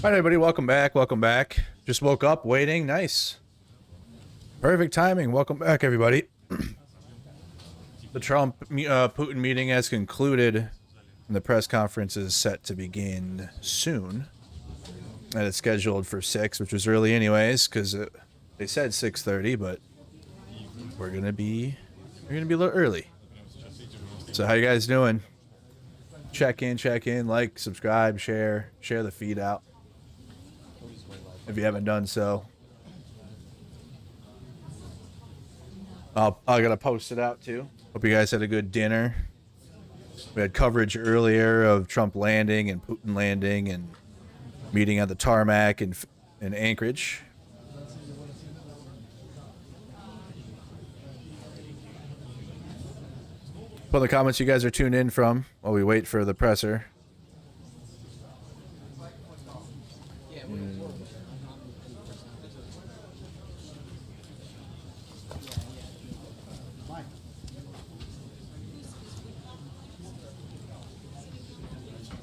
All right, everybody, welcome back. Welcome back. Just woke up, waiting. Nice. Perfect timing. Welcome back, everybody. The Trump-Putin meeting has concluded, and the press conference is set to begin soon. And it's scheduled for 6, which was early anyways, because they said 6:30, but we're gonna be a little early. So how you guys doing? Check in, like, subscribe, share the feed out if you haven't done so. I gotta post it out too. Hope you guys had a good dinner. We had coverage earlier of Trump landing and Putin landing and meeting at the tarmac in Anchorage. Put in the comments you guys are tuned in from while we wait for the presser.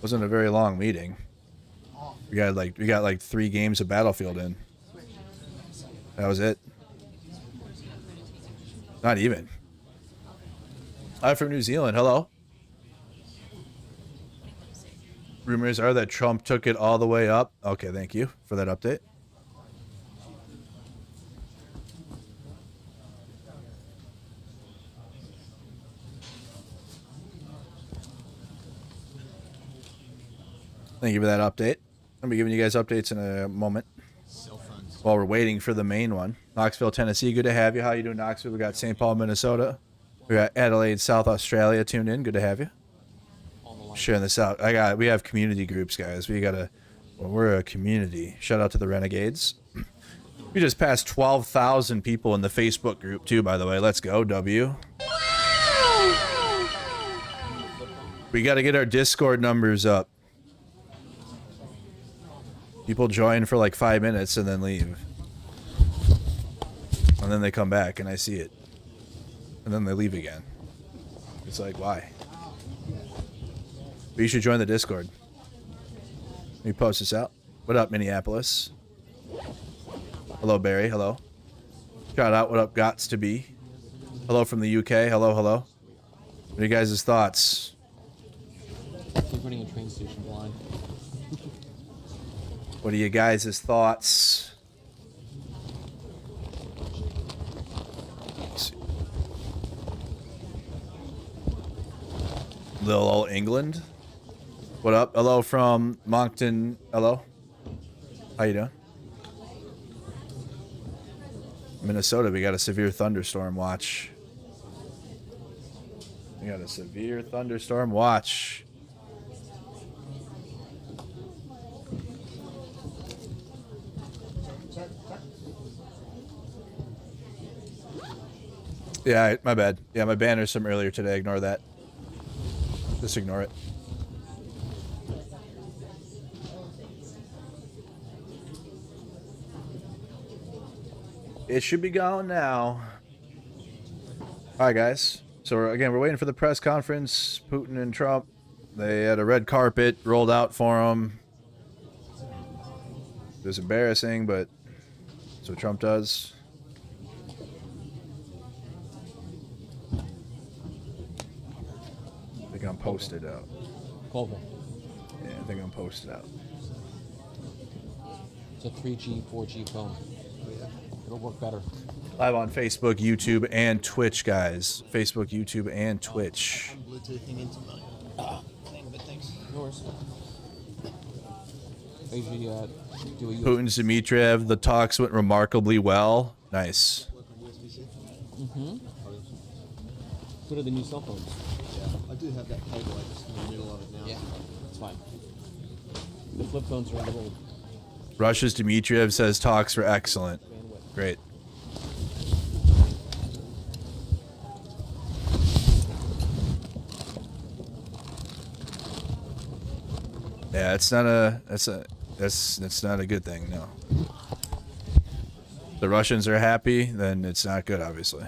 Wasn't a very long meeting. We got like 3 games of Battlefield in. That was it. Not even. I'm from New Zealand. Hello. Rumors are that Trump took it all the way up. Okay, thank you for that update. Thank you for that update. I'll be giving you guys updates in a moment while we're waiting for the main one. Knoxville, Tennessee, good to have you. How you doing, Knoxville? We got St. Paul, Minnesota. We got Adelaide, South Australia tuned in. Good to have you. Sharing this out. We have community groups, guys. We're a community. Shout out to the Renegades. We just passed 12,000 people in the Facebook group too, by the way. Let's go, W. We got to get our Discord numbers up. People join for like 5 minutes and then leave. And then they come back and I see it. And then they leave again. It's like, why? But you should join the Discord. Let me post this out. What up, Minneapolis? Hello, Barry. Hello. Shout out. What up, Gots to be? Hello from the UK. Hello, hello. What are you guys' thoughts? Keep putting a train station blind. What are you guys' thoughts? Little old England. What up? Hello from Moncton. Hello. How you doing? Minnesota, we got a severe thunderstorm watch. We got a severe thunderstorm watch. Yeah, my bad. Yeah, my banner's from earlier today. Ignore that. Just ignore it. It should be gone now. All right, guys. So we're waiting for the press conference. Putin and Trump. They had a red carpet rolled out for them. It was embarrassing, but that's what Trump does. I think I'm posted out. Cobra. Yeah, I think I'm posted out. It's a 3G, 4G phone. It'll work better. Live on Facebook, YouTube, and Twitch, guys. Facebook, YouTube, and Twitch. I'm Bluetoothing into my thing, but thanks. Yours. Usually do a Putin's Dmitriev. The talks went remarkably well. Nice. What are the new cell phones? Yeah, I do have that cable. I just in the middle of it now. Yeah, it's fine. The flip phones are on the hold. Russia's Dmitriev says talks were excellent. Great. Yeah, it's not a that's not a good thing, no. The Russians are happy, then it's not good, obviously.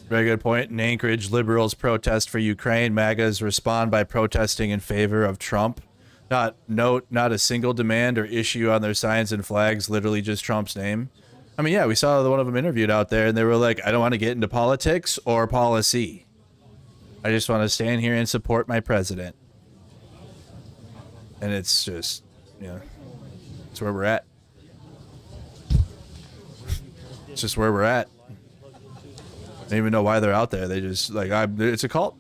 Very good point. In Anchorage, liberals protest for Ukraine. MAGAs respond by protesting in favor of Trump. Not a single demand or issue on their signs and flags, literally just Trump's name. I mean, yeah, we saw one of them interviewed out there, and they were like, I don't want to get into politics or policy. I just want to stand here and support my president. And it's just, you know, it's where we're at. It's just where we're at. I don't even know why they're out there. They just, like, it's a cult.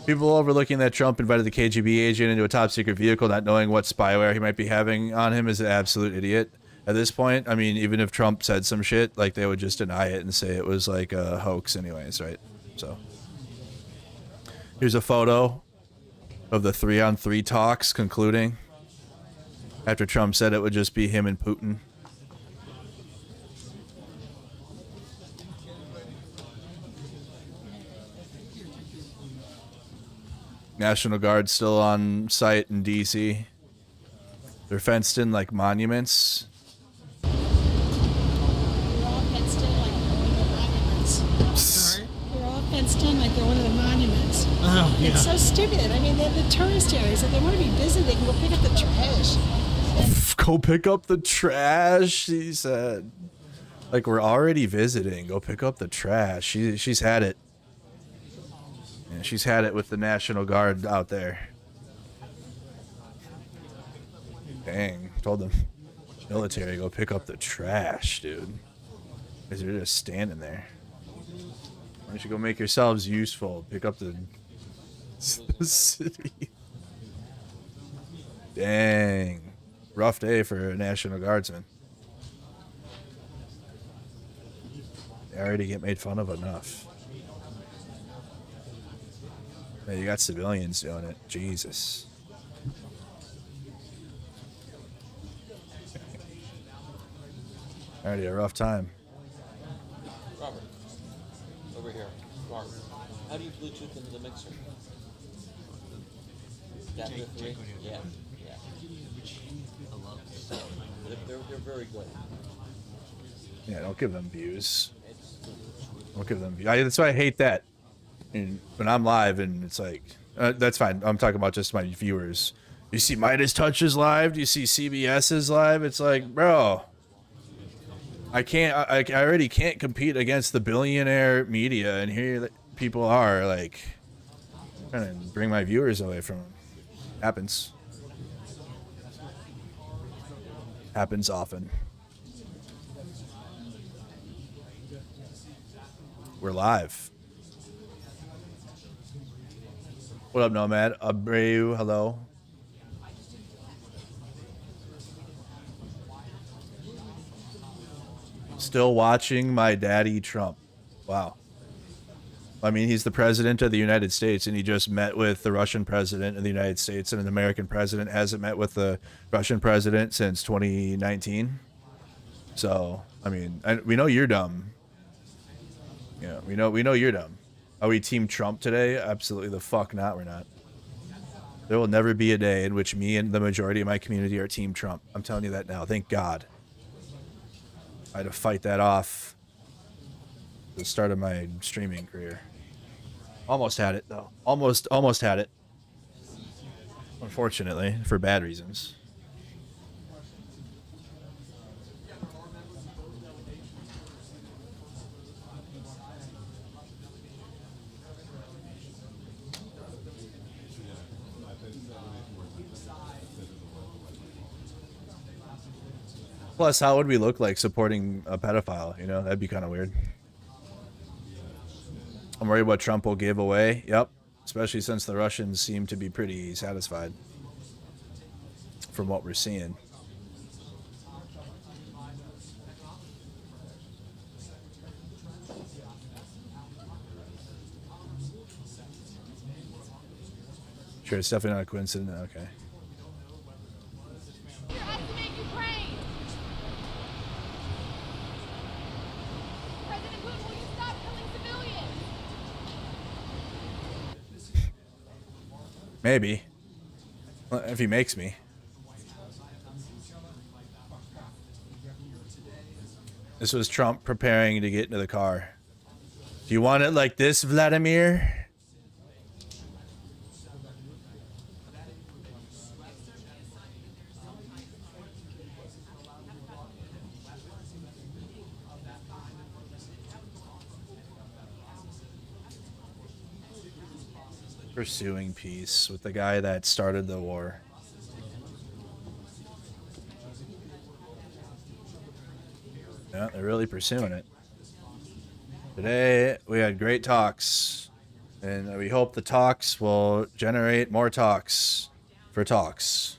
People overlooking that Trump invited the KGB agent into a top secret vehicle, not knowing what spyware he might be having on him, is an absolute idiot. At this point, I mean, even if Trump said some shit, like, they would just deny it and say it was like a hoax anyways, right? So here's a photo of the 3-on-3 talks concluding after Trump said it would just be him and Putin. National Guard still on site in D.C. They're fenced in like monuments. They're all fenced in like they're one of the monuments. Sorry? They're all fenced in like they're one of the monuments. Oh, yeah. It's so stupid. I mean, they're the tourist areas. If they want to be busy, they can go pick up the trash. Go pick up the trash, he said. Like, we're already visiting. Go pick up the trash. She's had it. Yeah, she's had it with the National Guard out there. Dang, told them. Military, go pick up the trash, dude. Because they're just standing there. Why don't you go make yourselves useful? Pick up the city. Dang. Rough day for a National Guardsman. They already get made fun of enough. Yeah, you got civilians doing it. Jesus. Already a rough time. Robert, over here. Robert, how do you Bluetooth into the mixer? That three? Yeah, yeah. They're very good. Yeah, don't give them views. Don't give them views. That's why I hate that. And when I'm live and it's like, that's fine. I'm talking about just my viewers. You see Midas Touch's live? Do you see CBS's live? It's like, bro, I already can't compete against the billionaire media, and here people are like trying to bring my viewers away from them. Happens often. We're live. What up, Nomad? Abreu, hello. Still watching my daddy Trump. Wow. I mean, he's the president of the United States, and he just met with the Russian president of the United States, and an American president hasn't met with the Russian president since 2019. So, I mean, we know you're dumb. Yeah, we know you're dumb. Are we Team Trump today? Absolutely the fuck not. We're not. There will never be a day in which me and the majority of my community are Team Trump. I'm telling you that now. Thank God. I had to fight that off at the start of my streaming career. Almost had it, though. Almost had it. Unfortunately, for bad reasons. Plus, how would we look like supporting a pedophile? You know, that'd be kind of weird. I'm worried what Trump will give away. Yep. Especially since the Russians seem to be pretty satisfied from what we're seeing. Sure, it's definitely not a coincidence. Okay. Underestimate Ukraine. President Putin, will you stop killing civilians? Maybe. Well, if he makes me. This was Trump preparing to get into the car. Do you want it like this, Vladimir? Pursuing peace with the guy that started the war. Yeah, they're really pursuing it. Today, we had great talks, and we hope the talks will generate more talks for talks.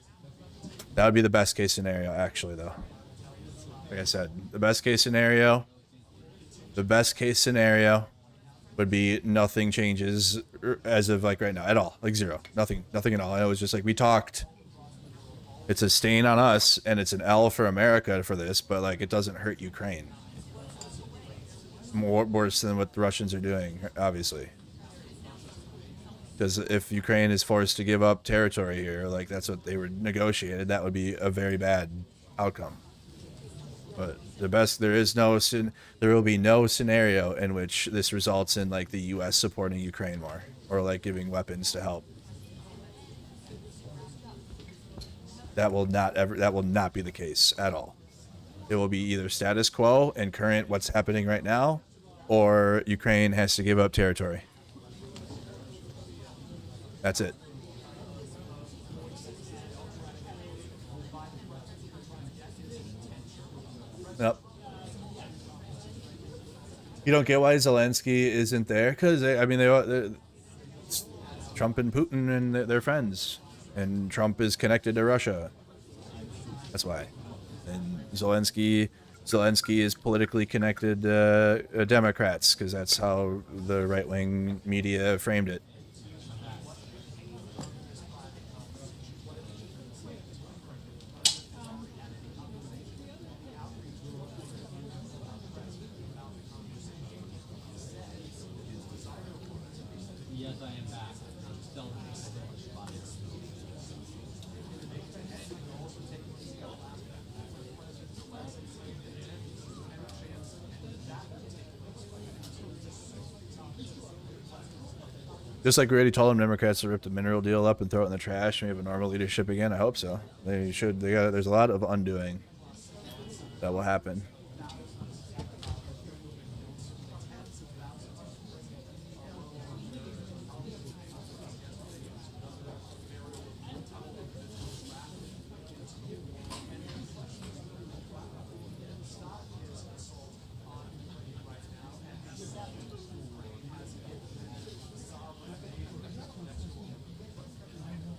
That would be the best case scenario, actually, though. Like I said, the best case scenario would be nothing changes as of like right now at all, like zero, nothing at all. I was just like, we talked. It's a stain on us, and it's an L for America for this, but like it doesn't hurt Ukraine. More worse than what the Russians are doing, obviously. Because if Ukraine is forced to give up territory here, like that's what they were negotiated, that would be a very bad outcome. But there will be no scenario in which this results in like the U.S. supporting Ukraine more or like giving weapons to help. That will not be the case at all. It will be either status quo and current what's happening right now, or Ukraine has to give up territory. That's it. Yep. You don't get why Zelensky isn't there? Because, I mean, it's Trump and Putin and they're friends. And Trump is connected to Russia. That's why. And Zelensky is politically connected to Democrats, because that's how the right-wing media framed it. Yes, I am back. Still in the spot. Just like we already told them, Democrats to rip the mineral deal up and throw it in the trash, and we have a normal leadership again. I hope so. They should. There's a lot of undoing that will happen.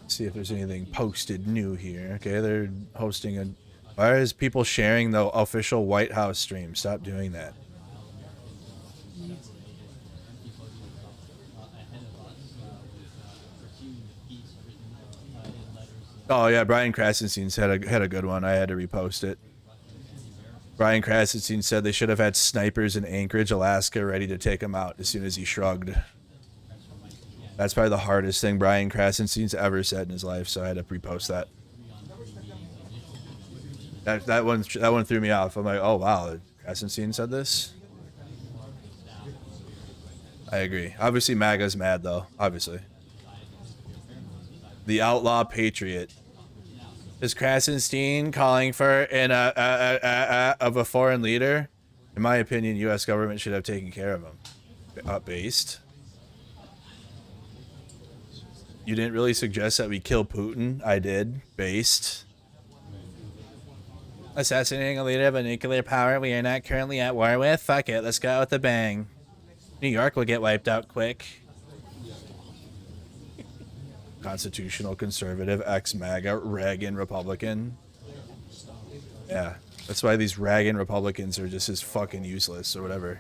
See if there's anything posted new here. Okay, they're hosting a... Why is people sharing the official White House stream? Stop doing that. Oh yeah, Brian Krasenstein's had a good one. I had to repost it. Brian Krasenstein said they should have had snipers in Anchorage, Alaska, ready to take him out as soon as he shrugged. That's probably the hardest thing Brian Krasenstein's ever said in his life, so I had to repost that. That one threw me off. I'm like, oh wow, Krasenstein said this? I agree. Obviously MAGA's mad though, obviously. The outlaw patriot. Is Krasenstein calling for of a foreign leader? In my opinion, U.S. government should have taken care of him. Based. You didn't really suggest that we kill Putin. I did. Based. Assassinating a leader of a nuclear power we are not currently at war with? Fuck it, let's go out with a bang. New York will get wiped out quick. Constitutional conservative, ex-MAGA, Reagan Republican. Yeah, that's why these Reagan Republicans are just as fucking useless or whatever.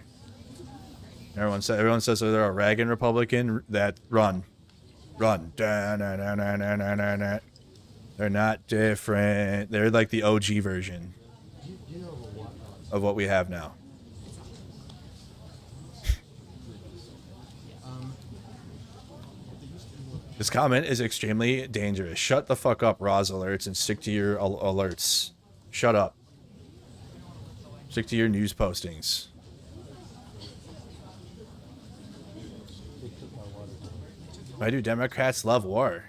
Everyone says they're a Reagan Republican. That run. They're not different. They're like the OG version of what we have now. This comment is extremely dangerous. Shut the fuck up, Roz alerts, and stick to your alerts. Shut up. Stick to your news postings. Why do Democrats love war?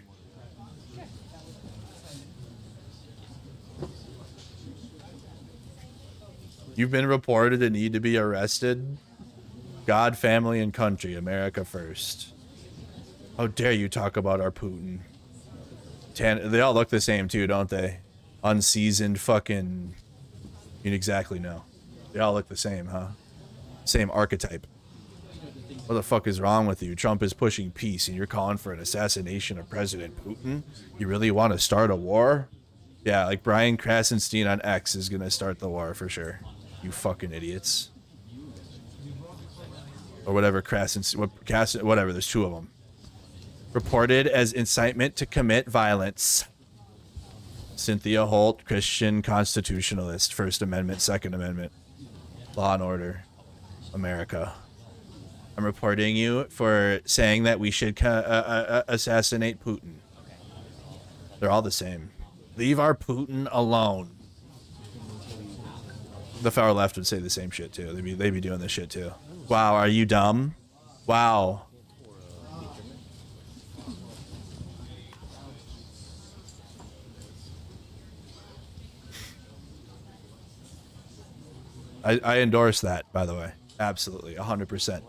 You've been reported to need to be arrested. God, family, and country. America first. How dare you talk about our Putin? They all look the same too, don't they? Unseasoned fucking... You'd exactly know. They all look the same, huh? Same archetype. What the fuck is wrong with you? Trump is pushing peace and you're calling for an assassination of President Putin? You really want to start a war? Yeah, like Brian Krasenstein on X is gonna start the war for sure. You fucking idiots. Or whatever whatever, there's two of them. Reported as incitement to commit violence. Cynthia Holt, Christian constitutionalist, First Amendment, Second Amendment. Law and order. America. I'm reporting you for saying that we should assassinate Putin. They're all the same. Leave our Putin alone. The far left would say the same shit too. They'd be doing this shit too. Wow, are you dumb? Wow. I endorse that, by the way. Absolutely, 100%.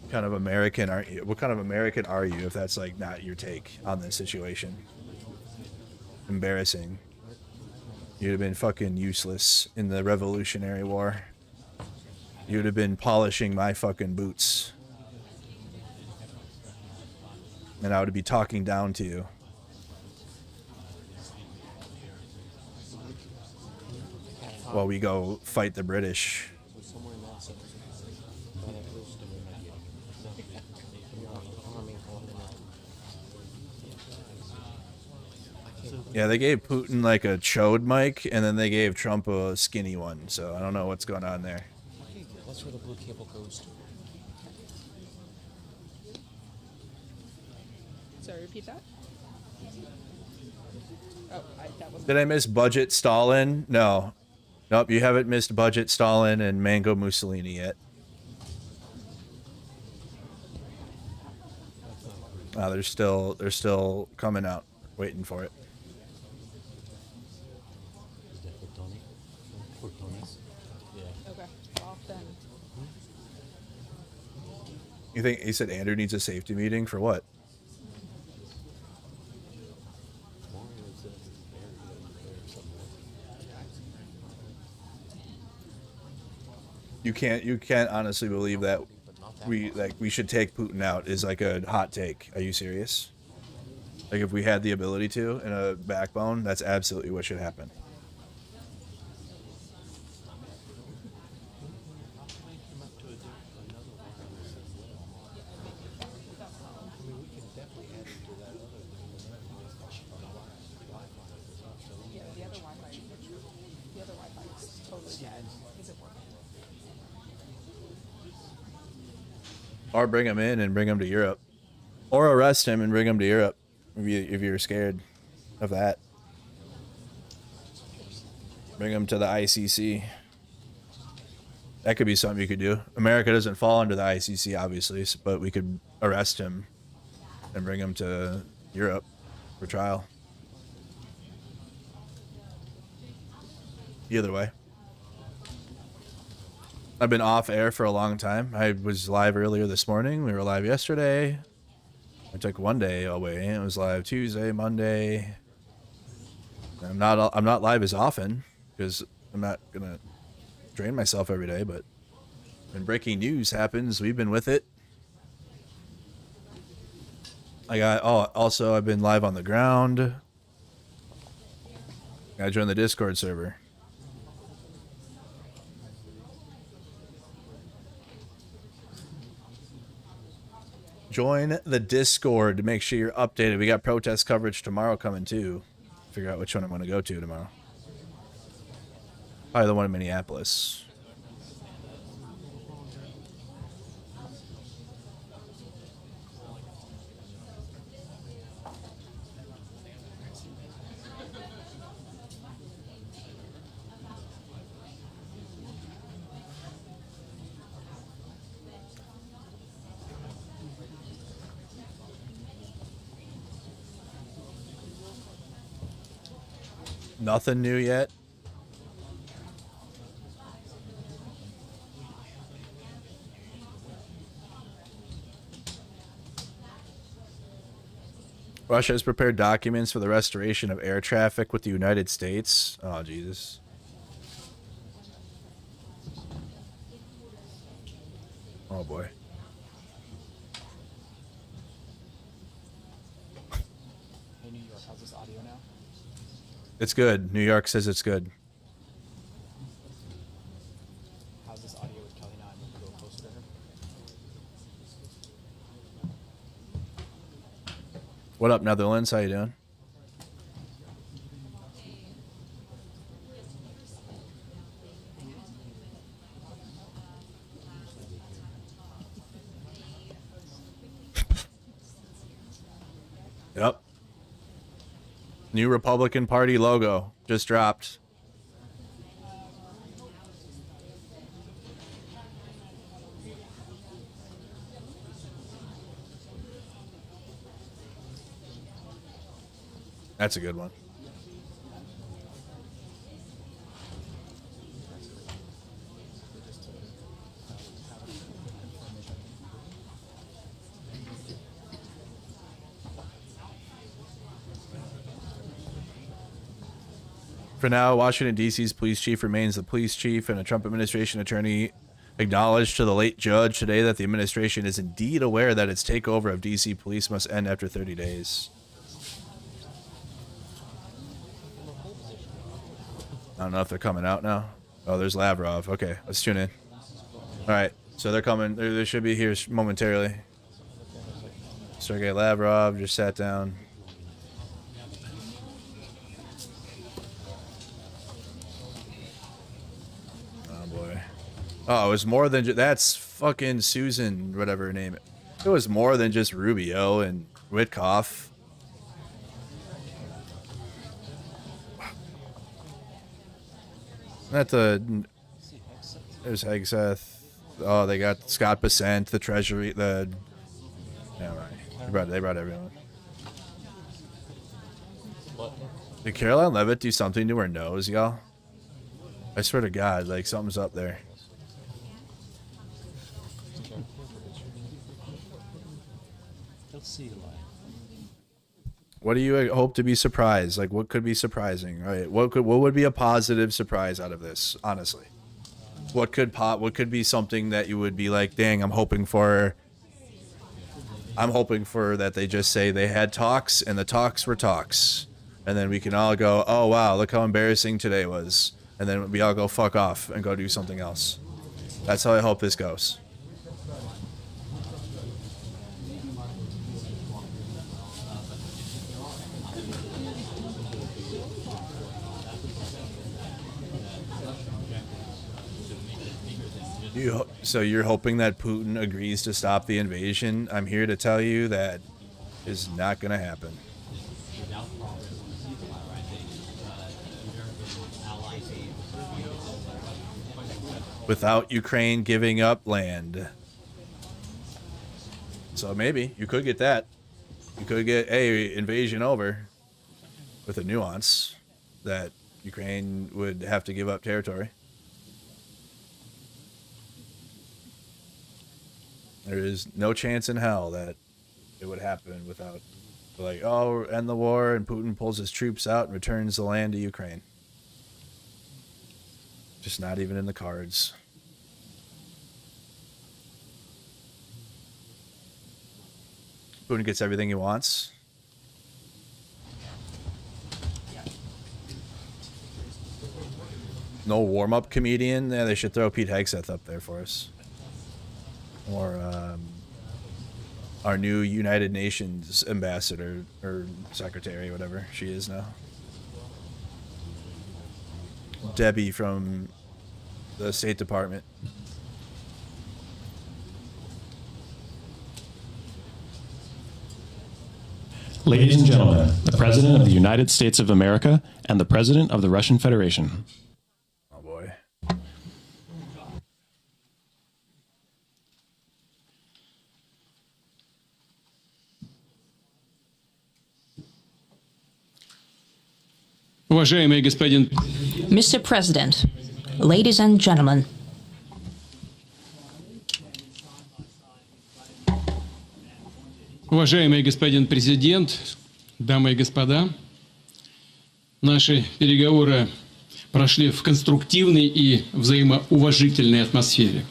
What kind of American are you? What kind of American are you if that's like not your take on this situation? Embarrassing. You'd have been fucking useless in the Revolutionary War. You'd have been polishing my fucking boots. And I would be talking down to you. While we go fight the British. Yeah, they gave Putin like a chode mic, and then they gave Trump a skinny one. So I don't know what's going on there. That's where the blue cable goes to. Sorry, repeat that. Oh, that was. Did I miss Budget Stalin? No. Nope, you haven't missed Budget Stalin and Mango Mussolini yet. They're still coming out, waiting for it. Okay, well then. You think he said Andrew needs a safety meeting for what? You can't honestly believe that we should take Putin out is like a hot take. Are you serious? Like if we had the ability to and a backbone, that's absolutely what should happen. Yeah, the other Wi-Fi is totally dead. Isn't working. Or bring him in and bring him to Europe. Or arrest him and bring him to Europe if you're scared of that. Bring him to the ICC. That could be something you could do. America doesn't fall under the ICC, obviously, but we could arrest him and bring him to Europe for trial. Either way. I've been off air for a long time. I was live earlier this morning. We were live yesterday. I took one day away. It was live Tuesday, Monday. I'm not live as often because I'm not gonna drain myself every day, but when breaking news happens, we've been with it. Also I've been live on the ground. Gotta join the Discord server. Join the Discord to make sure you're updated. We got protest coverage tomorrow coming too. Figure out which one I'm going to go to tomorrow. Probably the one in Minneapolis. Nothing new yet. Russia has prepared documents for the restoration of air traffic with the United States. Oh, Jesus. Oh, boy. Hey, New York, how's this audio now? It's good. New York says it's good. How's this audio with Kelly now? I need to go closer to her. What up, Netherlands? How you doing? Yep. New Republican Party logo just dropped. That's a good one. For now, Washington, D.C.'s police chief remains the police chief, and a Trump administration attorney acknowledged to the late judge today that the administration is indeed aware that its takeover of D.C. police must end after 30 days. I don't know if they're coming out now. Oh, there's Lavrov. Okay, let's tune in. All right, so they're coming. They should be here momentarily. Sergei Lavrov just sat down. Oh, it was more than that's fucking Susan, whatever her name is. It was more than just Rubio and Witkoff. Not the. There's Hegseth. Oh, they got Scott Bessent, the Treasury, the. Yeah, right. They brought everyone. What? Did Caroline Levitt do something to her nose, y'all? I swear to God, like something's up there. Let's see, What do you hope to be surprised? Like, what could be surprising? Right? What would be a positive surprise out of this? Honestly, what could be something that you would be like, dang, I'm hoping for that they just say they had talks and the talks were talks, and then we can all go, oh wow, look how embarrassing today was, and then we all go fuck off and go do something else. That's how I hope this goes. So you're hoping that Putin agrees to stop the invasion? I'm here to tell you that is not going to happen. Without Ukraine giving up land. So maybe you could get that. You could get a invasion over with a nuance that Ukraine would have to give up territory. There is no chance in hell that it would happen without Like, oh, end the war, and Putin pulls his troops out and returns the land to Ukraine. Just not even in the cards. Putin gets everything he wants. No warm-up comedian. Yeah, they should throw Pete Hegseth up there for us. Or our new United Nations ambassador or secretary, whatever she is now. Debbie from the State Department. Ladies and gentlemen, the President of the United States of America and the President of the Russian Federation. Oh boy. Уважаемый господин Mr. President, ladies and gentlemen, Уважаемый господин президент, дамы и господа, наши переговоры прошли в конструктивной и взаимоуважительной атмосфере.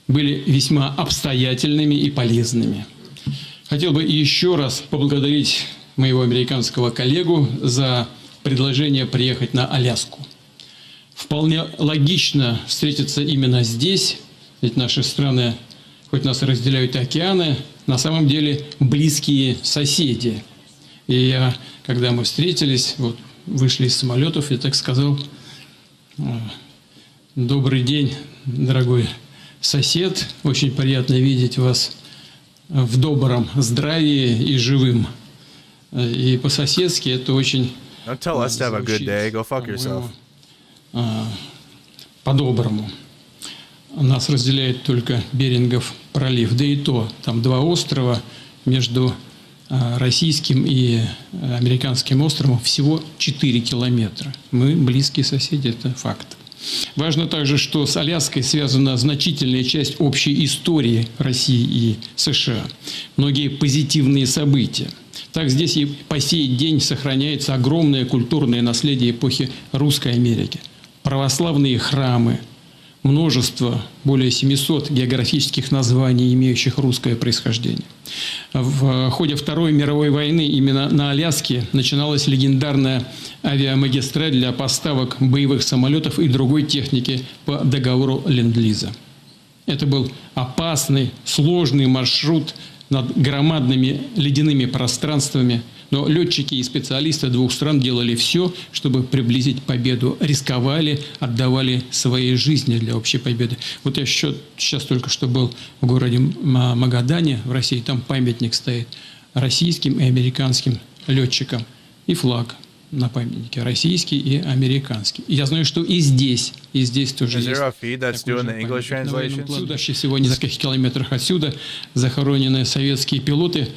Были весьма обстоятельными и полезными. Хотел бы еще раз поблагодарить моего американского коллегу за предложение приехать на Аляску. Вполне логично встретиться именно здесь, ведь наши страны, хоть нас разделяют океаны, на самом деле близкие соседи. И я, когда мы встретились, вот, вышли из самолетов, я так сказал: добрый день, дорогой сосед, очень приятно видеть вас в добром здравии и живым. И по-соседски это очень... Don't tell us to have a good day. Go fuck yourself. По-доброму. Нас разделяет только Берингов пролив. Да и то, там 2 острова, между российским и американским островом всего 4 километра. Мы близкие соседи, это факт. Важно также, что с Аляской связана значительная часть общей истории России и США. Многие позитивные события. Так здесь и по сей день сохраняется огромное культурное наследие эпохи Русской Америки. Православные храмы, множество, более 700 географических названий, имеющих русское происхождение. В ходе Второй мировой войны именно на Аляске начиналась легендарная авиамагистраль для поставок боевых самолетов и другой техники по договору Ленд-Лиза. Это был опасный, сложный маршрут над громадными ледяными пространствами, но летчики и специалисты 2 стран делали все, чтобы приблизить победу, рисковали, отдавали свои жизни для общей победы. Вот я сейчас только что был в городе Магадане в России, там памятник стоит российским и американским летчикам, и флаг на памятнике российский и американский. И я знаю, что и здесь тоже есть. Отсюда, всего в нескольких километрах отсюда, захоронены советские пилоты,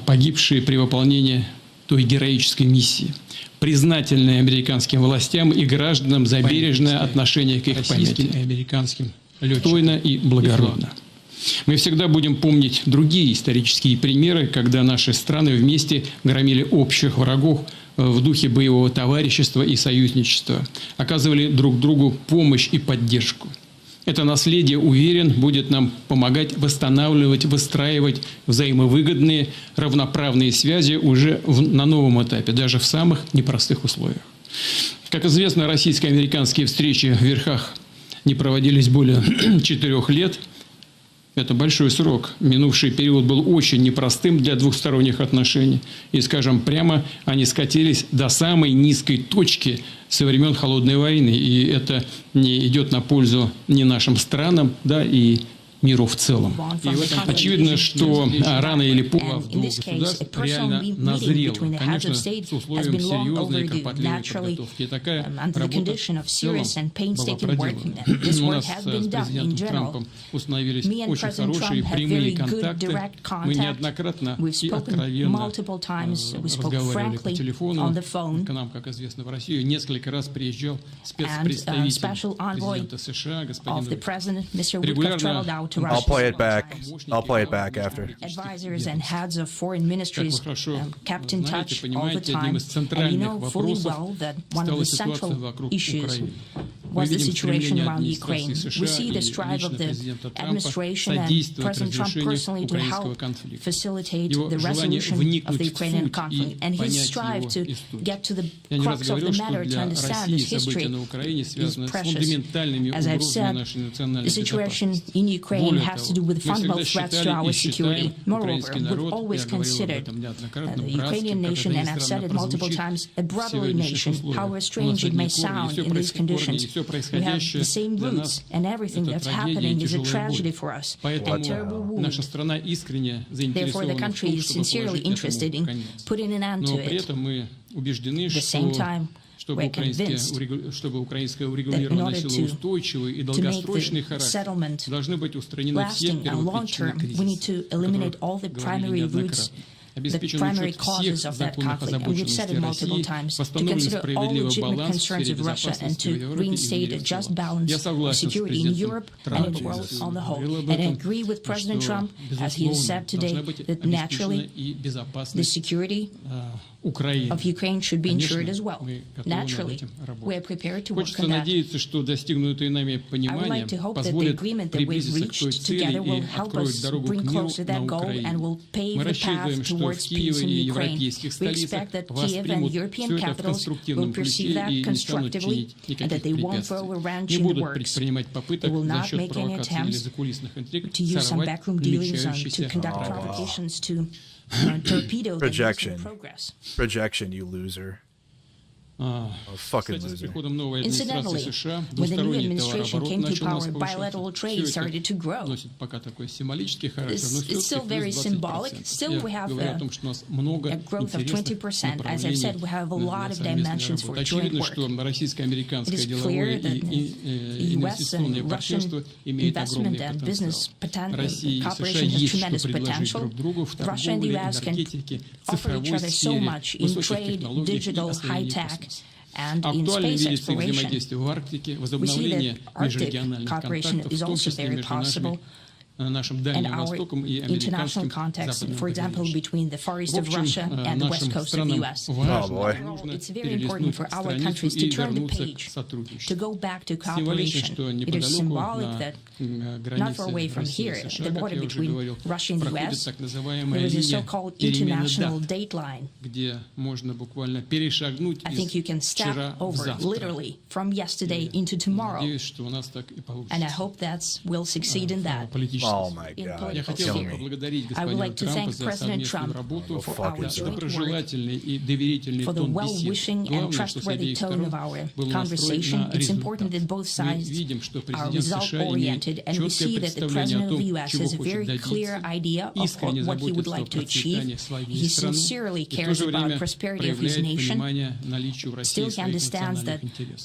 погибшие при выполнении той героической миссии. Признательные американским властям и гражданам за бережное отношение к их памяти. И американским летчикам. И благородно. Мы всегда будем помнить другие исторические примеры, когда наши страны вместе громили общих врагов в духе боевого товарищества и союзничества, оказывали друг другу помощь и поддержку. Это наследие, уверен, будет нам помогать восстанавливать, выстраивать взаимовыгодные, равноправные связи уже на новом этапе, даже в самых непростых условиях. Как известно, российско-американские встречи в верхах не проводились более 4 лет. Это большой срок. Минувший период был очень непростым для двухсторонних отношений. И, скажем прямо, они скатились до самой низкой точки со времен Холодной войны. И это не идет на пользу ни нашим странам, да, и миру в целом. Очевидно, что рано или поздно в двух государств реально назрело, конечно, с условием серьезной и кропотливой подготовки. И такая работа в целом была проделана. У нас с президентом Трампом установились очень хорошие прямые контакты. Мы неоднократно и откровенно разговаривали по телефону. К нам, как известно, в Россию несколько раз приезжал спецпредставитель президента США, господин Регулярно to Russia. I'll play it back. I'll play it back after. Advisors and heads of foreign ministries kept in touch all the time. And you know fully well that one of the central issues was the situation around Ukraine. We see the strive of the administration and President Trump personally to help facilitate the resolution of the Ukrainian conflict. And his strive to get to the crux of the matter, to understand its history, is precious. As I've said, the situation in Ukraine has to do with fundamental threats to our security. Moreover, we've always considered the Ukrainian nation, and I've said it multiple times, a brotherly nation, however strange it may sound in these conditions. We have the same roots, and everything that's happening is a tragedy for us, a terrible wound. Therefore, the country is sincerely interested in putting an end to it. At the same time, we're convinced that in order to make the settlement lasting and long-term, we need to eliminate all the primary roots, the primary causes of that conflict. And we've said it multiple times, to consider all legitimate concerns of Russia and to reinstate a just balance of security in Europe and in the world on the whole. And I agree with President Trump, as he has said today, that naturally the security of Ukraine should be ensured as well. Naturally, we are prepared to work on that. I would like to hope that the agreement that we've reached together will help us bring closer that goal and will pave the path towards peace in Ukraine. We expect that Kyiv and European capitals will perceive that constructively and that they won't throw a wrench in the works. They will not make any attempts to use some backroom dealings to conduct provocations to torpedo the progress. Projection, you loser. Fucking loser. Incidentally, when the new administration came to power, bilateral trade started to grow. It's still very symbolic. Still, we have a growth of 20%. As I've said, we have a lot of dimensions for joint work. It is clear that U.S. and Russian investment and business cooperation has tremendous potential. Russia and the U.S. can offer each other so much in trade, digital, high-tech, and in space exploration. We see that Arctic cooperation is also very possible. And our international context, for example, between the Far East of Russia and the West Coast of the U.S. Oh boy. It's very important for our countries to turn the page, to go back to cooperation. It is symbolic that not far away from here, the border between Russia and the U.S., there is a so-called international date line. I think you can step over, literally, from yesterday into tomorrow. And I hope that we'll succeed in that. Oh my God. I would like to thank President Trump for our joint work, for the well-wishing and trustworthy tone of our conversation. It's important that both sides are result-oriented, and we see that the President of the U.S. has a very clear idea of what he would like to achieve. He sincerely cares about the prosperity of his nation. Still, he understands that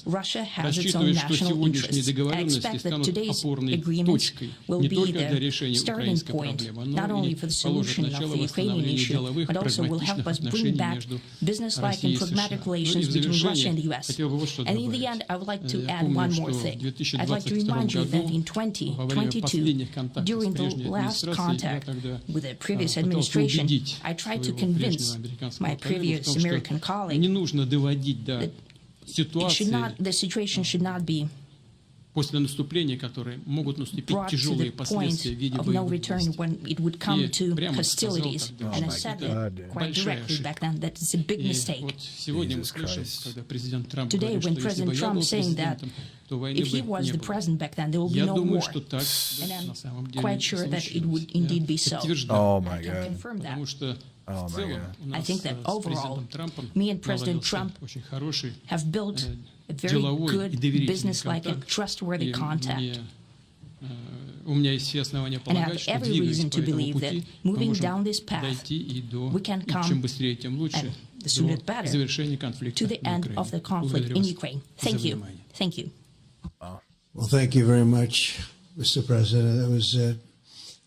Russia has its own national interests. I expect that today's agreements will be the starting point, not only for the solution of the Ukrainian issue, but also will help us bring back business-like and pragmatic relations between Russia and the U.S. And in the end, I would like to add one more thing. I'd like to remind you that in 2022, during the last contact with the previous administration, I tried to convince my previous American colleague that the situation should not be brought to the point of no return when it would come to hostilities. And I said that quite directly back then, that it's a big mistake. Jesus Christ. Today, when President Trump is saying that if he was the president back then, there will be no war. And I'm quite sure that it would indeed be so. Oh my I can God. confirm that. Oh my God. I think that overall, me and President Trump have built a very good, business-like and trustworthy contact. And I have every reason to believe that moving down this path, we can come, and the sooner the better, to the end of the conflict in Ukraine. Thank you. Thank you. Well, thank you very much, Mr. President. That was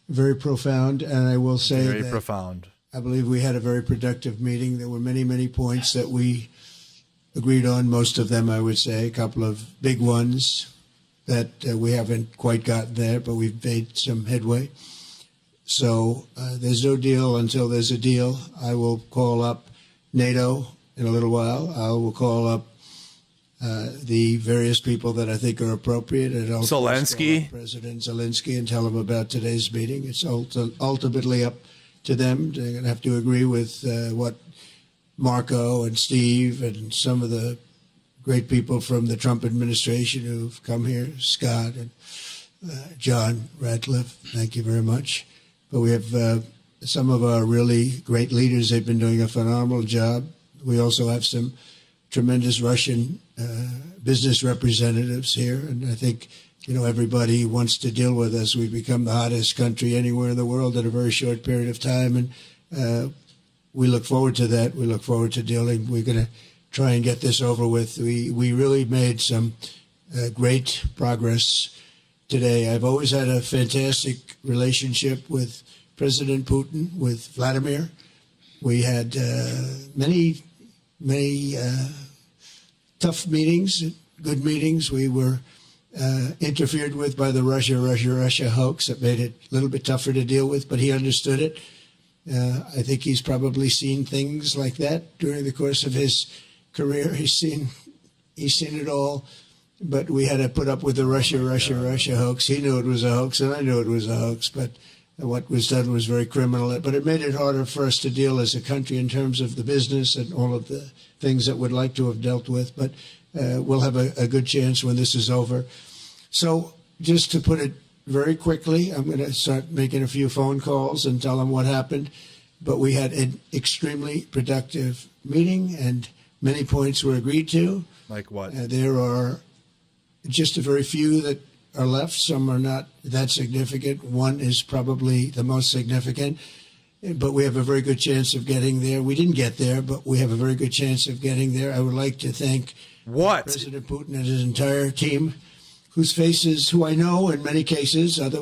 very profound, and I will say Very that profound. I believe we had a very productive meeting. There were many, many points that we agreed on, most of them, I would say, a couple of big ones. that we haven't quite gotten there, but we've made some headway. So there's no deal until there's a deal. I will call up NATO in a little while. I will call up the various people that I think are appropriate. And also Zelensky. President Zelensky, and tell him about today's meeting. It's ultimately up to them. They're going to have to agree with what Marco and Steve and some of the great people from the Trump administration who've come here, Scott and John Radcliffe. Thank you very much. But we have some of our really great leaders. They've been doing a phenomenal job. We also have some tremendous Russian business representatives here. And I think, you know, everybody wants to deal with us. We've become the hottest country anywhere in the world in a very short period of time. And we look forward to that. We look forward to dealing. We're going to try and get this over with. We really made some great progress today. I've always had a fantastic relationship with President Putin, with Vladimir. We had many tough meetings, good meetings. We were interfered with by the Russia hoax. That made it a little bit tougher to deal with, but he understood it. I think he's probably seen things like that during the course of his career. He's seen it all. But we had to put up with the Russia hoax. He knew it was a hoax, and I knew it was a hoax. But what was done was very criminal. But it made it harder for us to deal as a country in terms of the business and all of the things that we'd like to have dealt with. But we'll have a good chance when this is over. So just to put it very quickly, I'm going to start making a few phone calls and tell them what happened. But we had an extremely productive meeting, and many points were agreed to. Like what? There are just a very few that are left. Some are not that significant. One is probably the most significant, but we have a very good chance of getting there. We didn't get there, but we have a very good chance of getting there. I would like to thank President Putin and his entire team, who I know in many cases, other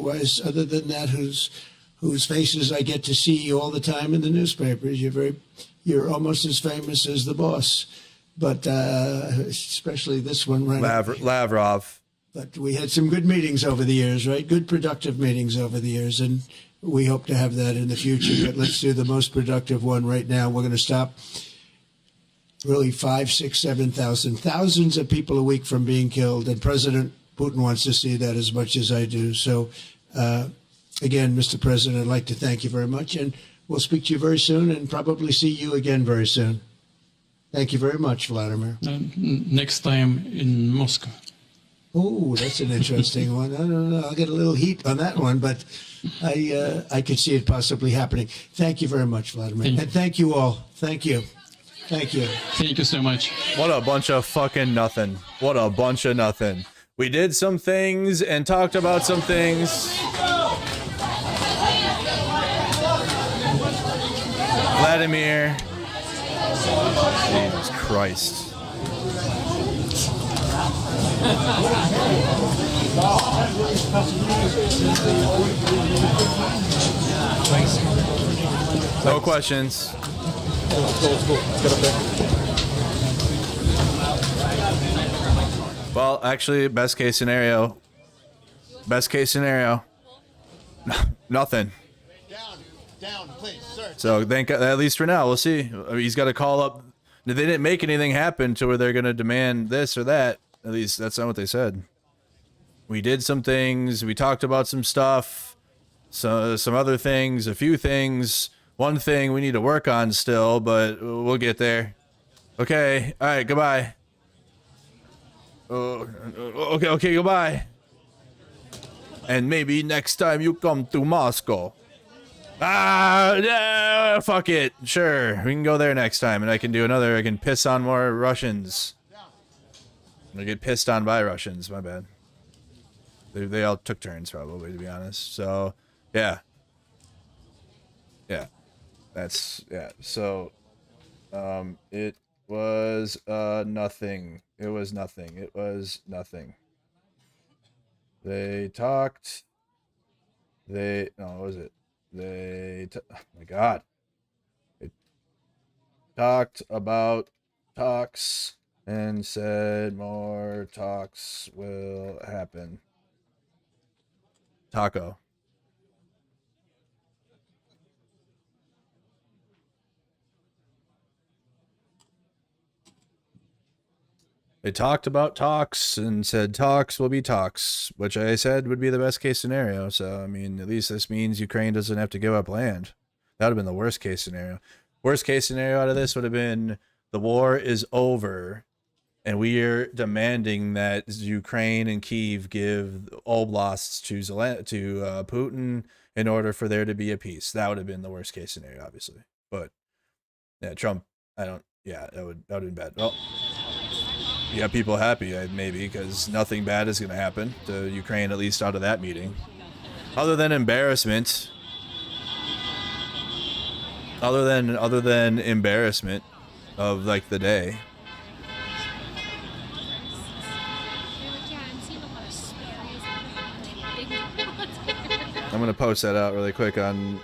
than that, whose faces I get to see all the time in the newspapers. You're almost as famous as the boss. But especially this one, right? Lavrov. But we had some good meetings over the years, right? Good, productive meetings over the years, and we hope to have that in the future. But let's do the most productive one right now. We're going to stop really 5, 6, 7,000, thousands of people a week from being killed, and President Putin wants to see that as much as I do. So, again, Mr. President, I'd like to thank you very much, and we'll speak to you very soon and probably see you again very soon. Thank you very much, Vladimir. Next time in Moscow. Oh, that's an interesting one. I don't know. I'll get a little heat on that one, but I could see it possibly happening. Thank you very much, Vladimir. And thank you all. Thank you. Thank you. Thank you so much. What a bunch of fucking nothing. What a bunch of nothing. We did some things and talked about some things. Vladimir. Jesus Christ. No questions. Well, actually, best case scenario. Nothing. Down, please, sir. So at least for now, we'll see. He's got to call up. They didn't make anything happen to where they're going to demand this or that. At least that's not what they said. We did some things. We talked about some stuff. So some other things, a few things. One thing we need to work on still, but we'll get there. Okay. All right. Goodbye. Okay. Goodbye. And maybe next time you come to Moscow. Fuck it. Sure, we can go there next time, and I can do another. I can piss on more Russians. I get pissed on by Russians. My bad. They all took turns, probably, to be honest. So, yeah. So, it was nothing. It was nothing. They talked. What was it? Oh my God. They talked about talks and said more talks will happen. Taco. They talked about talks and said talks will be talks, which I said would be the best case scenario. So, I mean, at least this means Ukraine doesn't have to give up land. That would have been the worst case scenario. Worst case scenario out of this would have been the war is over and we are demanding that Ukraine and Kyiv give oblasts to Putin in order for there to be a peace. That would have been the worst case scenario, obviously. But yeah, Trump, that would have been bad. Well, you got people happy, maybe, because nothing bad is going to happen to Ukraine, at least out of that meeting. Other than embarrassment. Other than embarrassment of, like, the day. I'm going to post that out really quick on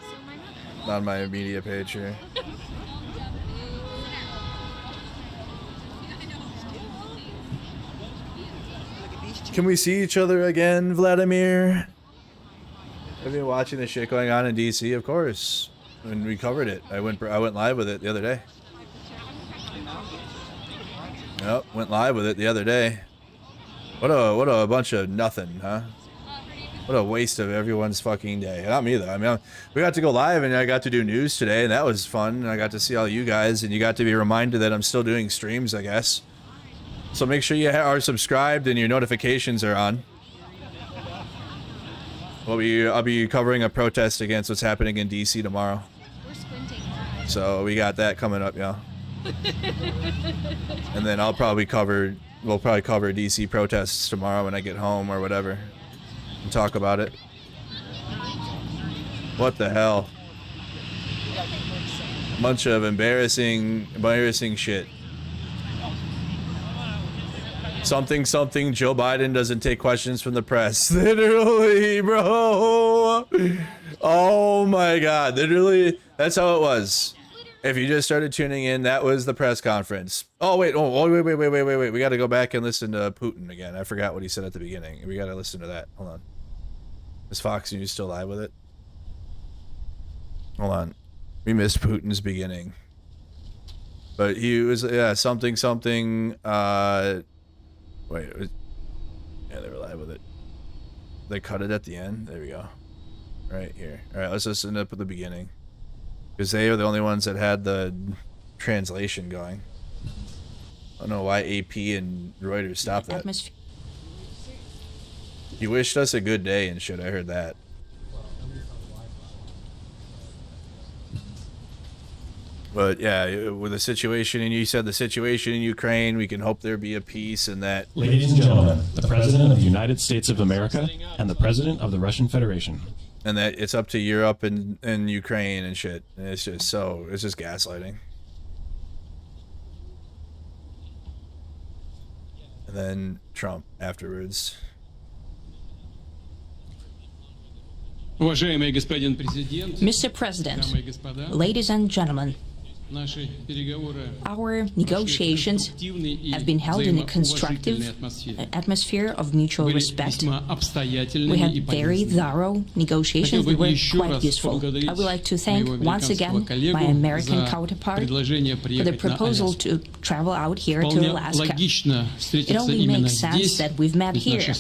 my media page here. Can we see each other again, Vladimir? Have you been watching the shit going on in DC? Of course. When we covered it, I went live with it the other day. Yep, went live with it the other day. What a bunch of nothing, huh? What a waste of everyone's fucking day. Not me though. I mean, we got to go live and I got to do news today, and that was fun. And I got to see all you guys, and you got to be reminded that I'm still doing streams, I guess. So make sure you are subscribed and your notifications are on. I'll be covering a protest against what's happening in DC tomorrow. So we got that coming up, yeah. And then we'll probably cover DC protests tomorrow when I get home or whatever and talk about it. What the hell? Bunch of embarrassing shit. Something, Joe Biden doesn't take questions from the press. Literally, bro. Oh my God. Literally, that's how it was. If you just started tuning in, that was the press conference. Oh, wait. Wait. We got to go back and listen to Putin again. I forgot what he said at the beginning. We got to listen to that. Hold on. Is Fox News still live with it? Hold on. We missed Putin's beginning. But he was, yeah, something. Wait, yeah, they were live with it. They cut it at the end. There we go. Right here. All right, let's listen up at the beginning, because they are the only ones that had the translation going. I don't know why AP and Reuters stopped that. He wished us a good day and shit. I heard that. But yeah, with the situation, and you said the situation in Ukraine, we can hope there be a peace and that... Ladies and gentlemen, the President of the United States of America and the President of the Russian Federation. And that it's up to Europe and Ukraine and shit. And it's just gaslighting. And then Trump afterwards. Mr. President, ladies and gentlemen, our negotiations have been held in a constructive atmosphere of mutual respect. We had very thorough negotiations that were quite useful. I would like to thank once again my American counterpart for the proposal to travel out here to Alaska. It only makes sense that we've met here,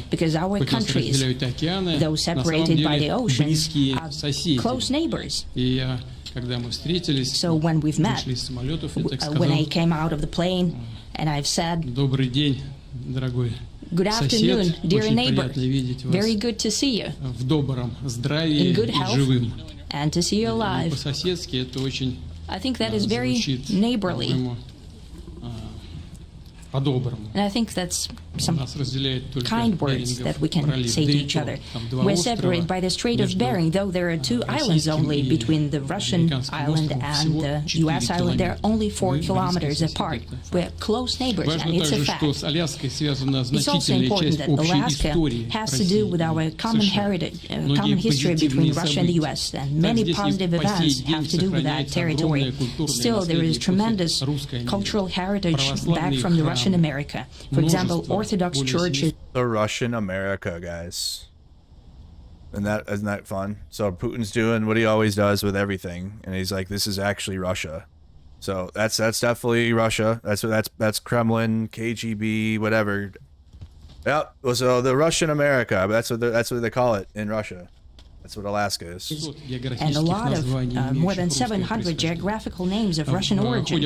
because our countries, though separated by the oceans, are close neighbors. So when we've met, when I came out of the plane and I've said, "Good afternoon, dear neighbor, very good to see you, in good health, and to see you alive," I think that is very neighborly. And I think that's some kind words that we can say to each other. We're separated by the Strait of Bering, though there are two islands only between the Russian island and the U.S. island. They're only 4 kilometers apart. We're close neighbors, and it's a fact. It's also important that Alaska has to do with our common heritage, common history between Russia and the U.S., and many positive events have to do with that territory. Still, there is tremendous cultural heritage back from the Russian America. For example, Orthodox churches. The Russian America, guys. And isn't that fun? So Putin's doing what he always does with everything, and he's like, "This is actually Russia." So that's definitely Russia. That's Kremlin, KGB, whatever. Yep. So the Russian America. That's what they call it in Russia. That's what Alaska is. And a lot of more than 700 geographical names of Russian origin.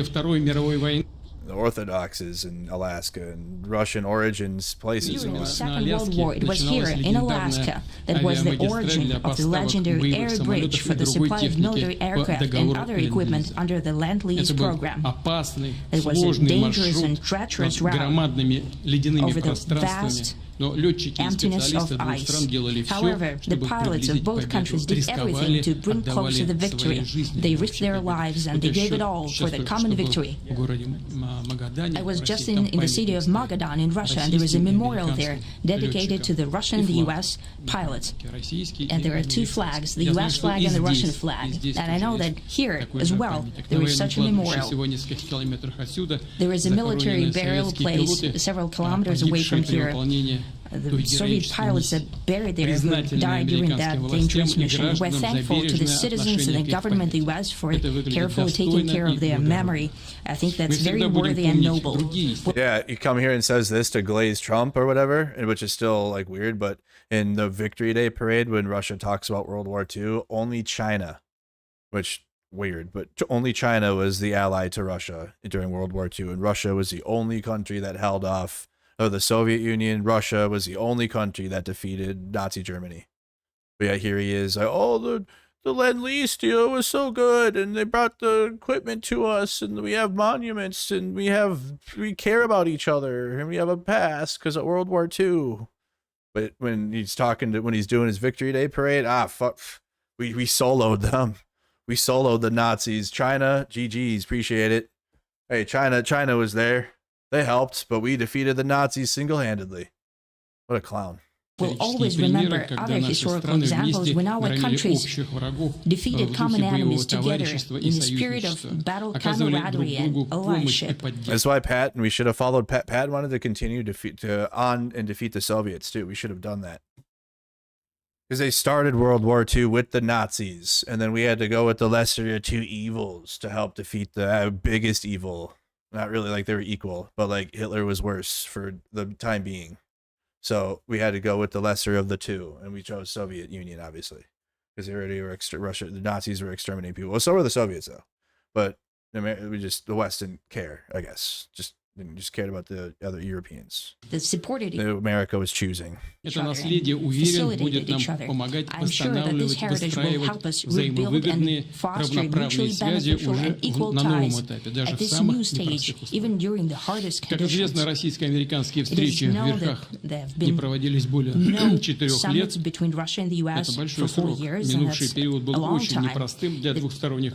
The Orthodoxes in Alaska and Russian origins places. During the Second World War, it was here in Alaska that was the origin of the legendary air bridge for the supply of military aircraft and other equipment under the Land-Lease program. It was a dangerous and treacherous route over the vast emptiness of ice. However, the pilots of both countries did everything to bring closer the victory. They risked their lives and they gave it all for the common victory. I was just in the city of Magadan in Russia, and there is a memorial there dedicated to the Russian and the U.S. pilots. And there are 2 flags, the U.S. flag and the Russian flag. And I know that here as well there is such a memorial. There is a military burial place several kilometers away from here. The Soviet pilots that buried there who died during that dangerous mission. We're thankful to the citizens and the government of the U.S. for carefully taking care of their memory. I think that's very worthy and noble. Yeah, he come here and says this to glaze Trump or whatever, which is still like weird, but in the Victory Day parade when Russia talks about World War II, only China, which weird, but only China was the ally to Russia during World War II, and Russia was the only country that held off. Oh, the Soviet Union, Russia was the only country that defeated Nazi Germany. But yeah, here he is. Like, oh, the Lend-Lease deal was so good, and they brought the equipment to us, and we have monuments, and we care about each other, and we have a past because of World War II. But when he's doing his Victory Day parade, fuck, we soloed them. We soloed the Nazis. China, GG's, appreciate it. Hey, China was there. They helped, but we defeated the Nazis single-handedly. What a clown. We'll always remember other historical examples when our countries defeated common enemies together in the spirit of battle camaraderie and allyship. That's why we should have followed Pat. Pat wanted to continue defeat the Soviets too. We should have done that. Because they started World War II with the Nazis, and then we had to go with the lesser of 2 evils to help defeat the biggest evil. Not really like they were equal, but like Hitler was worse for the time being. So we had to go with the lesser of the 2, and we chose Soviet Union, obviously, because they already were the Nazis were exterminating people. Well, so were the Soviets, though. But the West didn't care, I guess. Just cared about the other Europeans. America was choosing. Facilitated each other. I'm sure that this heritage will help us rebuild and foster mutually beneficial and equal ties at this new stage, even during the hardest conditions. It is known that there have been no summits between Russia and the U.S. for 4 years, and that's a long time.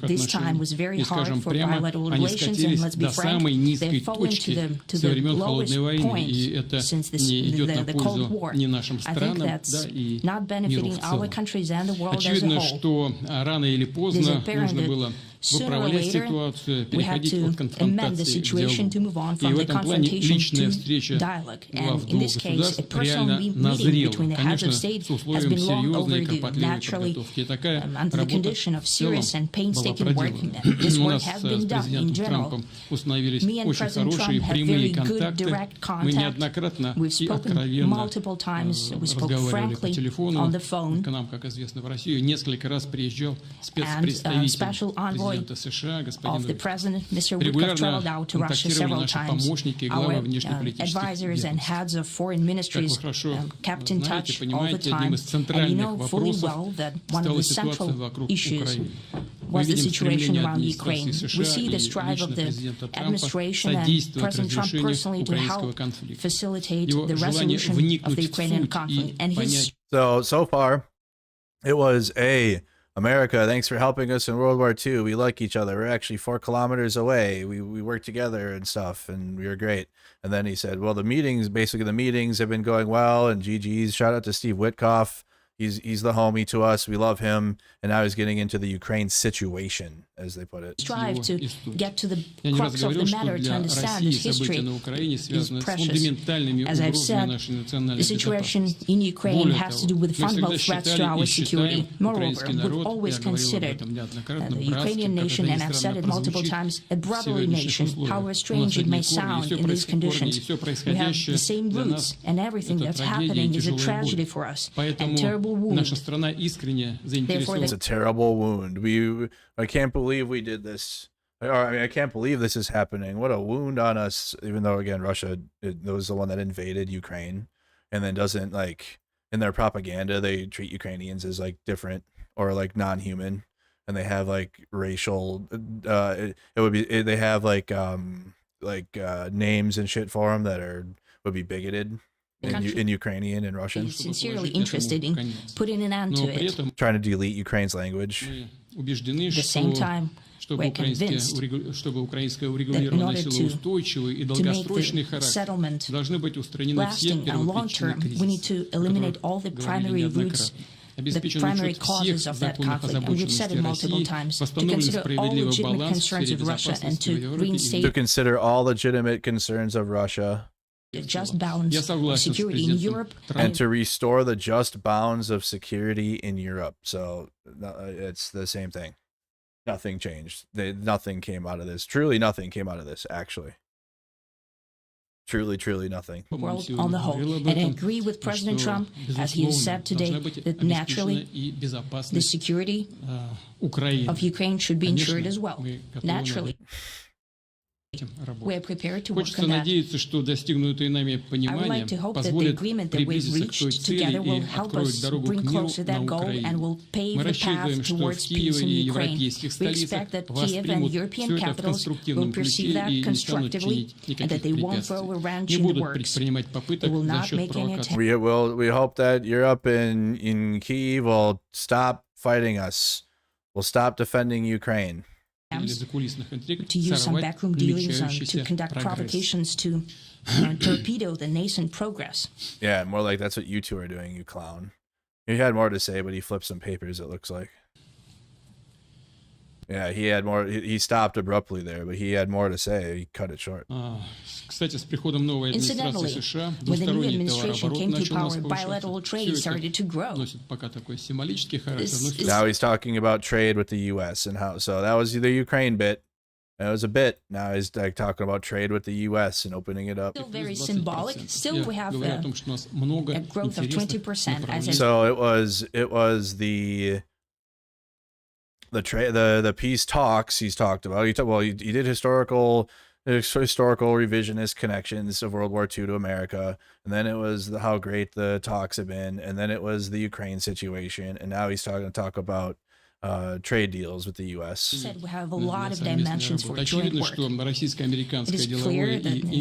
This time was very hard for bilateral relations, and let's be frank, they've fallen to the lowest point since the Cold War. I think that's not benefiting our countries and the world as a whole. It is apparent that sooner or later we had to amend the situation to move on from the confrontation to dialogue. And in this case, a personal meeting between the heads of state has been long overdue. Naturally, under the condition of serious and painstaking work, this work has been done in general. Me and President Trump had very good direct contact. We've spoken multiple times. We spoke frankly on the phone. And special envoy of the president, Mr. Woodruff, traveled out to Russia several times. Our advisors and heads of foreign ministries kept in touch all the time. And we know fully well that one of the central issues was the situation around Ukraine. We see the strive of the administration and President Trump personally to help facilitate the resolution of the Ukrainian conflict. And so far, it was America, thanks for helping us in World War II. We like each other. We're actually 4 kilometers away. We work together and stuff, and we were great. And then he said, well, the meetings have been going well, and GG's. Shout out to Steve Witkoff. He's the homie to us. We love him. And now he's getting into the Ukraine situation, as they put it. Strive to get to the crux of the matter, to understand its history is precious. As I've said, the situation in Ukraine has to do with fundamental threats to our security. Moreover, we've always considered the Ukrainian nation, and I've said it multiple times, a brotherly nation, however strange it may sound in these conditions. We have the same roots, and everything that's happening is a tragedy for us, a terrible wound. Therefore, it's a terrible wound. I can't believe we did this. I can't believe this is happening. What a wound on us. Even though, again, Russia was the one that invaded Ukraine, and then doesn't, like, in their propaganda, they treat Ukrainians as like different or like non-human, and they have like racial. They have like names and shit for them that would be bigoted. In Ukrainian and Russian. He's sincerely interested in putting an end to it. Trying to delete Ukraine's language. At the same time, we're convinced that in order to make the settlement lasting and long-term, we need to eliminate all the primary roots, the primary causes of that conflict. And we've said it multiple times, to consider all legitimate concerns of Russia and to reinstate... To consider all legitimate concerns of Russia. The just balance of security in Europe, and to restore the just bounds of security in Europe. So it's the same thing. Nothing changed. Nothing came out of this. Truly nothing came out of this, actually. Truly nothing. World on the whole. And I agree with President Trump, as he has said today, that naturally the security of Ukraine should be ensured as well. Naturally. We are prepared to work on that. I would like to hope that the agreement that we've reached together will help us bring closer that goal and will pave the path towards peace in Ukraine. We expect that Kyiv and European capitals will perceive that constructively and that they won't throw a wrench in the works. They will not make any attempt. We hope that Europe and in Kyiv will stop fighting us. Will stop defending Ukraine. To use some backroom dealings to conduct provocations to torpedo the nascent progress. Yeah, more like that's what you two are doing, you clown. He had more to say, but he flipped some papers, it looks like. Yeah, he had more. He stopped abruptly there, but he had more to say. He cut it short. Incidentally, when the new administration came to power, bilateral trade started to grow. Now he's talking about trade with the U.S. and how. So that was the Ukraine bit. That was a bit. Now he's like talking about trade with the U.S. and opening it up. Still very symbolic. Still, we have a growth of 20%. So it was the peace talks he's talked about. He did historical revisionist connections of World War II to America, and then it was how great the talks have been, and then it was the Ukraine situation, and now he's going to talk about trade deals with the U.S. Said we have a lot of dimensions for joint work. It is clear that the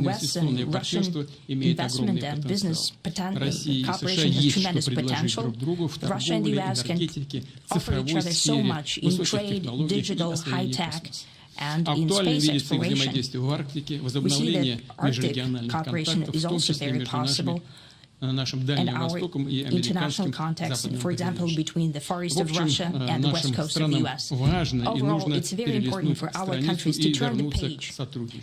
U.S. and Russian investment and business cooperation has tremendous potential. Russia and the U.S. can offer each other so much in trade, digital, high-tech, and in space exploration. We see that Arctic cooperation is also very possible. And our international context, for example, between the Far East of Russia and the West Coast of the U.S. Overall, it's very important for our countries to turn the page,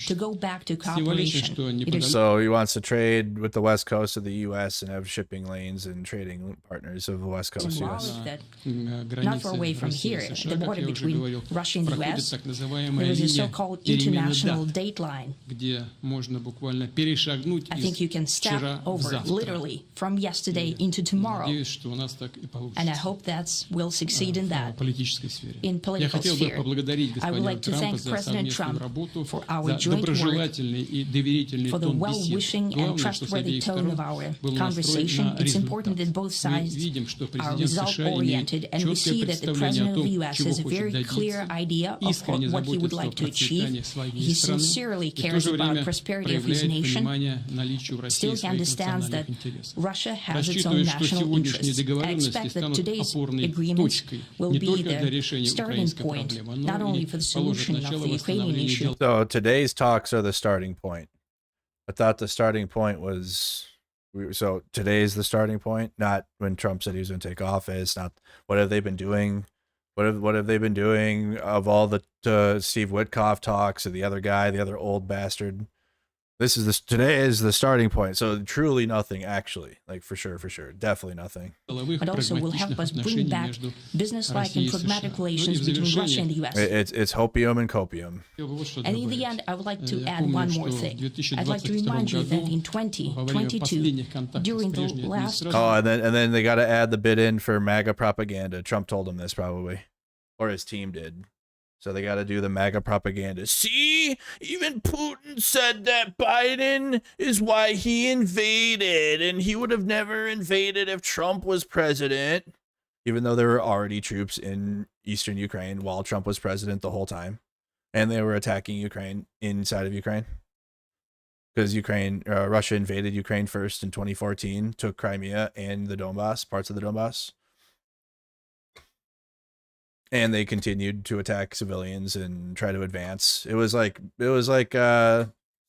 to go back to cooperation. So he wants to trade with the West Coast of the U.S. and have shipping lanes and trading partners of the West Coast of the U.S. That not far away from here, the border between Russia and the U.S., there is a so-called international date line. I think you can step over, literally, quickly from yesterday into tomorrow. And I hope that we'll succeed in that, in political sphere. I would like to thank President Trump for our joint work, for the well-wishing and trustworthy tone of our conversation. It's important that both sides are result-oriented, and we see that the President of the U.S. has a very clear idea of what he would like to achieve. He sincerely cares about the prosperity of his nation. Still, he understands that Russia has its own national interests. I expect that today's agreements will be the starting point, not only for the solution of the Ukrainian issue. So today's talks are the starting point. I thought the starting point was... So today's the starting point, not when Trump said he was going to take office. Not what have they been doing? What have they been doing of all the Steve Witkoff talks and the other guy, the other old bastard? Today is the starting point. So truly nothing, actually, like for sure, definitely nothing. But also will help us bring back business-like and pragmatic relations between Russia and the U.S. It's hopium and copium. And in the end, I would like to add one more thing. I'd like to remind you that in 2022, during the last... Oh, and then they got to add the bit in for MAGA propaganda. Trump told him this probably, or his team did. So they got to do the MAGA propaganda. See, even Putin said that Biden is why he invaded, and he would have never invaded if Trump was president, even though there were already troops in eastern Ukraine while Trump was president the whole time, and they were attacking Ukraine inside of Ukraine. Because Russia invaded Ukraine first in 2014, took Crimea and the Donbass, parts of the Donbass. And they continued to attack civilians and try to advance. It was like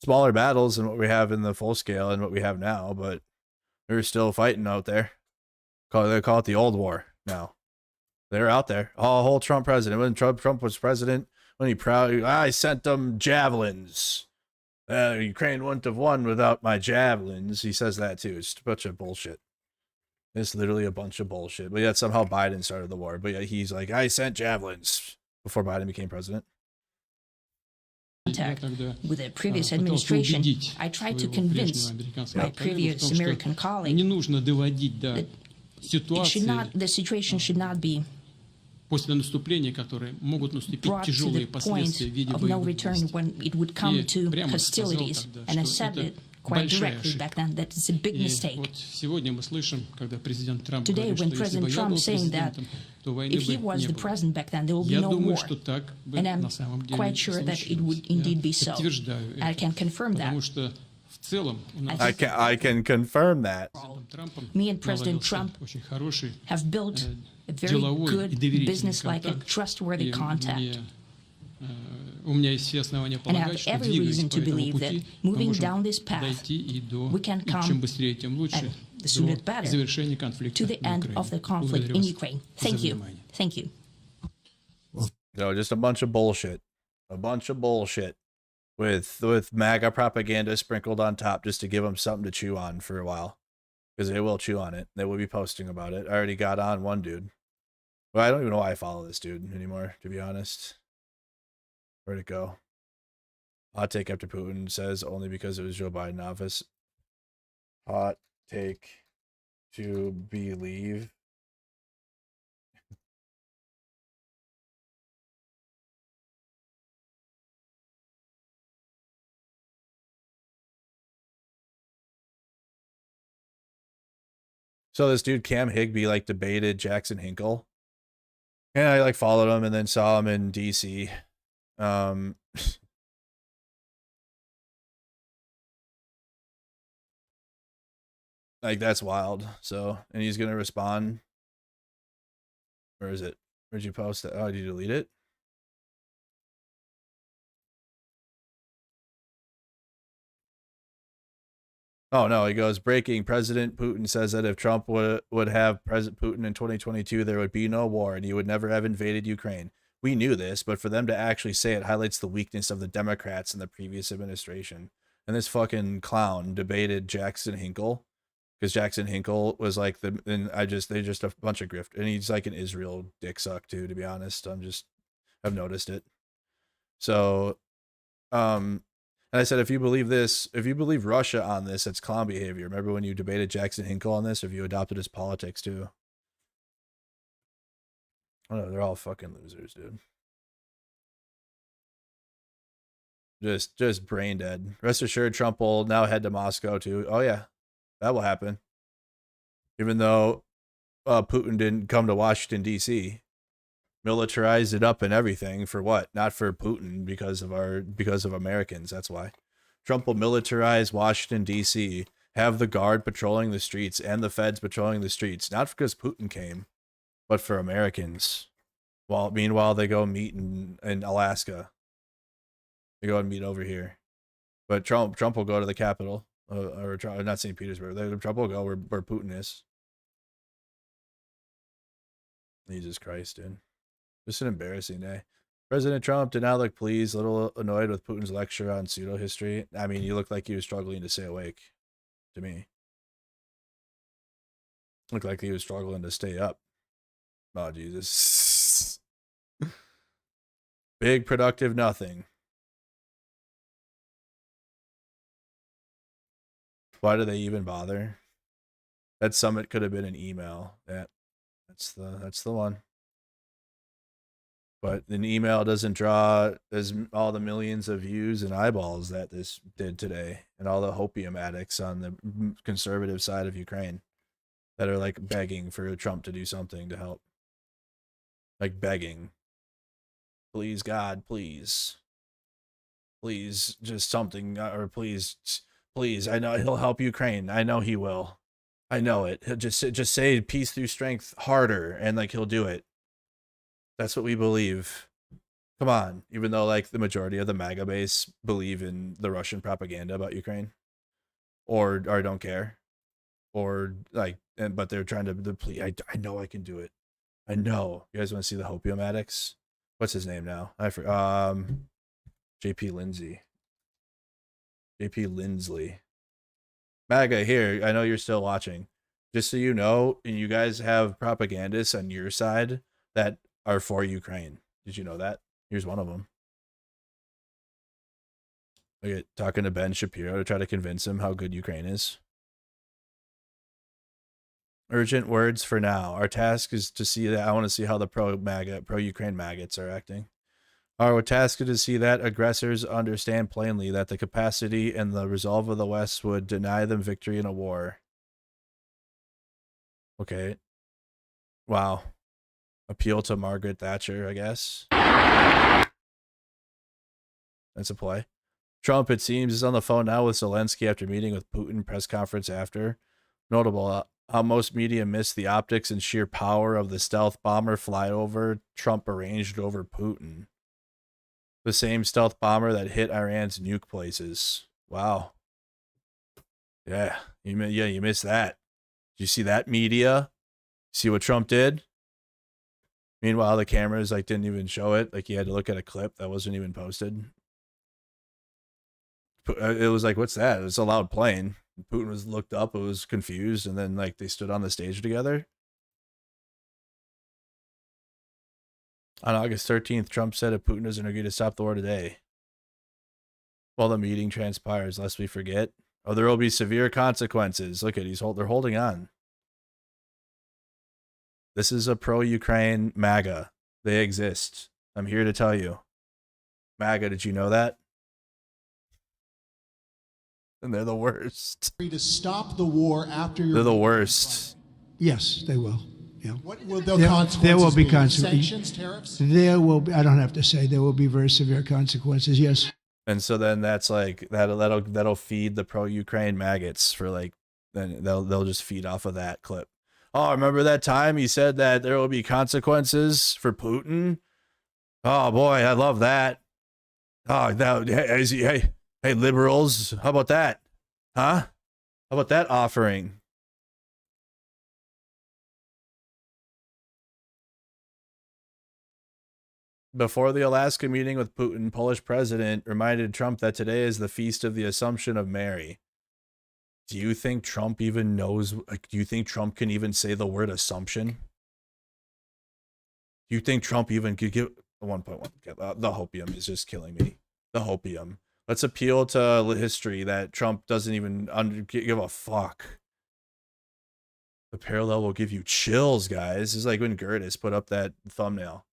smaller battles than what we have in the full scale and what we have now, but they're still fighting out there. They call it the old war now. They're out there. Oh, whole Trump president. When Trump was president, I sent them javelins. Ukraine wouldn't have won without my javelins. He says that too. It's a bunch of bullshit. It's literally a bunch of bullshit. But yet somehow Biden started the war. But yet he's like, I sent javelins before Biden became president. Contact with the previous administration, I tried to convince my previous American colleague that the situation should not be brought to the point of no return when it would come to hostilities. And I said it quite directly back then that it's a big mistake. Today, when President Trump is saying that if he was the president back then, there will be no war. And I'm quite sure that it would indeed be so. I can confirm that. I can confirm that. Me and President Trump have built a very good business-like and trustworthy contact. And I have every reason to believe that moving down this path, we can come, and the sooner the better, to the end of the conflict in Ukraine. Thank you. Thank you. No, just a bunch of bullshit. A bunch of bullshit with MAGA propaganda sprinkled on top just to give them something to chew on for a while. Because they will chew on it. They will be posting about it. I already got on one dude. Well, I don't even know why I follow this dude anymore, to be honest. Where'd it go? Hot take after Putin says only because it was Joe Biden office. Hot take to believe. So this dude Cam Higbee like debated Jackson Hinkle. And I like followed him and then saw him in DC. Like that's wild. So, and he's gonna respond. Where is it? Where'd you post it? Oh, did you delete it? Oh no, he goes, breaking. President Putin says that if Trump would have President Putin in 2022, there would be no war and he would never have invaded Ukraine. We knew this, but for them to actually say it highlights the weakness of the Democrats in the previous administration. And this fucking clown debated Jackson Hinkle because Jackson Hinkle was like they're just a bunch of grift, and he's like an Israel dick suck too, to be honest. I've noticed it. So, and And I said, if you believe this, if you believe Russia on this, it's clown behavior. Remember when you debated Jackson Hinkle on this? If you adopted his politics too. Oh no, they're all fucking losers, dude. Just brain dead. Rest assured, Trump will now head to Moscow too. Oh yeah, that will happen. Even though Putin didn't come to Washington D.C., militarized it up and everything for what? Not for Putin, because of Americans. That's why. Trump will militarize Washington D.C., have the guard patrolling the streets and the feds patrolling the streets, not because Putin came, but for Americans. While meanwhile they go meet in Alaska. They go and meet over here. But Trump will go to the Capitol, or not St. Petersburg. Trump will go where Putin is. Jesus Christ, dude. Just an embarrassing day. President Trump did not look pleased, a little annoyed with Putin's lecture on pseudo-history. I mean, he looked like he was struggling to stay awake, to me. Looked like he was struggling to stay up. Oh, Jesus. Big productive nothing. Why do they even bother? That summit could have been an email. That's the one. But an email doesn't draw as all the millions of views and eyeballs that this did today, and all the hopium addicts on the conservative side of Ukraine that are like begging for Trump to do something to help. Like begging. Please, God, please. Please, just something, or please, I know he'll help Ukraine. I know he will. I know it. He'll just say peace through strength harder, and like he'll do it. That's what we believe. Come on. Even though like the majority of the MAGA base believe in the Russian propaganda about Ukraine, or don't care, or like, but they're trying to please. I know I can do it. I know. You guys want to see the hopium addicts? What's his name now? I forgot. JP Lindsley. MAGA here. I know you're still watching. Just so you know, and you guys have propagandists on your side that are for Ukraine. Did you know that? Here's one of them. Look at talking to Ben Shapiro to try to convince him how good Ukraine is. Urgent words for now. Our task is to see that. I want to see how the pro-Ukraine maggots are acting. Our task is to see that aggressors understand plainly that the capacity and the resolve of the West would deny them victory in a war. Okay. Wow. Appeal to Margaret Thatcher, I guess. That's a play. Trump, it seems, is on the phone now with Zelensky after meeting with Putin. Press conference after. Notable how most media missed the optics and sheer power of the stealth bomber flyover Trump arranged over Putin. The same stealth bomber that hit Iran's nuke places. Wow. Yeah, you missed that. Did you see that, media? See what Trump did? Meanwhile, the cameras like didn't even show it. Like you had to look at a clip that wasn't even posted. It was like, what's that? It's a loud plane. Putin was looked up. It was confused, and then like they stood on the stage together. On August 13th, Trump said if Putin doesn't agree to stop the war today, while the meeting transpires, lest we forget, there will be severe consequences. Look at they're holding on. This is a pro-Ukraine MAGA. They exist. I'm here to tell you. MAGA, did you know that? And they're the worst. To stop the war after they're the worst. Yes, they will. Yeah. What will the consequences there will be consequences. Sanctions, tariffs? There will be, I don't have to say, there will be very severe consequences, yes. And so then that's like, that'll feed the pro-Ukraine maggots for like, then they'll just feed off of that clip. Oh, remember that time he said that there will be consequences for Putin? Oh boy, I love that. Oh, hey, liberals, how about that? Huh? How about that offering? Before the Alaska meeting with Putin, Polish president reminded Trump that today is the feast of the Assumption of Mary. Do you think Trump even knows? Like, do you think Trump can even say the word assumption? Do you think Trump even could give 1.1? The hopium is just killing me. The hopium. Let's appeal to history that Trump doesn't even give a fuck. The parallel will give you chills, guys. It's like when Gertis put up that thumbnail.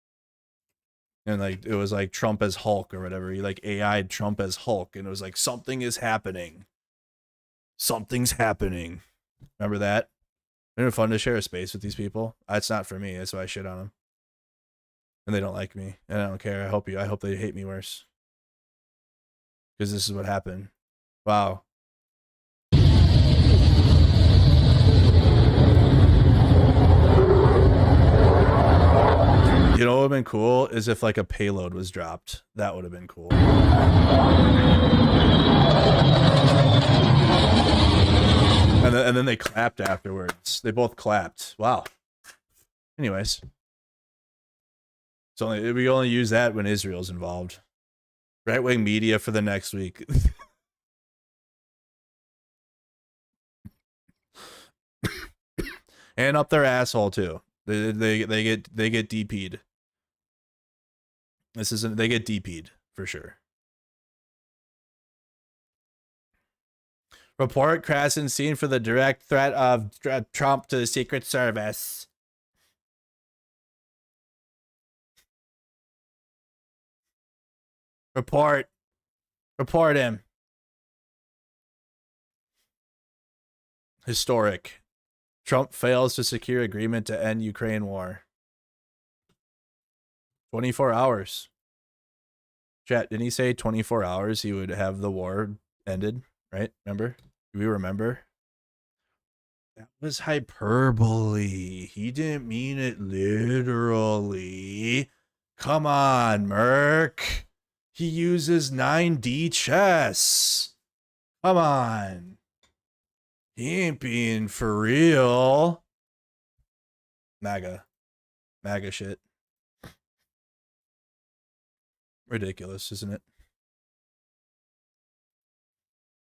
And like it was like Trump as Hulk or whatever. He like AI'd Trump as Hulk, and it was like something is happening. Something's happening. Remember that? Isn't it fun to share a space with these people? It's not for me. That's why I shit on them. And they don't like me, and I don't care. I hope they hate me worse. Because this is what happened. Wow. You know what would have been cool is if like a payload was dropped. That would have been cool. And then they clapped afterwards. They both clapped. Wow. Anyways. We only use that when Israel's involved. Right-wing media for the next week. And up their asshole too. They get DP'd. They get DP'd for sure. Report Krasenstein for the direct threat of Trump to the Secret Service. Report him. Historic. Trump fails to secure agreement to end Ukraine war. 24 hours. Chat, didn't he say 24 hours he would have the war ended? Right? Remember? Do we remember? That was hyperbole. He didn't mean it literally. Come on, Merc. He uses 9D chess. Come on. He ain't being for real. MAGA shit. Ridiculous, isn't it?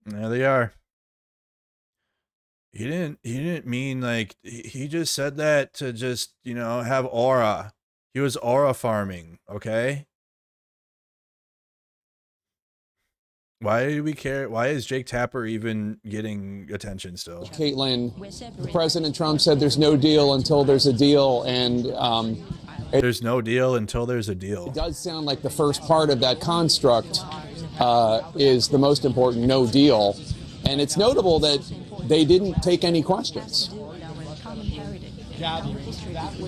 There they are. He didn't mean like he just said that to just, you know, have aura. He was aura farming, okay? Why do we care? Why is Jake Tapper even getting attention still? Caitlin, President Trump said there's no deal until there's a deal, and there's no deal until there's a deal. It does sound like the first part of that construct is the most important, no deal. And it's notable that they didn't take any questions.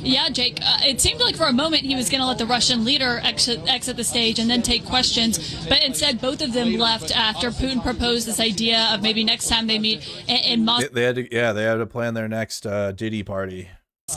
Yeah, Jake, it seemed like for a moment he was going to let the Russian leader exit the stage and then take questions, but instead both of them left after Putin proposed this idea of maybe next time they meet in Moscow. They had to plan their next Diddy party.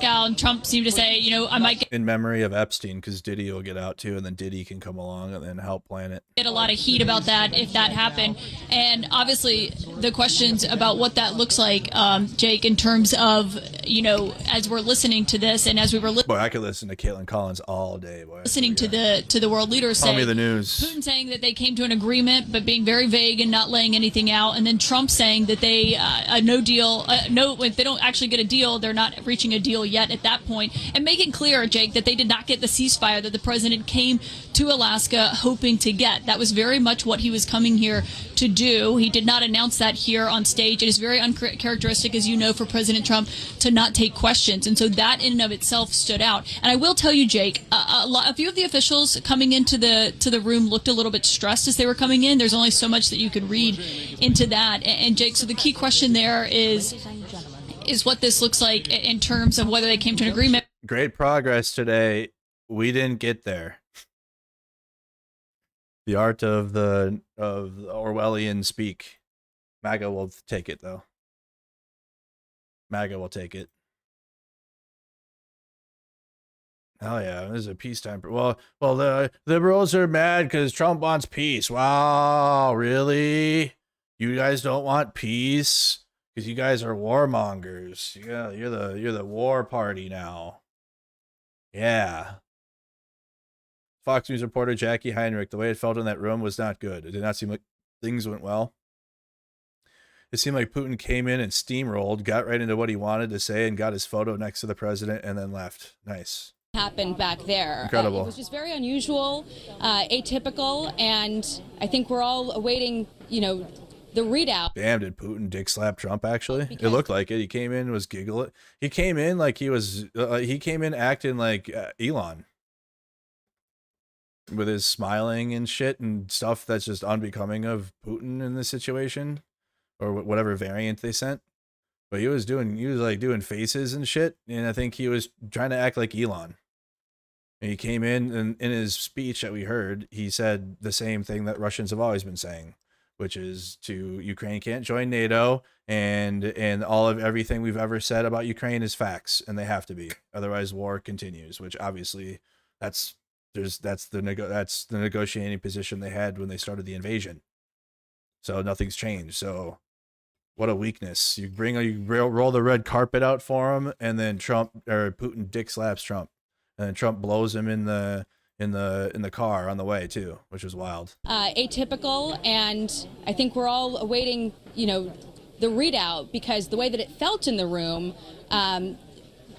And Trump seemed to say, you know, I might get in memory of Epstein, because Diddy will get out too, and then Diddy can come along and then help plan it. Get a lot of heat about that if that happened, and obviously the questions about what that looks like, Jake, in terms of, you know, as we're listening to this and as we were boy, I could listen to Caitlin Collins all day. Boy, listening to the world leaders say, tell me the news. Putin saying that they came to an agreement but being very vague and not laying anything out, and then Trump saying that they no deal, if they don't actually get a deal, they're not reaching a deal yet at that point. And making clear, Jake, that they did not get the ceasefire that the president came to Alaska hoping to get. That was very much what he was coming here to do. He did not announce that here on stage. It is very uncharacteristic, as you know, for President Trump to not take questions. And so that in and of itself stood out. And I will tell you, Jake, a few of the officials coming into the room looked a little bit stressed as they were coming in. There's only so much that you could read into that. And Jake, so the key question there is what this looks like in terms of whether they came to an agreement. Great progress today. We didn't get there. The art of the Orwellian speak. MAGA will take it, though. MAGA will take it. Oh yeah, this is a peacetime. Well, the liberals are mad because Trump wants peace. Wow, really? You guys don't want peace? Because you guys are warmongers. Yeah, you're the war party now. Yeah. Fox News reporter Jackie Heinrich, the way it felt in that room was not good. It did not seem like things went well. It seemed like Putin came in and steamrolled, got right into what he wanted to say, and got his photo next to the president, and then left. Nice. happened back there. Incredible. It was just very unusual, atypical, and I think we're all awaiting, the readout. Damn, did Putin dick slap Trump actually? It looked like it. He came in, was giggling. He came in like he came in acting like Elon. With his smiling and shit and stuff that's just unbecoming of Putin in this situation. Or whatever variant they sent. But he was like doing faces and shit. And I think he was trying to act like Elon. And he came in and in his speech that we heard, he said the same thing that Russians have always been saying, which is to Ukraine can't join NATO, and all of everything we've ever said about Ukraine is facts, and they have to be, otherwise war continues. Which obviously that's the negotiating position they had when they started the invasion. So nothing's changed. So what a weakness! You roll the red carpet out for him, and then Putin dick slaps Trump. And then Trump blows him in the car on the way too, which was wild. Atypical, and I think we're all awaiting, the readout, because the way that it felt in the room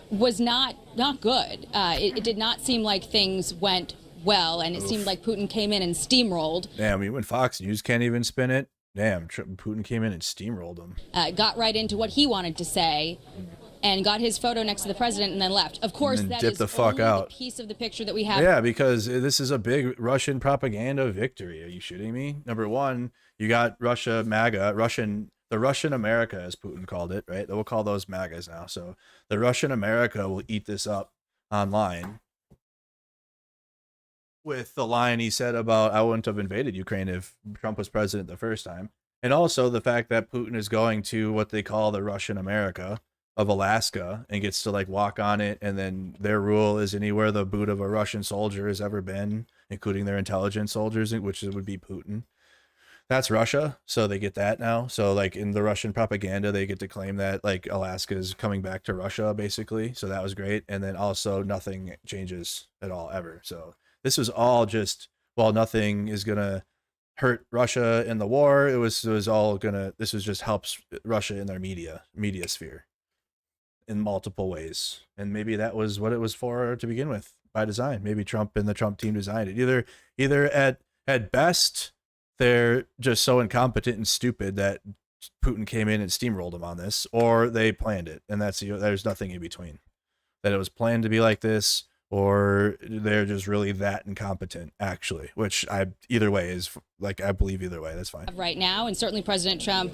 was not good. It did not seem like things went well, and it seemed like Putin came in and steamrolled. Damn, when Fox News can't even spin it, damn, Putin came in and steamrolled him. Got right into what he wanted to say. And got his photo next to the president and then left. Of course, that is only the piece of the picture that we have. Yeah, because this is a big Russian propaganda victory. Are you shitting me? Number one, you got Russia MAGA, the Russian America, as Putin called it, right? We'll call those MAGAs now. So the Russian America will eat this up online with the line he said about, I wouldn't have invaded Ukraine if Trump was president the first time. And also the fact that Putin is going to what they call the Russian America of Alaska and gets to like walk on it, and then their rule is anywhere the boot of a Russian soldier has ever been, including their intelligence soldiers, which would be Putin. That's Russia, so they get that now. So like in the Russian propaganda, they get to claim that like Alaska is coming back to Russia, basically. So that was great. And then also nothing changes at all ever. So this was all just, well, nothing is gonna hurt Russia in the war. This was just helps Russia in their media sphere in multiple ways. And maybe that was what it was for to begin with, by design. Maybe Trump and the Trump team designed it. Either at best they're just so incompetent and stupid that Putin came in and steamrolled them on this, or they planned it, and there's nothing in between. That it was planned to be like this, or they're just really that incompetent, actually, which either way is like, I believe either way, that's fine. Right now, and certainly President Trump,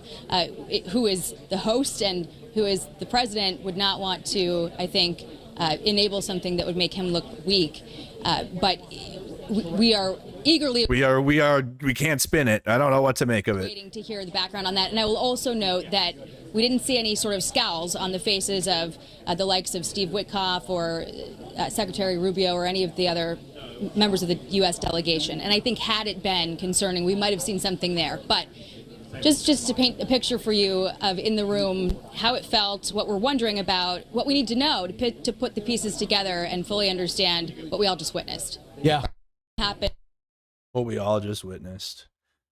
who is the host and who is the president, would not want to, I think, enable something that would make him look weak. But we are eagerly we can't spin it. I don't know what to make of it. Waiting to hear the background on that. And I will also note that we didn't see any sort of scowls on the faces of the likes of Steve Witkoff or Secretary Rubio or any of the other members of the U.S. delegation. And I think had it been concerning, we might have seen something there. But just to paint a picture for you of in the room, how it felt, what we're wondering about, what we need to know to put the pieces together and fully understand what we all just witnessed. Yeah. Happened. What we all just witnessed.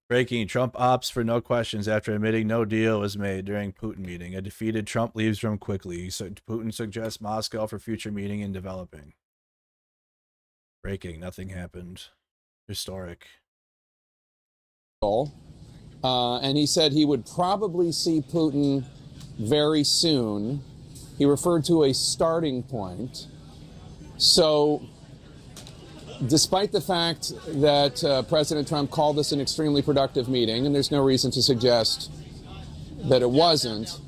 Breaking: Trump opts for no questions after admitting no deal was made during Putin meeting. A defeated Trump leaves room quickly. So Putin suggests Moscow for future meeting and developing. Breaking: nothing happened. Historic. And he said he would probably see Putin very soon. He referred to a starting point. So despite the fact that President Trump called this an extremely productive meeting, and there's no reason to suggest that it wasn't,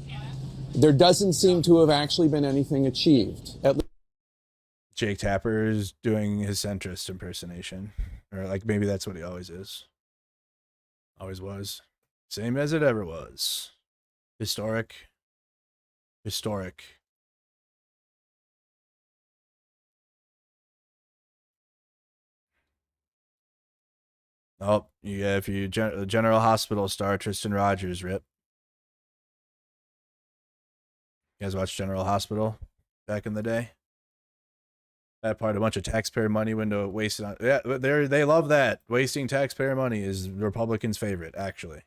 there doesn't seem to have actually been anything achieved. Jake Tapper is doing his centrist impersonation. Or like maybe that's what he always is. Always was. Same as it ever was. Historic. Historic. Oh, yeah, if you General Hospital star Tristan Rogers, rip. You guys watch General Hospital back in the day? That part, a bunch of taxpayer money went to wasted on. Yeah, they love that. Wasting taxpayer money is Republicans' favorite, actually.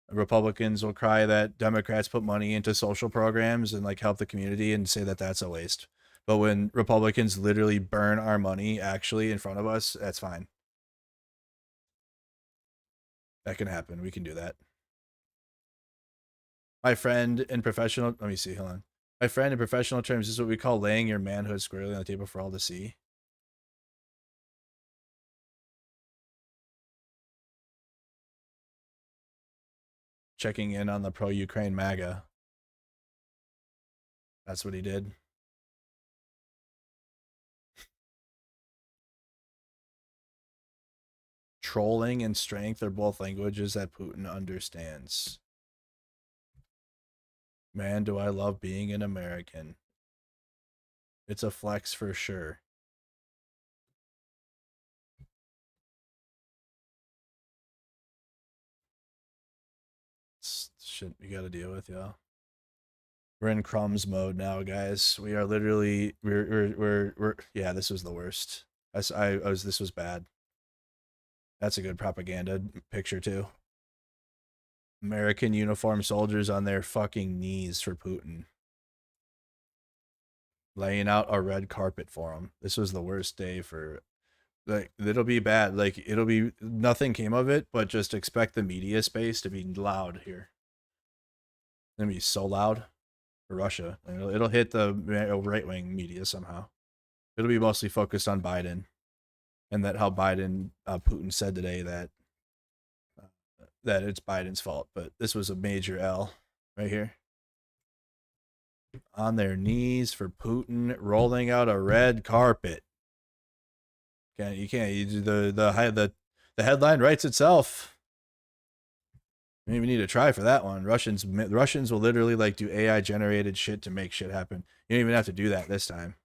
Republicans will cry that Democrats put money into social programs and like help the community and say that that's a waste. But when Republicans literally burn our money actually in front of us, that's fine. That can happen. We can do that. My friend in professional, let me see, hold on. My friend in professional terms, this is what we call laying your manhood squarely on the table for all to see. Checking in on the pro-Ukraine MAGA. That's what he did. Trolling and strength are both languages that Putin understands. Man, do I love being an American. It's a flex for sure. It's shit we gotta deal with, y'all. We're in crumbs mode now, guys. We are literally we're yeah, this was the worst. This was bad. That's a good propaganda picture too. American uniformed soldiers on their fucking knees for Putin. Laying out a red carpet for him. This was the worst day for, like, it'll be bad. Like, it'll be, nothing came of it, but just expect the media space to be loud here. It's gonna be so loud for Russia. It'll hit the right-wing media somehow. It'll be mostly focused on Biden. And that how Biden, Putin said today that it's Biden's fault, but this was a major L right here. On their knees for Putin, rolling out a red carpet. You can't. The headline writes itself. You don't even need to try for that one. Russians will literally like do AI generated shit to make shit happen. You don't even have to do that this time.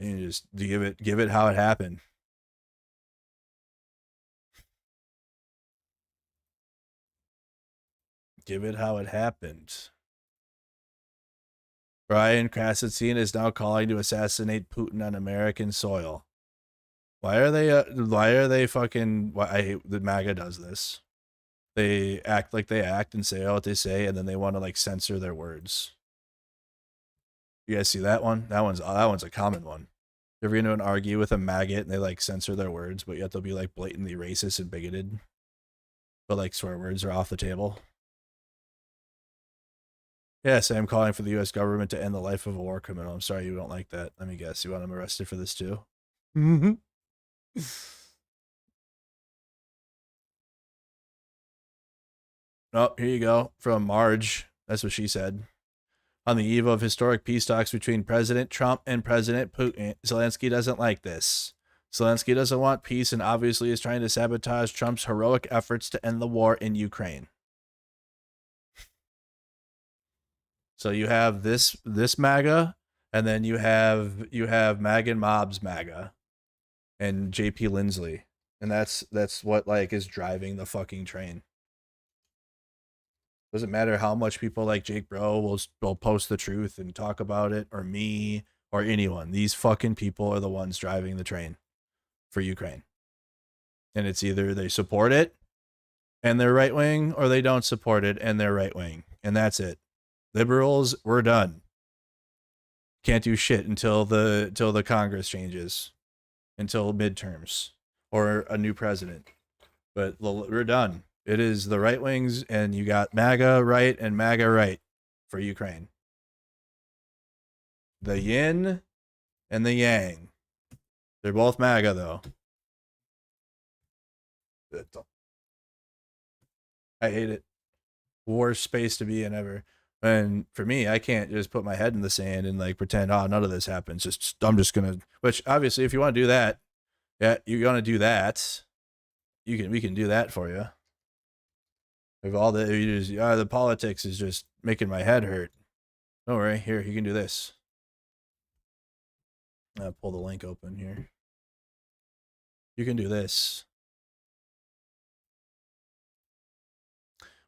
You just give it how it happened. Give it how it happened. Brian Krasnodar is now calling to assassinate Putin on American soil. Why are they fucking, I hate that MAGA does this. They act like they act and say what they say, and then they want to like censor their words. You guys see that one? That one's a common one. You're ever gonna argue with a maggot and they like censor their words, but yet they'll be like blatantly racist and bigoted. But like swear words are off the table. Yes, I am calling for the U.S. government to end the life of a war criminal. I'm sorry you don't like that. Let me guess. You want him arrested for this too? Mm-hmm. Oh, here you go. From Marge. That's what she said. On the eve of historic peace talks between President Trump and President Putin, Zelensky doesn't like this. Zelensky doesn't want peace and obviously is trying to sabotage Trump's heroic efforts to end the war in Ukraine. So you have this MAGA, and then you have MAGA and Mobs MAGA, and JP Lindsley, and that's what like is driving the fucking train. Doesn't matter how much people like Jake Bro will post the truth and talk about it, or me, or anyone. These fucking people are the ones driving the train for Ukraine, and it's either they support it and they're right wing, or they don't support it and they're right wing, and that's it. Liberals, we're done. Can't do shit until the Congress changes, until midterms or a new president. But we're done. It is the right wings, and you got MAGA right and MAGA right for Ukraine. The yin and the yang. They're both MAGA though. I hate it. Worst space to be in ever. And for me, I can't just put my head in the sand and like pretend, oh, none of this happens. I'm just gonna. Which obviously, if you want to do that, yeah, you're gonna do that. We can do that for you. If all the politics is just making my head hurt. Don't worry. Here, you can do this. I'll pull the link open here. You can do this.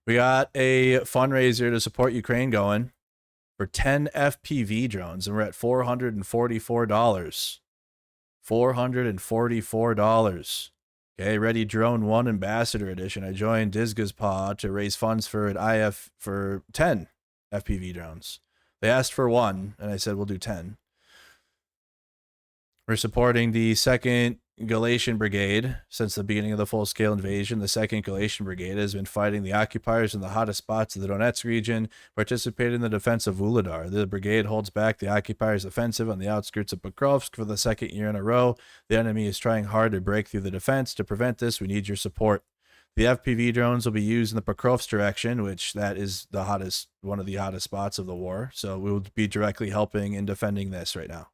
We got a fundraiser to support Ukraine going for 10 FPV drones, and we're at $444. $444. Okay, Ready Drone 1 Ambassador Edition. I joined Dizga's Pod to raise funds for an IF for 10 FPV drones. They asked for 1, and I said we'll do 10. We're supporting the 2nd Galatian Brigade. Since the beginning of the full-scale invasion, the 2nd Galatian Brigade has been fighting the occupiers in the hottest spots of the Donetsk region, participating in the defense of Vuhledar. The brigade holds back the occupiers' offensive on the outskirts of Pokrovsk for the 2nd year in a row. The enemy is trying hard to break through the defense. To prevent this, we need your support. The FPV drones will be used in the Pokrovsk direction, which that is the hottest, one of the hottest spots of the war. So we will be directly helping in defending this right now.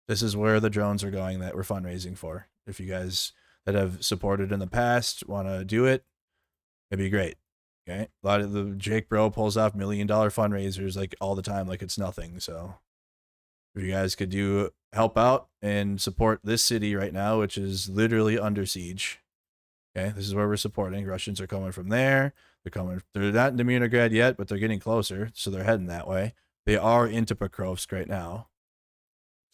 This is where the drones are going that we're fundraising for. If you guys that have supported in the past want to do it, it'd be great. Okay. A lot of the Jake Bro pulls off $1 million fundraisers like all the time, like it's nothing. So if you guys could help out and support this city right now, which is literally under siege. Okay. This is where we're supporting. Russians are coming from there. They're not in Demonigrad yet, but they're getting closer. So they're heading that way. They are into Pokrovsk right now.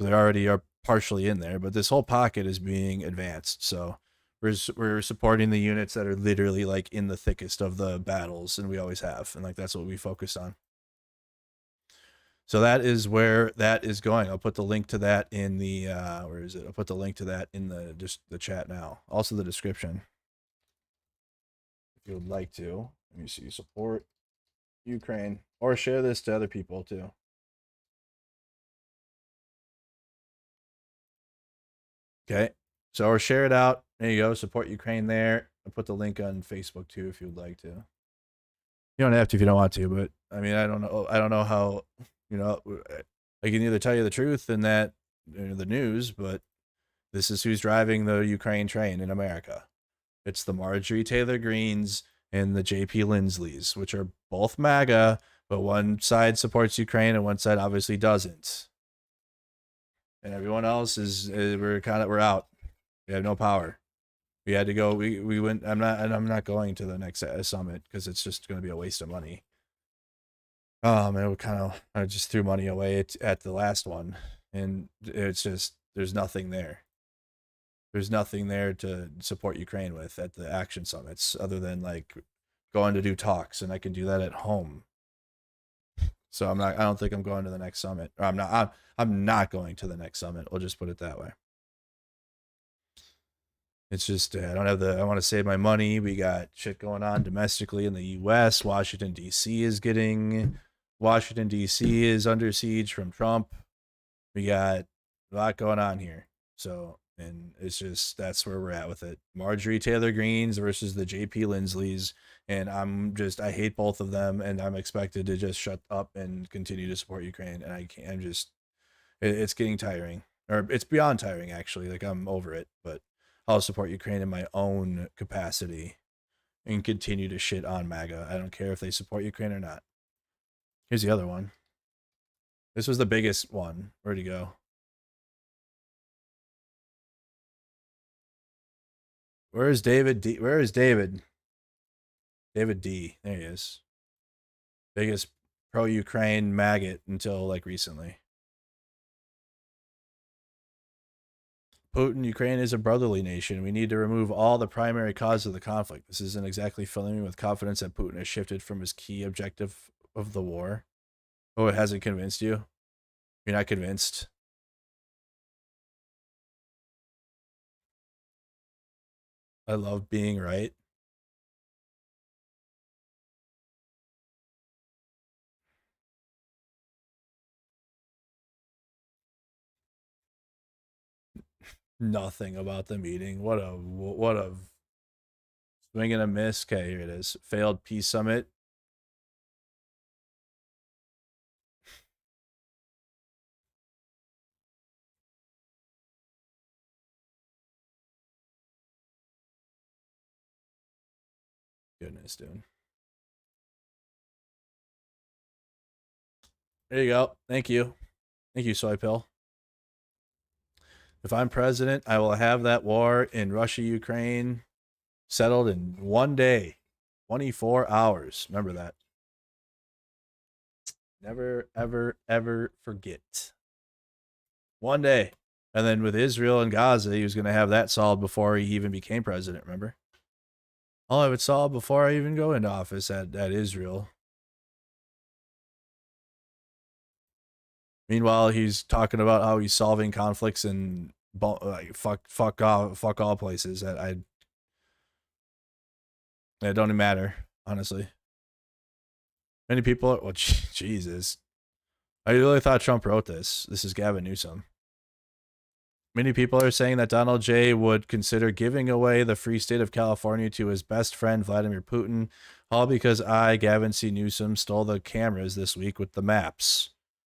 So they already are partially in there, but this whole pocket is being advanced. So we're supporting the units that are literally like in the thickest of the battles, and we always have, and like that's what we focus on. So that is where that is going. I'll put the link to that in the where is it? I'll put the link to that in the chat now. Also the description. If you would like to, let me see, support Ukraine, or share this to other people too. Okay, so or share it out. There you go. Support Ukraine there. I'll put the link on Facebook too if you would like to. You don't have to if you don't want to, but I mean, I don't know how, you know, I can either tell you the truth and that, you know, the news, but this is who's driving the Ukraine train in America. It's the Marjorie Taylor Greens and the JP Lindsays, which are both MAGA, but one side supports Ukraine and one side obviously doesn't. And everyone else is we're out. We have no power. We had to go. We went. I'm not going to the next summit because it's just going to be a waste of money. And I just threw money away at the last one, and it's just there's nothing there. There's nothing there to support Ukraine with at the action summits other than like going to do talks, and I can do that at home. So I don't think I'm going to the next summit. Or I'm not going to the next summit. We'll just put it that way. It's just I want to save my money. We got shit going on domestically in the US. Washington DC is under siege from Trump. We got a lot going on here. So, and it's just that's where we're at with it. Marjorie Taylor Greens versus the JP Lindsays. And I hate both of them, and I'm expected to just shut up and continue to support Ukraine. And I can't, it's getting tiring, or it's beyond tiring, actually. Like, I'm over it, but I'll support Ukraine in my own capacity and continue to shit on MAGA. I don't care if they support Ukraine or not. Here's the other one. This was the biggest one. Where'd he go? Where is David D? Where is David? David D. There he is. Biggest pro-Ukraine maggot until like recently. Putin, Ukraine is a brotherly nation. We need to remove all the primary cause of the conflict. This isn't exactly filling me with confidence that Putin has shifted from his key objective of the war. Oh, it hasn't convinced you? You're not convinced? I love being right. Nothing about the meeting. What a swing and a miss. Okay, here it is. Failed peace summit. Goodness, dude. There you go. Thank you. Thank you, Soy Pill. If I'm president, I will have that war in Russia, Ukraine settled in one day, 24 hours. Remember that. Never, ever, ever forget. One day. And then with Israel and Gaza, he was going to have that solved before he even became president, remember? I'll have it solved before I even go into office at Israel. Meanwhile, he's talking about how he's solving conflicts in like fuck all places that it don't even matter, honestly. Many people, well, Jesus. I really thought Trump wrote this. This is Gavin Newsom. Many people are saying that Donald J. would consider giving away the free state of California to his best friend, Vladimir Putin, all because I, Gavin C. Newsom, stole the cameras this week with the maps.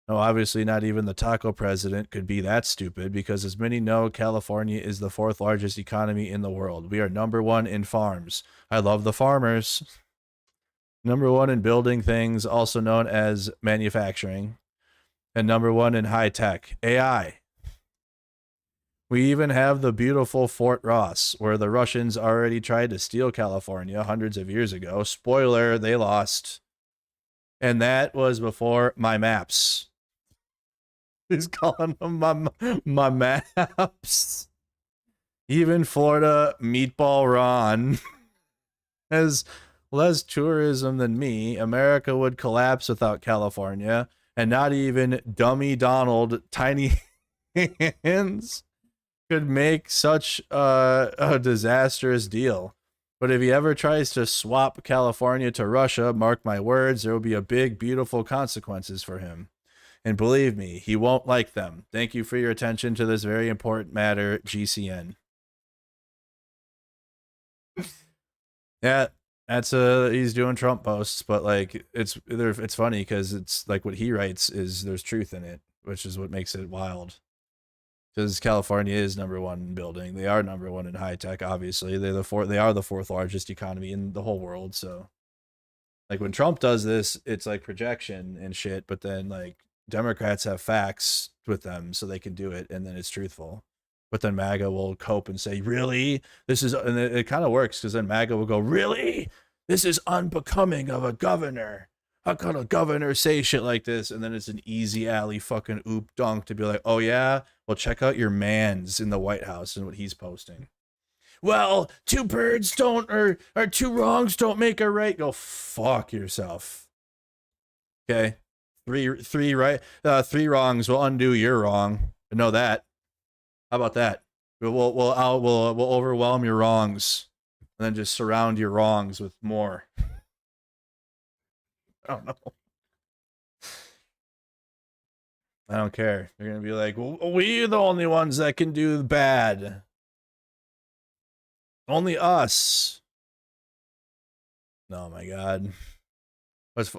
No, obviously not even the taco president could be that stupid, because as many know, California is the 4th largest economy in the world. We are #1 in farms. I love the farmers. #1 in building things, also known as manufacturing. And #1 in high tech, AI. We even have the beautiful Fort Ross, where the Russians already tried to steal California hundreds of years ago. Spoiler, they lost. And that was before my maps. He's calling them my maps. Even Florida Meatball Ron has less tourism than me. America would collapse without California, and not even Dummy Donald Tiny Hands could make such a disastrous deal. But if he ever tries to swap California to Russia, mark my words, there will be a big, beautiful consequences for him. And believe me, he won't like them. Thank you for your attention to this very important matter, GCN. Yeah, that's he's doing Trump posts, but like it's funny because it's like what he writes is there's truth in it, which is what makes it wild. Because California is #1 in building. They are #1 in high tech, obviously. They are the 4th largest economy in the whole world. So like when Trump does this, it's like projection and shit, but then like Democrats have facts with them so they can do it, and then it's truthful. But then MAGA will cope and say, really? This is, and it kind of works, because then MAGA will go, really? This is unbecoming of a governor. How could a governor say shit like this? And then it's an easy alley fucking oop dunk to be like, oh yeah? Well, check out your mans in the White House and what he's posting. Well, 2 birds don't, or 2 wrongs don't make a right. Go fuck yourself. Okay? 3 right, 3 wrongs will undo your wrong. I know that. How about that? We'll overwhelm your wrongs, and then just surround your wrongs with more. I don't know. I don't care. They're gonna be like, well, we're the only ones that can do bad. Only us. Oh my god.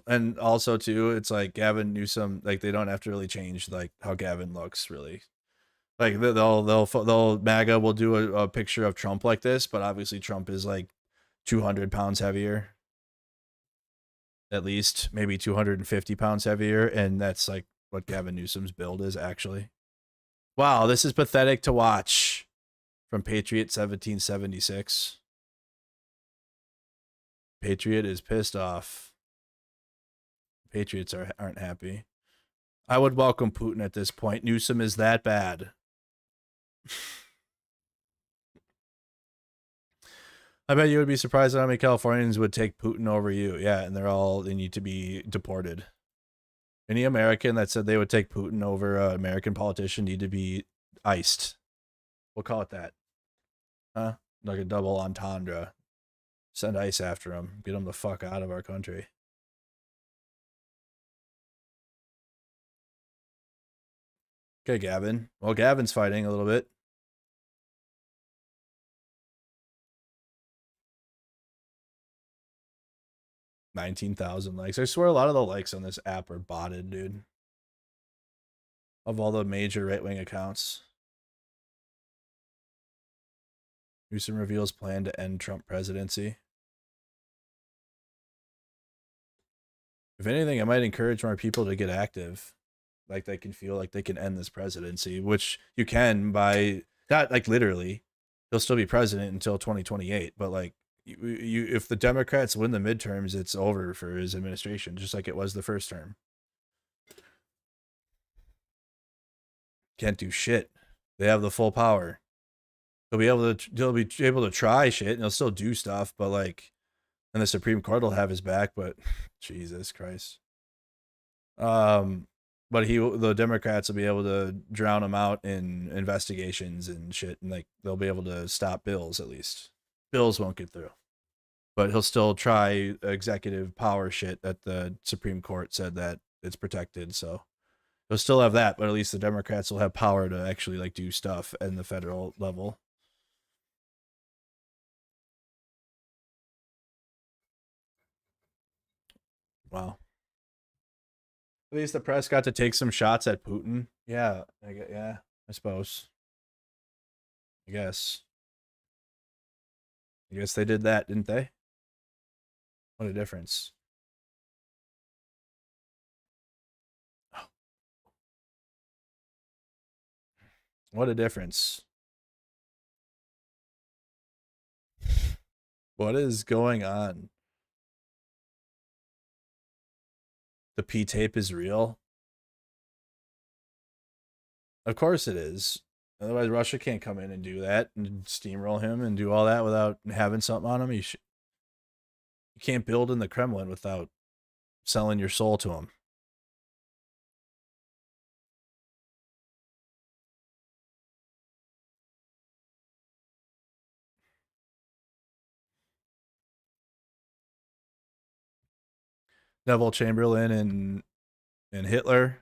And also too, it's like Gavin Newsom. Like they don't have to really change like how Gavin looks really. Like they'll MAGA will do a picture of Trump like this, but obviously Trump is like 200 pounds heavier. At least maybe 250 pounds heavier, and that's like what Gavin Newsom's build is actually. Wow, this is pathetic to watch. From Patriot 1776. Patriot is pissed off. Patriots aren't happy. I would welcome Putin at this point. Newsom is that bad. I bet you would be surprised at how many Californians would take Putin over you. Yeah, and they need to be deported. Any American that said they would take Putin over an American politician need to be iced. We'll call it that. Huh? Like a double entendre. Send ICE after him. Get him the fuck out of our country. Okay, Gavin. Well, Gavin's fighting a little bit. $19,000 likes. I swear a lot of the likes on this app are botted, dude. Of all the major right-wing accounts. Newsom reveals plan to end Trump presidency. If anything, I might encourage more people to get active. Like they can feel like they can end this presidency, which you can by, not like literally, he'll still be president until 2028, but like, if the Democrats win the midterms, it's over for his administration, just like it was the first term. Can't do shit. They have the full power. They'll be able to try shit, and he'll still do stuff, but like, and the Supreme Court will have his back. But Jesus Christ. But the Democrats will be able to drown him out in investigations and shit, and like they'll be able to stop bills at least. Bills won't get through, but he'll still try executive power shit that the Supreme Court said that it's protected. So he'll still have that, but at least the Democrats will have power to actually like do stuff in the federal level. Wow. At least the press got to take some shots at Putin. Yeah, I suppose. I guess they did that, didn't they? What a difference. What a difference. What is going on? The P-tape is real? Of course it is. Otherwise, Russia can't come in and do that and steamroll him and do all that without having something on him. You can't build in the Kremlin without selling your soul to him. Neville Chamberlain and Hitler.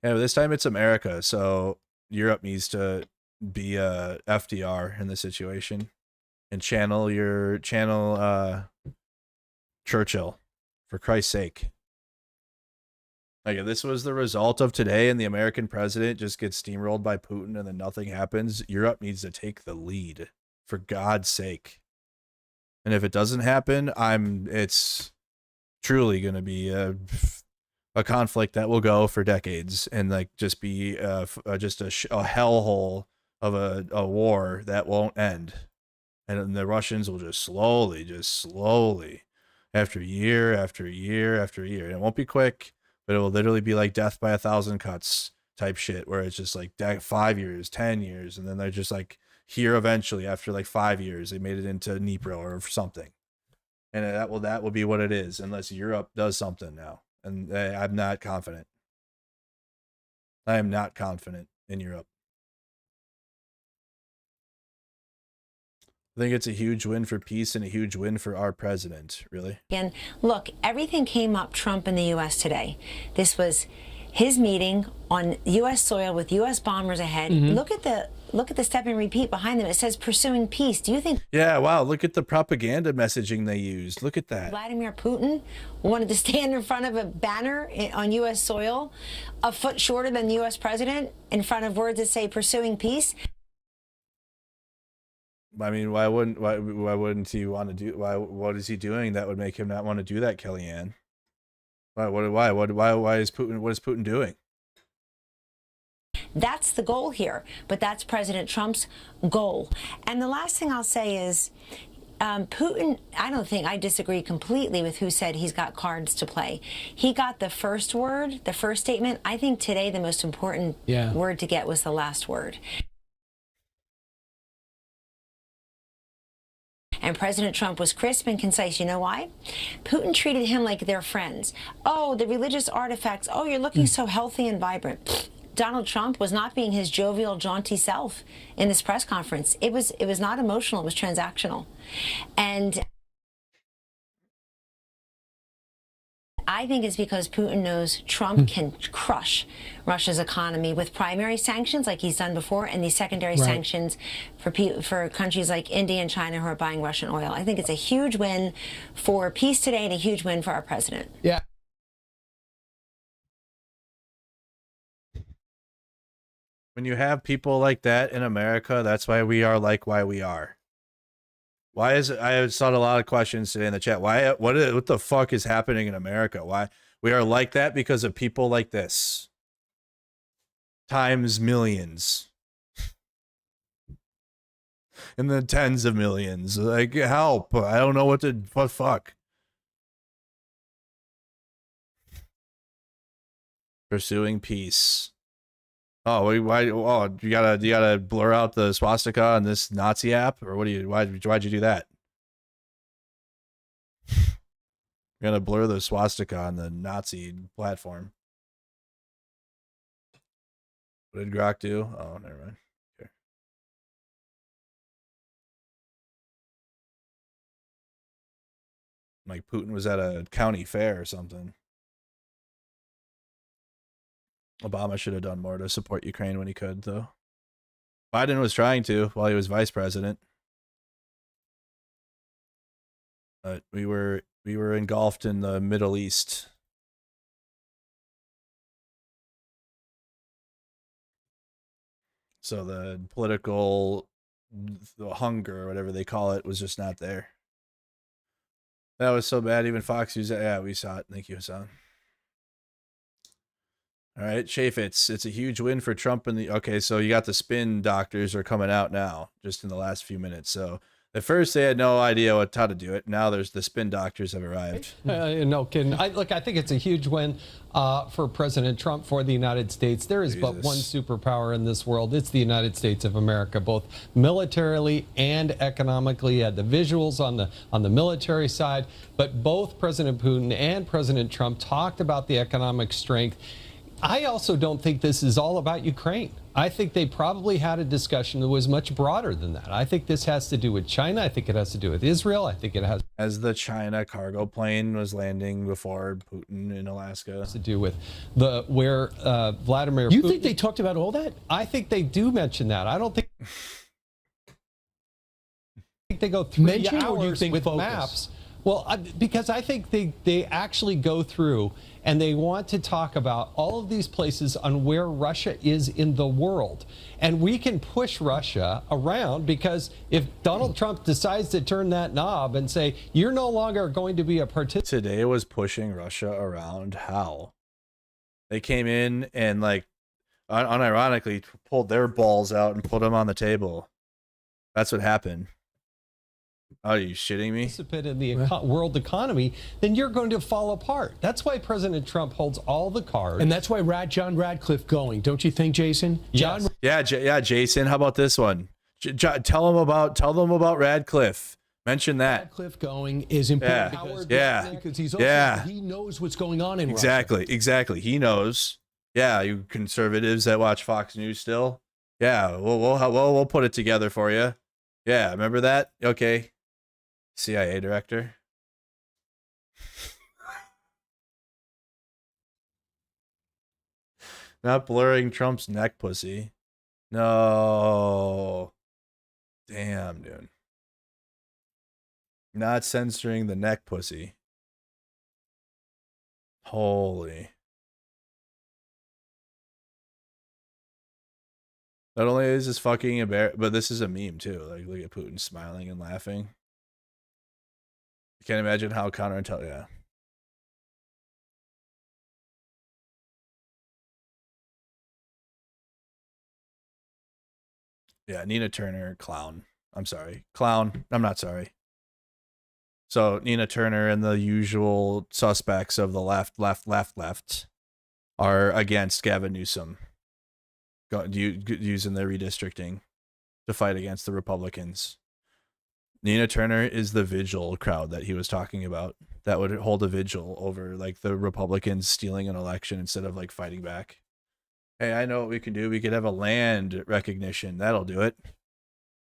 Yeah, but this time it's America, so Europe needs to be FDR in the situation and channel Churchill, for Christ's sake. Like, if this was the result of today and the American president just gets steamrolled by Putin and then nothing happens, Europe needs to take the lead, for God's sake. And if it doesn't happen, it's truly going to be a conflict that will go for decades and like just be just a hellhole of a war that won't end. And the Russians will just slowly, after year after year after year. And it won't be quick, but it will literally be like death by 1,000 cuts type shit, where it's just like 5 years, 10 years, and then they're just like here eventually after like 5 years they made it into Dnipro or something. And that will be what it is, unless Europe does something now. And I'm not confident. I am not confident in Europe. I think it's a huge win for peace and a huge win for our president, really. And look, everything came up Trump in the U.S. today. This was his meeting on U.S. soil with U.S. bombers ahead. Mm-hmm. Look at the step and repeat behind them. It says pursuing peace. Do you think? Yeah, wow. Look at the propaganda messaging they used. Look at that. Vladimir Putin wanted to stand in front of a banner on U.S. soil, a foot shorter than the U.S. president, in front of words that say pursuing peace. I mean, why wouldn't he want to do? What is he doing that would make him not want to do that, Kellyanne? Why is Putin? What is Putin doing? That's the goal here, but that's President Trump's goal. And the last thing I'll say is, Putin, I disagree completely with who said he's got cards to play. He got the first word, the first statement. I think today the most important word to get was the last word. And President Trump was crisp and concise. You know why? Putin treated him like they're friends. Oh, the religious artifacts. Oh, you're looking so healthy and vibrant. Donald Trump was not being his jovial, jaunty self in this press conference. It was not emotional. It was transactional. And I think it's because Putin knows Trump can crush Russia's economy with primary sanctions like he's done before, and these secondary sanctions for countries like India and China who are buying Russian oil. I think it's a huge win for peace today and a huge win for our president. Yeah. When you have people like that in America, that's why we are like why we are. Why is it? I saw a lot of questions today in the chat. What the fuck is happening in America? Why we are like that? Because of people like this. Times millions. In the tens of millions. Like, help. I don't know what fuck. Pursuing peace. Oh, why? Oh, you gotta blur out the swastika on this Nazi app, or what do you? Why'd you do that? We're gonna blur the swastika on the Nazi platform. What did Grok do? Oh, never mind. Okay. Like Putin was at a county fair or something. Obama should have done more to support Ukraine when he could, though. Biden was trying to while he was vice president. But we were engulfed in the Middle East. So the political hunger, or whatever they call it, was just not there. That was so bad. Even Fox used it. Yeah, we saw it. Thank you, Hassan. All right, Chaffetz. It's a huge win for Trump and the. Okay, so you got the spin doctors are coming out now, just in the last few minutes. So at first they had no idea how to do it. Now there's the spin doctors have arrived. No kidding. I think it's a huge win for President Trump, for the United States. There is but one superpower in this world. It's the United States of America, both militarily and economically. You had the visuals on the military side, but both President Putin and President Trump talked about the economic strength. I also don't think this is all about Ukraine. I think they probably had a discussion that was much broader than that. I think this has to do with China. I think it has to do with Israel. I think it has as the China cargo plane was landing before Putin in Alaska. To do with where Vladimir You Putin, think they talked about all that? I think they do mention that. I don't think they go 3 hours or do you think with focus? maps. Well, because I think they actually go through and they want to talk about all of these places on where Russia is in the world. And we can push Russia around, because if Donald Trump decides to turn that knob and say, you're no longer going to be a participant. Today was pushing Russia around. How? They came in and, like, unironically pulled their balls out and put them on the table. That's what happened. Are you shitting me? Participant in the world economy, then you're going to fall apart. That's why President Trump holds all the cards. And that's why John Radcliffe going, don't you think, Jason? Yes. Yeah, Jason. How about this one? Tell them about Radcliffe. Mention that. Radcliffe going is important. Because he's also, he knows what's going on in Russia. Exactly. He knows. Yeah, you conservatives that watch Fox News still. Yeah, we'll put it together for you. Yeah, remember that? Okay. CIA director. Not blurring Trump's neck pussy. No. Damn, dude. Not censoring the neck pussy. Holy. Not only is this fucking embarrassing, but this is a meme too. Like, look at Putin smiling and laughing. I can't imagine how counterintelligent. Yeah. Yeah, Nina Turner, clown. I'm sorry. Clown. I'm not sorry. So Nina Turner and the usual suspects of the left are against Gavin Newsom. Using their redistricting to fight against the Republicans. Nina Turner is the vigil crowd that he was talking about, that would hold a vigil over, like, the Republicans stealing an election instead of, like, fighting back. Hey, I know what we can do. We could have a land recognition. That'll do it.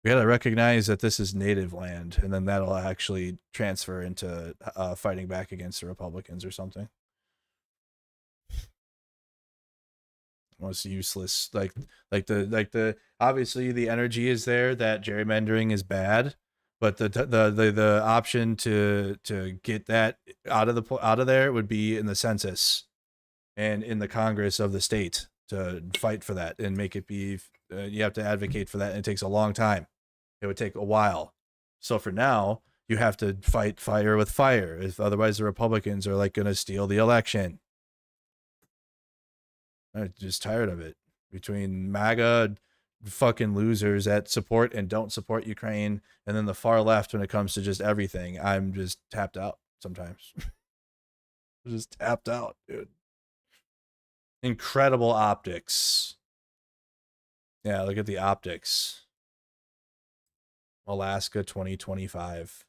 We got to recognize that this is native land, and then that'll actually transfer into fighting back against the Republicans or something. Most useless, like the obviously the energy is there that gerrymandering is bad, but the option to get that out of there would be in the census and in the Congress of the state to fight for that and make it be. You have to advocate for that, and it takes a long time. It would take a while. So for now, you have to fight fire with fire. If otherwise, the Republicans are like going to steal the election. I'm just tired of it. Between MAGA fucking losers that support and don't support Ukraine, and then the far left when it comes to just everything, I'm just tapped out sometimes. Just tapped out, dude. Incredible optics. Yeah, look at the optics. Alaska 2025.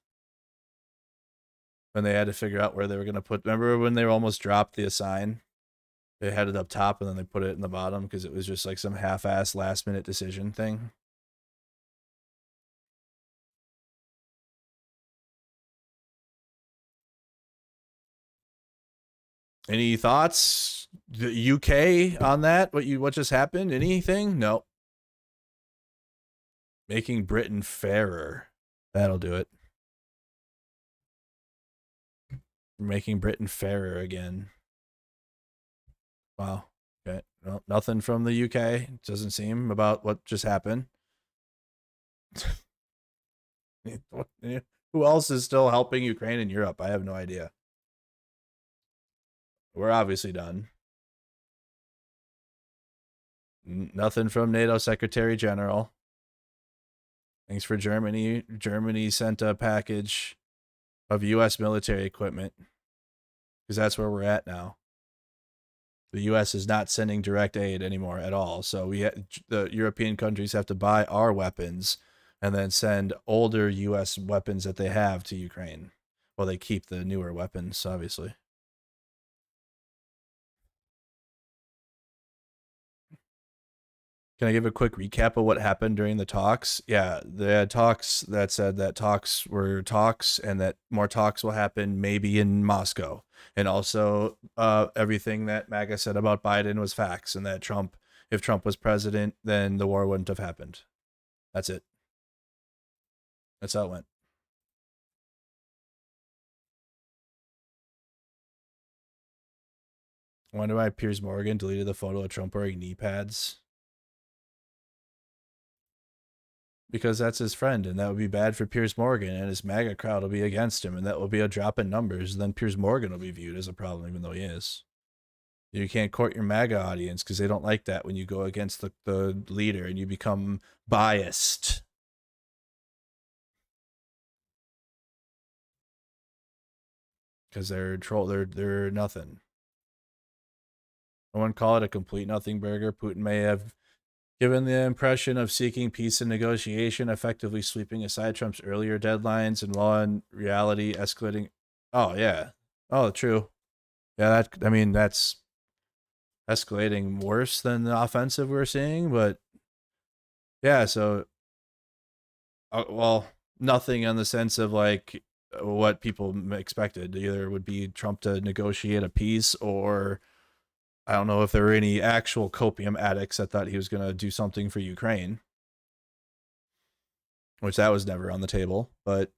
when they had to figure out where they were going to put. Remember when they almost dropped the assign? They had it up top and then they put it in the bottom because it was just like some half-ass last-minute decision thing. Any thoughts? The UK on that? What just happened? Anything? No. Making Britain fairer. That'll do it. Making Britain fairer again. Wow. Okay. Well, nothing from the UK. It doesn't seem about what just happened. Who else is still helping Ukraine in Europe? I have no idea. We're obviously done. Nothing from NATO Secretary General. Thanks for Germany. Germany sent a package of U.S. military equipment because that's where we're at now. The U.S. is not sending direct aid anymore at all. So the European countries have to buy our weapons and then send older U.S. weapons that they have to Ukraine. Well, they keep the newer weapons, obviously. Can I give a quick recap of what happened during the talks? Yeah, they had talks that said that talks were talks and that more talks will happen maybe in Moscow. And also everything that MAGA said about Biden was facts and that if Trump was president, then the war wouldn't have happened. That's it. That's how it went. I wonder why Piers Morgan deleted the photo of Trump wearing knee pads. Because that's his friend, and that would be bad for Piers Morgan, and his MAGA crowd will be against him, and that will be a drop in numbers. And then Piers Morgan will be viewed as a problem, even though he is. You can't court your MAGA audience because they don't like that when you go against the leader and you become biased. Because they're nothing. I wouldn't call it a complete nothing burger. Putin may have given the impression of seeking peace and negotiation, effectively sweeping aside Trump's earlier deadlines, and while in reality escalating. Oh, yeah. Oh, true. Yeah, that's escalating worse than the offensive we're seeing, but yeah, so, well, nothing in the sense of like what people expected. Either would be Trump to negotiate a peace, or I don't know if there were any actual copium addicts that thought he was going to do something for Ukraine, which that was never on the table. But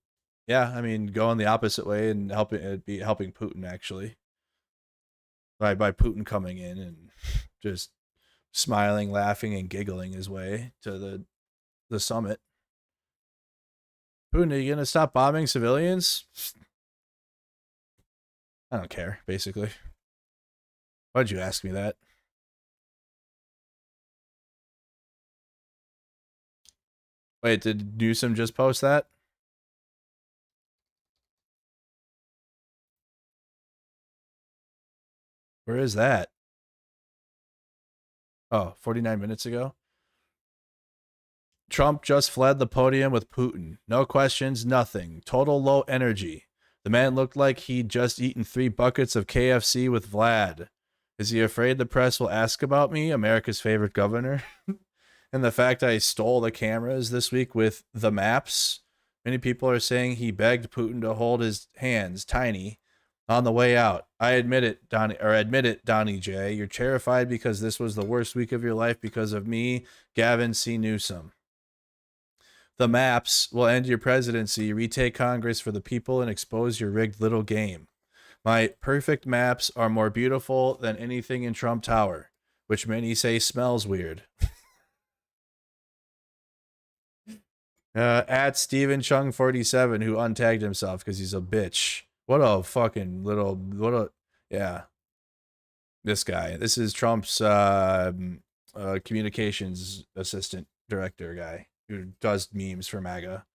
yeah, I mean, going the opposite way and helping Putin actually by Putin coming in and just smiling, laughing, and giggling his way to the summit. Putin, are you going to stop bombing civilians? I don't care, basically. Why'd you ask me that? Wait, did Newsom just post that? Where is that? Oh, 49 minutes ago. Trump just fled the podium with Putin. No questions, nothing. Total low energy. The man looked like he'd just eaten 3 buckets of KFC with Vlad. Is he afraid the press will ask about me, America's favorite governor? And the fact I stole the cameras this week with the maps. Many people are saying he begged Putin to hold his hands, tiny, on the way out. I admit it, Donnie J. You're terrified because this was the worst week of your life because of me, Gavin C. Newsom. The maps will end your presidency, retake Congress for the people, and expose your rigged little game. My perfect maps are more beautiful than anything in Trump Tower, which many say smells weird. At Stephen Chung 47, who untagged himself because he's a bitch. What a fucking yeah. This guy. This is Trump's communications assistant director guy who does memes for MAGA.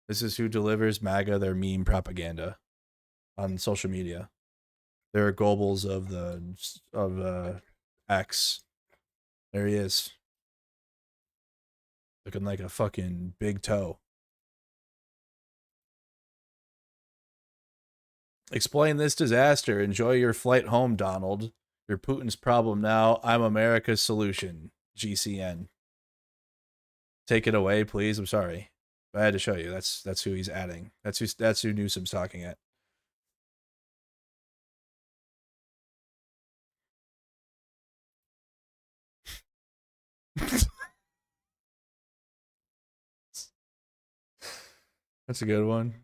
This is who delivers MAGA their meme propaganda on social media. They're Goebbels of X. There he is. Looking like a fucking big toe. Explain this disaster. Enjoy your flight home, Donald. You're Putin's problem now. I'm America's solution. GCN. Take it away, please. I'm sorry. I had to show you. That's who he's adding. That's who Newsom's talking at. That's a good one.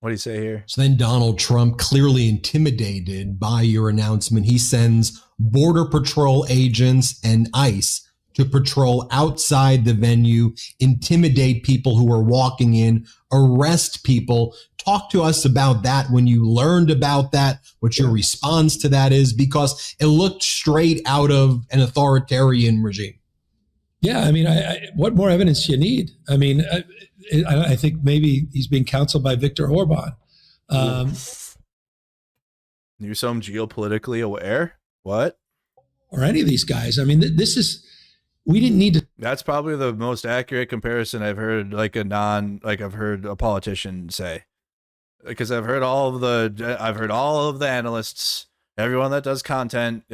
What do you say here? So then Donald Trump, clearly intimidated by your announcement, he sends Border Patrol agents and ICE to patrol outside the venue, intimidate people who are walking in, arrest people. Talk to us about that when you learned about that, what your response to that is, because it looked straight out of an authoritarian regime. Yeah, I mean, what more evidence do you need? I mean, I think maybe he's being counseled by Viktor Orban. You're some geopolitically aware? What? Or any of these guys. I mean, this is, we didn't need to. That's probably the most accurate comparison I've heard, I've heard a politician say. Because I've heard all of the analysts, everyone that does content,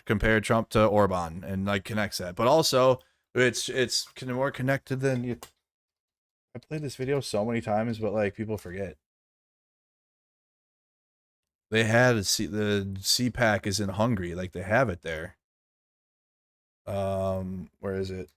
compare Trump to Orban and like connects that. But also, it's more connected than you. I played this video so many times, but like people forget. They had the CPAC is in Hungary, like they have it there. Where is it?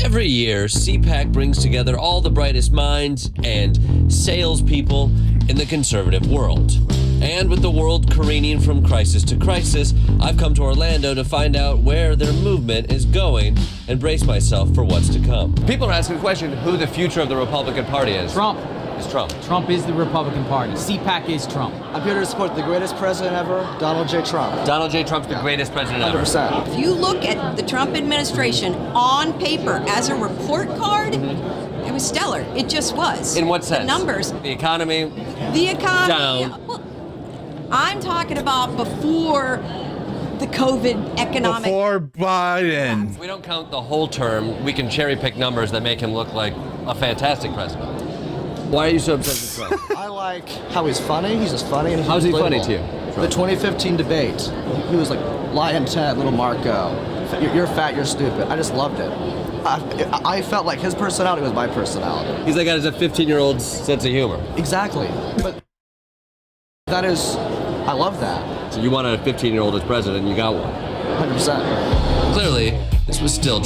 Every year, CPAC brings together all the brightest minds and salespeople in the conservative world. And with the world careening from crisis to crisis, I've come to Orlando to find out where their movement is going and brace myself for what's to come. People are asking the question, who the future of the Republican Party is. Trump. It's Trump. Trump is the Republican Party. CPAC is Trump. I'm here to support the greatest president ever, Donald J. Trump. Donald J. Trump's the greatest president ever. 100%. If you look at the Trump administration on paper as a report card, it was stellar. It just was. In what sense? The numbers. The economy. The economy. Down. Well, I'm talking about before the COVID economic. Before Biden. If we don't count the whole term, we can cherry pick numbers that make him look like a fantastic president. Why are you so obsessed with Trump? I like how he's funny. He's just funny. And How's he funny to you? The 2015 debate. He was like, Lion Ted, little Marco. You're fat, you're stupid. I just loved it. I felt like his personality was my personality. He's like got a 15-year-old's sense of humor. Exactly. But that is, I love that. So you wanted a 15-year-old as president, and you got one. 100%. Clearly, this was still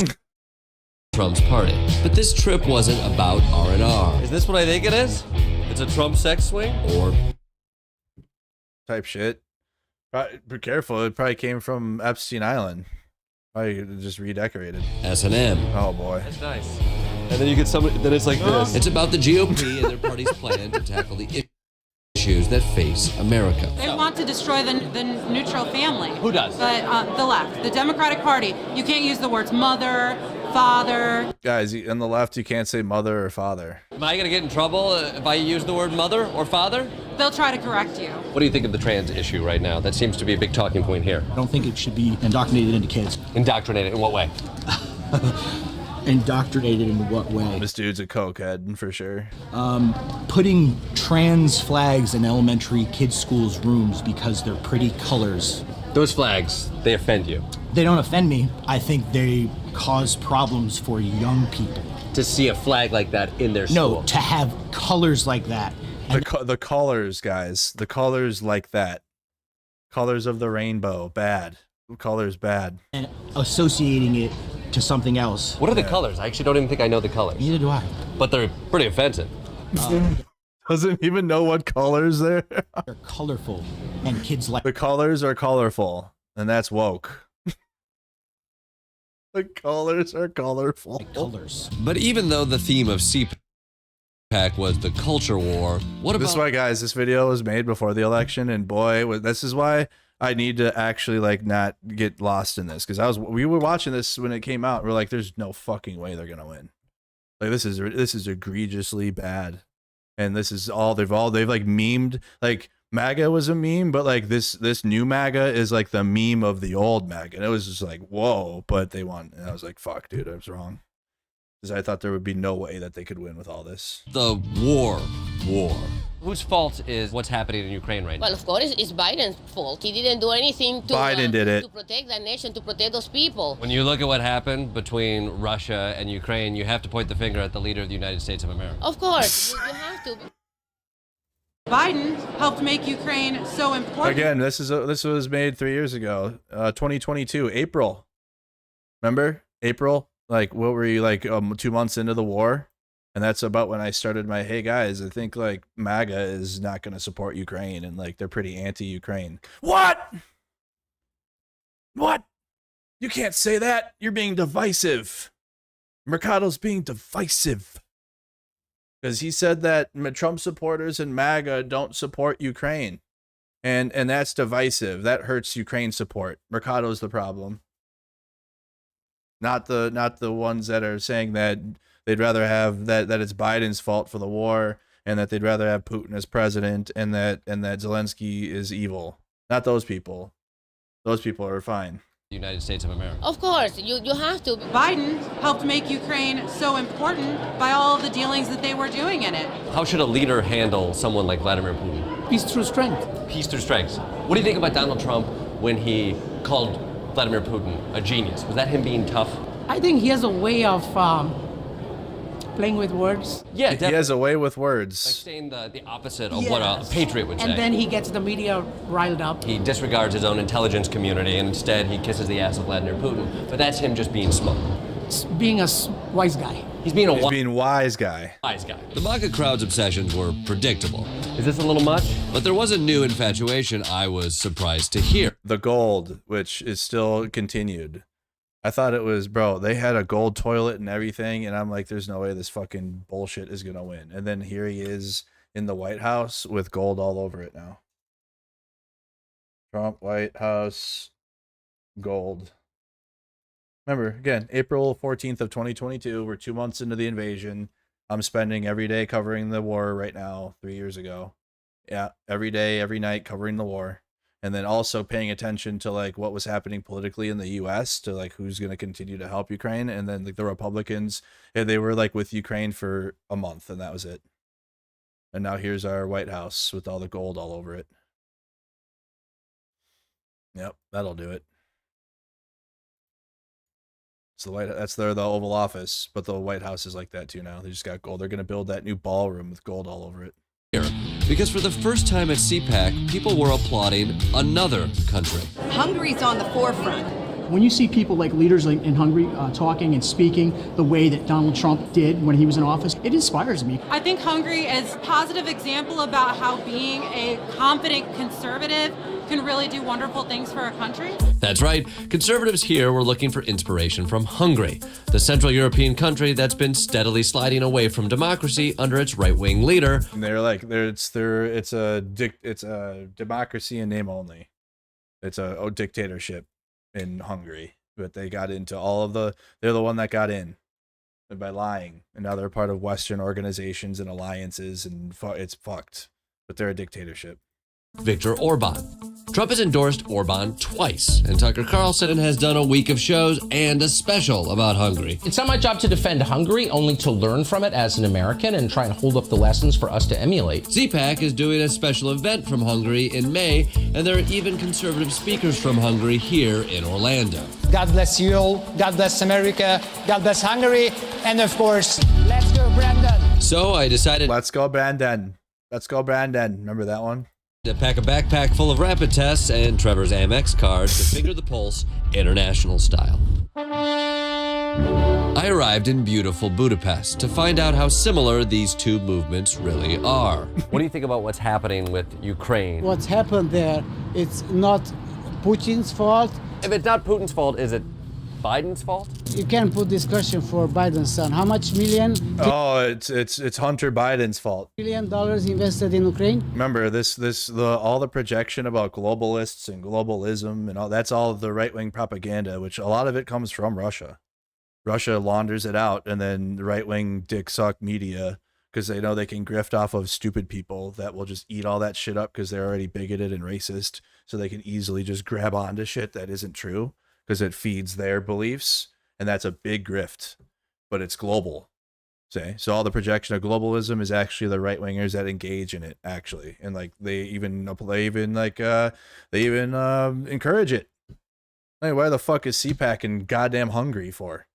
Trump's party. But this trip wasn't about R&R. Is this what I think it is? It's a Trump sex swing? Or type shit. Be careful, it probably came from Epstein Island. Probably just redecorated. S&M. Oh boy. That's nice. And then you get somebody, then it's like this. It's about the GOP and their party's plan to tackle the issues that face America. They want to destroy the neutral family. Who does? But the left, the Democratic Party. You can't use the words mother, father. Guys, on the left, you can't say mother or father. Am I going to get in trouble if I use the word mother or father? They'll try to correct you. What do you think of the trans issue right now? That seems to be a big talking point here. I don't think it should be indoctrinated into kids. Indoctrinated in what way? Indoctrinated in what way? This dude's a cokehead for sure. Putting trans flags in elementary kids' schools' rooms because they're pretty colors. Those flags, they offend you? They don't offend me. I think they cause problems for young people. To see a flag like that in their school? No, to have colors like that. The colors, guys. The colors like that. Colors of the rainbow, bad. Colors, bad. And associating it to something else. What are the colors? I actually don't even think I know the colors. Neither do I. But they're pretty offensive. Doesn't even know what colors they're colorful, and kids like the colors are colorful, and that's woke. The colors are colorful. Colors. But even though the theme of CPAC was the culture war, what about... This is why, guys, this video was made before the election, and boy, this is why I need to actually like not get lost in this, because we were watching this when it came out. We're like, there's no fucking way they're gonna win. Like this is egregiously bad, and this is all they've like memed. Like MAGA was a meme, but like this new MAGA is like the meme of the old MAGA. And it was just like, whoa, but they won. And I was like, fuck, dude, I was wrong. Because I thought there would be no way that they could win with all this. The war. Whose fault is what's happening in Ukraine right now? Well, of course, it's Biden's fault. He didn't do anything to, Biden did it. to protect that nation, to protect those people. When you look at what happened between Russia and Ukraine, you have to point the finger at the leader of the United States of America. Of course, you have to. Biden helped make Ukraine so important. Again, this was made 3 years ago, 2022, April. Remember? April? Like, what were you, like 2 months into the war? And that's about when I started my, hey guys, I think like MAGA is not going to support Ukraine, and like they're pretty anti-Ukraine. What? You can't say that. You're being divisive. Mercado's being divisive. Because he said that Trump supporters and MAGA don't support Ukraine. And that's divisive. That hurts Ukraine support. Mercado's the problem. Not the ones that are saying that they'd rather have that it's Biden's fault for the war, and that they'd rather have Putin as president, and that Zelensky is evil. Not those people. Those people are fine. The United States of America. Of course, you have to. Biden helped make Ukraine so important by all of the dealings that they were doing in it. How should a leader handle someone like Vladimir Putin? Peace through strength. Peace through strength. What do you think about Donald Trump when he called Vladimir Putin a genius? Was that him being tough? I think he has a way of playing with words. Yeah, he has a way with words. Like saying the opposite of what a patriot would say. And then he gets the media riled up. He disregards his own intelligence community, and instead he kisses the ass of Vladimir Putin. But that's him just being smug. Being a wise guy. He's being wise guy. Wise guy. The MAGA crowd's obsessions were predictable. Is this a little much? But there was a new infatuation I was surprised to hear. The gold, which is still continued. I thought it was, bro, they had a gold toilet and everything, and I'm like, there's no way this fucking bullshit is going to win. And then here he is in the White House with gold all over it now. Trump, White House, gold. Remember, again, April 14th of 2022, we're 2 months into the invasion. I'm spending every day covering the war right now, 3 years ago. Yeah, every day, every night covering the war. And then also paying attention to like what was happening politically in the US, to like who's going to continue to help Ukraine. And then like the Republicans, they were like with Ukraine for a month, and that was it. And now here's our White House with all the gold all over it. Yep, that'll do it. It's that's the Oval Office, but the White House is like that too now. They just got gold. They're going to build that new ballroom with gold all over it. Because for the first time at CPAC, people were applauding another country. Hungary's on the forefront. When you see people like leaders in Hungary talking and speaking the way that Donald Trump did when he was in office, it inspires me. I think Hungary is a positive example about how being a confident conservative can really do wonderful things for a country. That's right. Conservatives here were looking for inspiration from Hungary, the Central European country that's been steadily sliding away from democracy under its right-wing leader. And they're like, it's a democracy in name only. It's a dictatorship in Hungary, but they got into they're the one that got in by lying, and now they're part of Western organizations and alliances, and it's fucked, but they're a dictatorship. Viktor Orban. Trump has endorsed Orban twice, and Tucker Carlson has done a week of shows and a special about Hungary. It's not my job to defend Hungary, only to learn from it as an American and try and hold up the lessons for us to emulate. CPAC is doing a special event from Hungary in May, and there are even conservative speakers from Hungary here in Orlando. God bless you all, God bless America, God bless Hungary, and of course, let's go Brandon. So I decided... Let's go Brandon. Let's go Brandon. Remember that one? To pack a backpack full of rapid tests and Trevor's Amex card to finger the pulse international style. I arrived in beautiful Budapest to find out how similar these two movements really are. What do you think about what's happening with Ukraine? What's happened there, it's not Putin's fault. If it's not Putin's fault, is it Biden's fault? You can put this question for Biden's son. How much million? Oh, it's Hunter Biden's fault. $1 billion invested in Ukraine. Remember all the projection about globalists and globalism and all that's all the right-wing propaganda, which a lot of it comes from Russia. Russia launders it out, and then the right-wing dick suck media because they know they can grift off of stupid people that will just eat all that shit up because they're already bigoted and racist. So they can easily just grab onto shit that isn't true because it feeds their beliefs. And that's a big grift, but it's global. Say, so all the projection of globalism is actually the right wingers that engage in it, actually. And like, they even encourage it. Like, why the fuck is CPAC in goddamn Hungary for?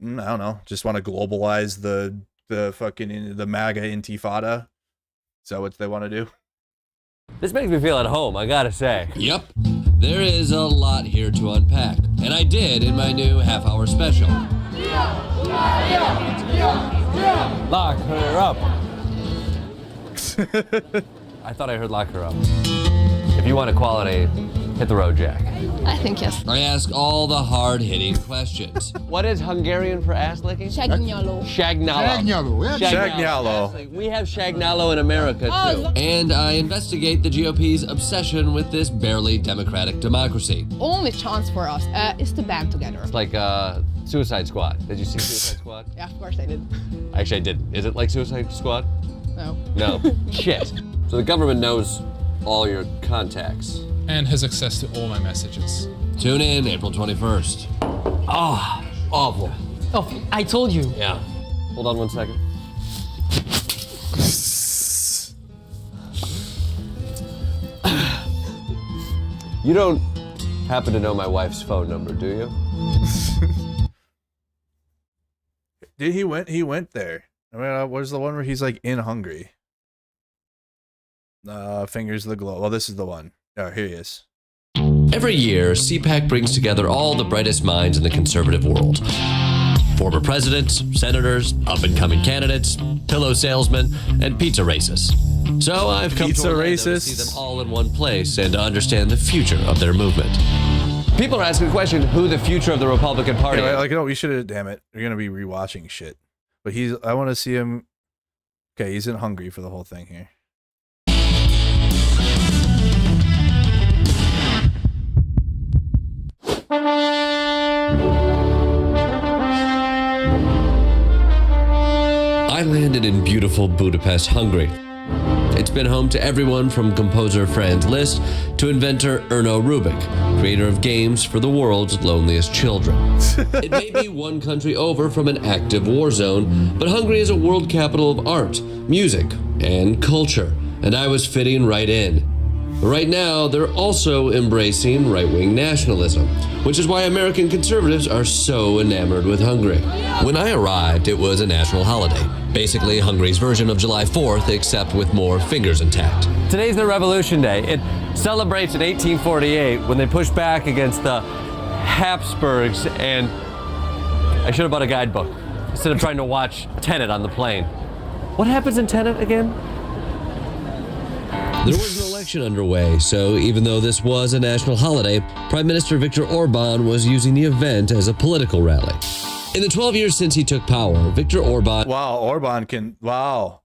I don't know. Just want to globalize the MAGA intifada. Is that what they want to do? This makes me feel at home, I gotta say. Yep. There is a lot here to unpack, and I did in my new half-hour special. Lock her up. I thought I heard lock her up. If you want equality, hit the road, Jack. I think yes. I ask all the hard-hitting questions. What is Hungarian for ass licking? Shagnalo. Shagnalo. Shagnalo. We have Shagnalo in America, too. And I investigate the GOP's obsession with this barely democratic democracy. Only chance for us is to band together. It's like Suicide Squad. Did you see Suicide Squad? Yeah, of course I did. Actually, I didn't. Is it like Suicide Squad? No. No. Shit. So the government knows all your contacts. And has access to all my messages. Tune in April 21st. Oh, awful. Oh, I told you. Yeah. Hold on one second. You don't happen to know my wife's phone number, do you? Did he went there? I mean, where's the one where he's like in Hungary? Fingers of the Globe. Well, this is the one. Oh, here he is. Every year, CPAC brings together all the brightest minds in the conservative world. Former presidents, senators, up-and-coming candidates, pillow salesmen, and pizza racists. So I've come to Orlando to see them all in one place and to understand the future of their movement. People are asking the question, who the future of the Republican Party is. Like, no, we should have, damn it. We're going to be rewatching shit. But I want to see him. Okay, he's in Hungary for the whole thing here. I landed in beautiful Budapest, Hungary. It's been home to everyone from composer Franz Liszt to inventor Erno Rubik, creator of games for the world's loneliest children. It may be one country over from an active war zone, but Hungary is a world capital of art, music, and culture, and I was fitting right in. But right now, they're also embracing right-wing nationalism, which is why American conservatives are so enamored with Hungary. When I arrived, it was a national holiday. Basically, Hungary's version of July 4th, except with more fingers intact. Today's their Revolution Day. It celebrates in 1848 when they pushed back against the Habsburgs, and I should have bought a guidebook instead of trying to watch Tenet on the plane. What happens in Tenet again? There was an election underway, so even though this was a national holiday, Prime Minister Viktor Orban was using the event as a political rally. In the 12 years since he took power, Viktor Orban... Wow, Orban can... Wow.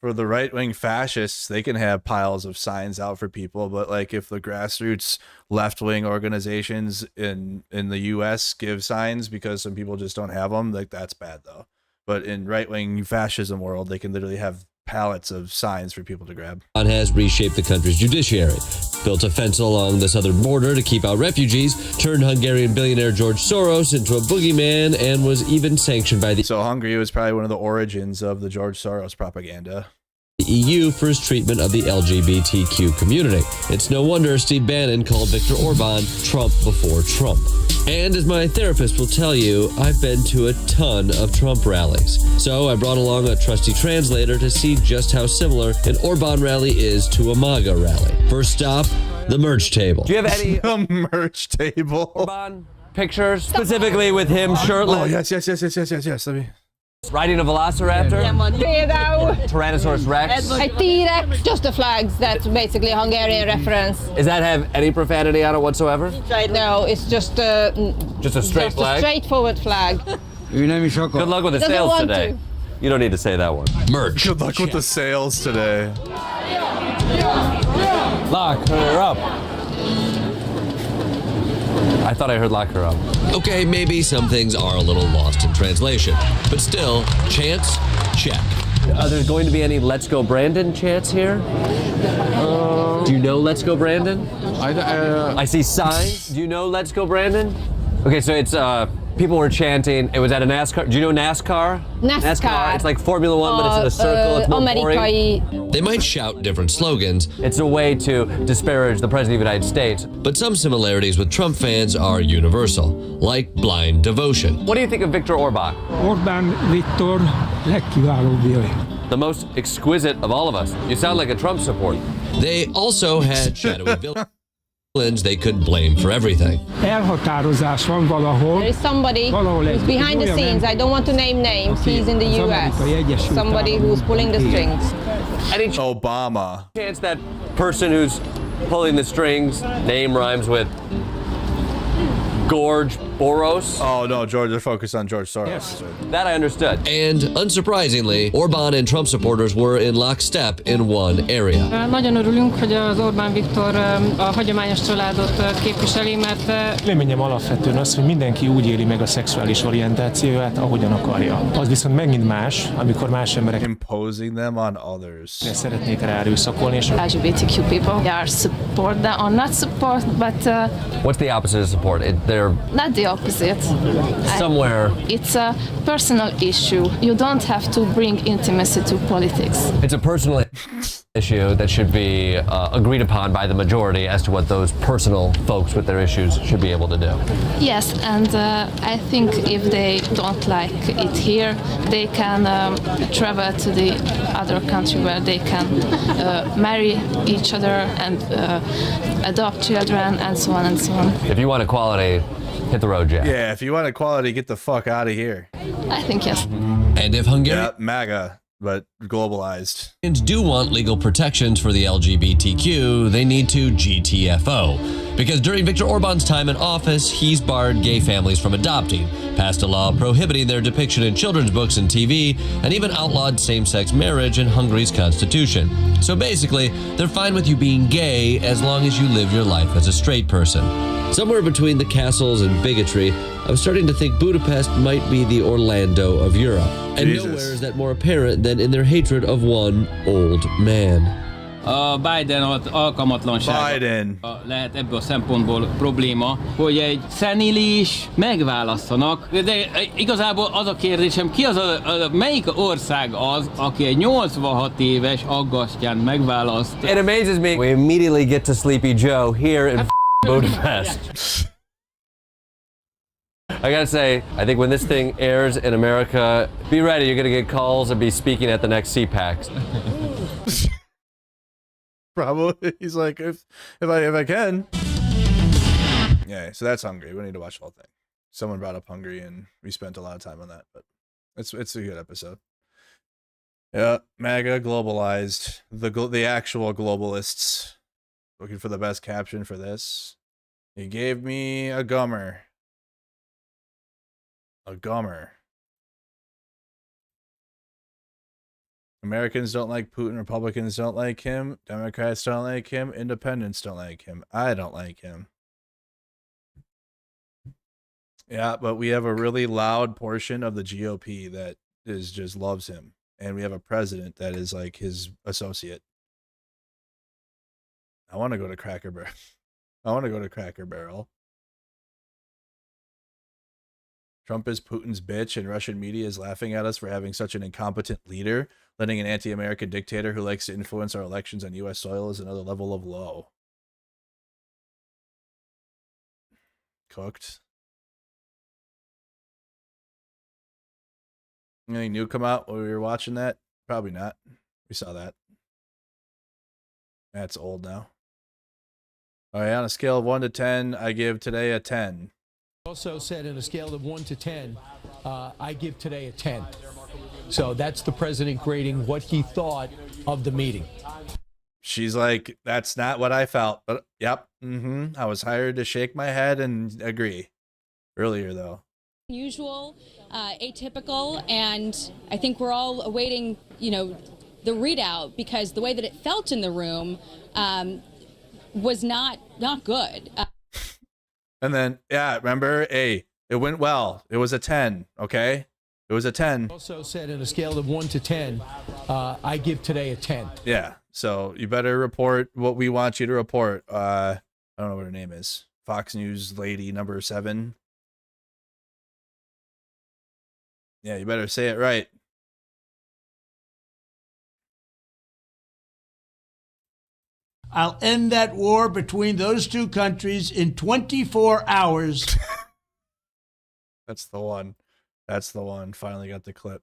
For the right-wing fascists, they can have piles of signs out for people, but like if the grassroots left-wing organizations in the U.S. give signs because some people just don't have them, like that's bad though. But in right-wing fascism world, they can literally have pallets of signs for people to grab. Has reshaped the country's judiciary, built a fence along the southern border to keep out refugees, turned Hungarian billionaire George Soros into a boogeyman, and was even sanctioned by the... So Hungary was probably one of the origins of the George Soros propaganda. The EU for his treatment of the LGBTQ community. It's no wonder Steve Bannon called Viktor Orban Trump before Trump. And as my therapist will tell you, I've been to a ton of Trump rallies. So I brought along a trusty translator to see just how similar an Orban rally is to a MAGA rally. First stop, the merch table. Do you have any the merch table Orban pictures, specifically with him shirtless? Oh, yes. Let me... Riding a velociraptor? Tyrannosaurus Rex? A T-Rex, just the flags. That's basically a Hungarian reference. Does that have any profanity on it whatsoever? No, it's just a straight flag? A straightforward flag. Your name is Good luck with the sales today. You don't need to say that one. Merch. Good luck with the sales today. Lock her up. I thought I heard lock her up. Okay, maybe some things are a little lost in translation, but still, chants, check. Are there going to be any Let's Go Brandon chants here? Do you know Let's Go Brandon? I see signs. Do you know Let's Go Brandon? Okay, so it's people were chanting. It was at a NASCAR. Do you know NASCAR? NASCAR. It's like Formula One, but it's in a circle. It's more boring. Amerikai. They might shout different slogans. It's a way to disparage the President of the United States. But some similarities with Trump fans are universal, like blind devotion. What do you think of Viktor Orbán? Orbán Viktor legkiválóbb. The most exquisite of all of us. You sound like a Trump supporter. They also had shadowy villains they could blame for everything. Elhatározás van valahol. There is somebody who's behind the scenes. I don't want to name names. He's in the U.S. Somebody who's pulling the strings. Any Obama. chance that person who's pulling the strings name rhymes with George Soros? Oh no, George, they're focused on George Soros. Yes. That I understood. And unsurprisingly, Orbán and Trump supporters were in lockstep in one area. Nagyon örülünk, hogy az Orbán Viktor a hagyományos családot képviseli, mert Véleményem alapvetően az, hogy mindenki úgy éli meg a szexuális orientációját, ahogyan akarja. Az viszont megint más, amikor más emberek imposing them on others. Szeretnék rá erőszakolni, és LGBTQ people they are support or not support, but What's the opposite of support? They're not the opposite. Somewhere. It's a personal issue. You don't have to bring intimacy to politics. It's a personal issue that should be agreed upon by the majority as to what those personal folks with their issues should be able to do. Yes, and I think if they don't like it here, they can travel to the other country where they can marry each other and adopt children and so on and so on. If you want equality, hit the road, Jack. Yeah, if you want equality, get the fuck out of here. I think yes. And if Hungary... Yeah, MAGA, but globalized. Do want legal protections for the LGBTQ, they need to GTFO. Because during Viktor Orbán's time in office, he's barred gay families from adopting, passed a law prohibiting their depiction in children's books and TV, and even outlawed same-sex marriage in Hungary's constitution. So basically, they're fine with you being gay as long as you live your life as a straight person. Somewhere between the castles and bigotry, I was starting to think Budapest might be the Orlando of Europe. And Jesus. nowhere is that more apparent than in their hatred of one old man. Biden alkalmatlansága lehet ebből a szempontból probléma, hogy egy szenilis megválasszanak, de igazából az a kérdésem, ki az melyik ország az, aki egy 86 éves aggastyánt megválaszt? It amazes me. We immediately get to Sleepy Joe here in Budapest. I gotta say, I think when this thing airs in America, be ready, you're gonna get calls and be speaking at the next CPAC. Probably. He's like, if I can. Yeah, so that's Hungary. We need to watch the whole thing. Someone brought up Hungary, and we spent a lot of time on that, but it's a good episode. Yeah, MAGA globalized. The actual globalists. Looking for the best caption for this. He gave me a gummer. A gummer. Americans don't like Putin. Republicans don't like him. Democrats don't like him. Independents don't like him. I don't like him. Yeah, but we have a really loud portion of the GOP that just loves him. And we have a president that is like his associate. I want to go to Cracker Barrel. I want to go to Cracker Barrel. Trump is Putin's bitch, and Russian media is laughing at us for having such an incompetent leader. Letting an anti-American dictator who likes to influence our elections on U.S. soil is another level of low. Cooked. Anything new come out while we were watching that? Probably not. We saw that. That's old now. All right, on a scale of 1 to 10, I give today a 10. Also said on a scale of 1 to 10, I give today a 10. So that's the president grading what he thought of the meeting. She's like, that's not what I felt. But yep. I was hired to shake my head and agree. Earlier, though. Unusual, atypical, and I think we're all awaiting, the readout, because the way that it felt in the room was not good. And then, yeah, remember, hey, it went well. It was a 10, okay? It was a 10. Also said in a scale of 1 to 10, I give today a 10. Yeah, so you better report what we want you to report. I don't know what her name is. Fox News lady number 7. Yeah, you better say it right. I'll end that war between those two countries in 24 hours. That's the one. That's the one. Finally got the clip.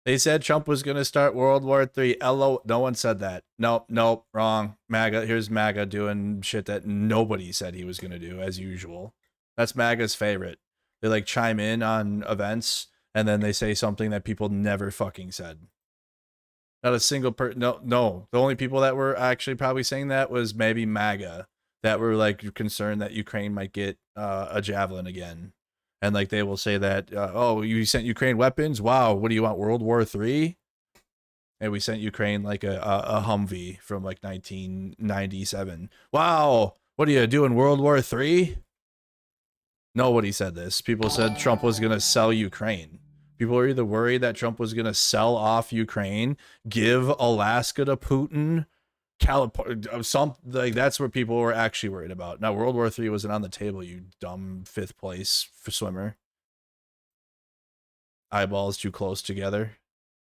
They said Trump was going to start World War III. No one said that. Nope, wrong. MAGA. Here's MAGA doing shit that nobody said he was going to do, as usual. That's MAGA's favorite. They like chime in on events, and then they say something that people never fucking said. Not a single person. No. The only people that were actually probably saying that was maybe MAGA, that were like concerned that Ukraine might get a javelin again. And like they will say that, oh, you sent Ukraine weapons? Wow, what do you want, World War III? And we sent Ukraine like a Humvee from like 1997. Wow, what are you doing, World War III? Nobody said this. People said Trump was going to sell Ukraine. People are either worried that Trump was going to sell off Ukraine, give Alaska to Putin, that's what people were actually worried about. Now, World War III wasn't on the table, you dumb 5th place swimmer. Eyeballs too close together.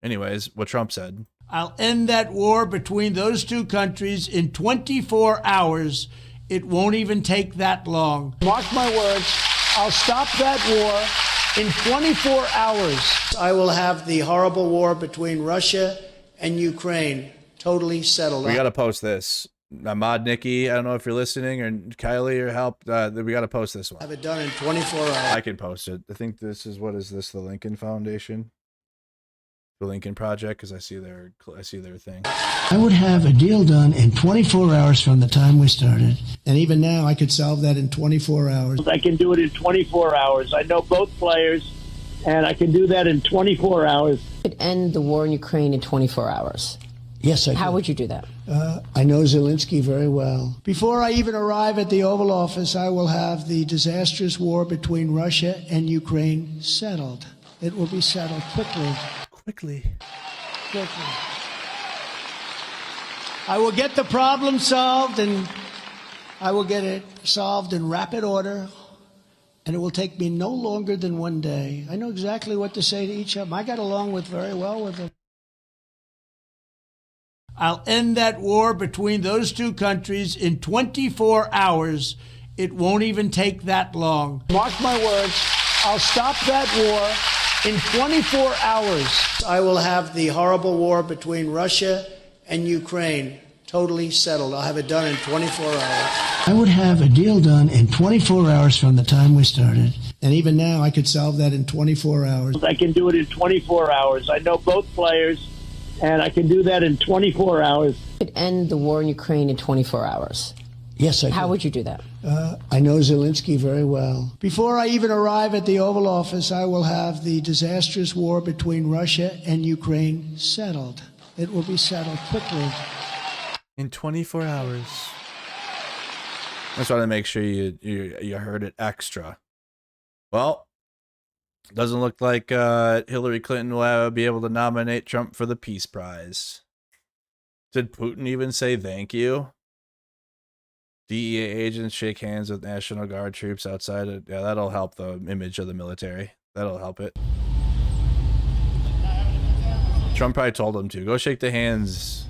Anyways, what Trump said. I'll end that war between those two countries in 24 hours. It won't even take that long. Mark my words, I'll stop that war in 24 hours. I will have the horrible war between Russia and Ukraine totally settled. We got to post this. Ahmad Nikki, I don't know if you're listening, or Kylie, or help. We got to post this one. Have it done in 24 hours. I can post it. I think this is, what is this? The Lincoln Foundation, the Lincoln Project, because I see their thing. I would have a deal done in 24 hours from the time we started. And even now, I could solve that in 24 hours. I can do it in 24 hours. I know both players, and I can do that in 24 hours. Could end the war in Ukraine in 24 hours. Yes, I How would you do that? I know Zelensky very well. Before I even arrive at the Oval Office, I will have the disastrous war between Russia and Ukraine settled. It will be settled quickly. Quickly. I will get the problem solved, and I will get it solved in rapid order, and it will take me no longer than 1 day. I know exactly what to say to each of them. I got along very well with them. I'll end that war between those two countries in 24 hours. It won't even take that long. Mark my words, I'll stop that war in 24 hours. I will have the horrible war between Russia and Ukraine totally settled. I'll have it done in 24 hours. I would have a deal done in 24 hours from the time we started. And even now, I could solve that in 24 hours. I can do it in 24 hours. I know both players, and I can do that in 24 hours. Could end the war in Ukraine in 24 hours. Yes, I How can. would you do that? I know Zelensky very well. Before I even arrive at the Oval Office, I will have the disastrous war between Russia and Ukraine settled. It will be settled quickly. In 24 hours. I just want to make sure you heard it extra. Well, doesn't look like Hillary Clinton will be able to nominate Trump for the Peace Prize. Did Putin even say thank you? DEA agents shake hands with National Guard troops outside. Yeah, that'll help the image of the military. That'll help it. Trump probably told him to. Go shake the hands.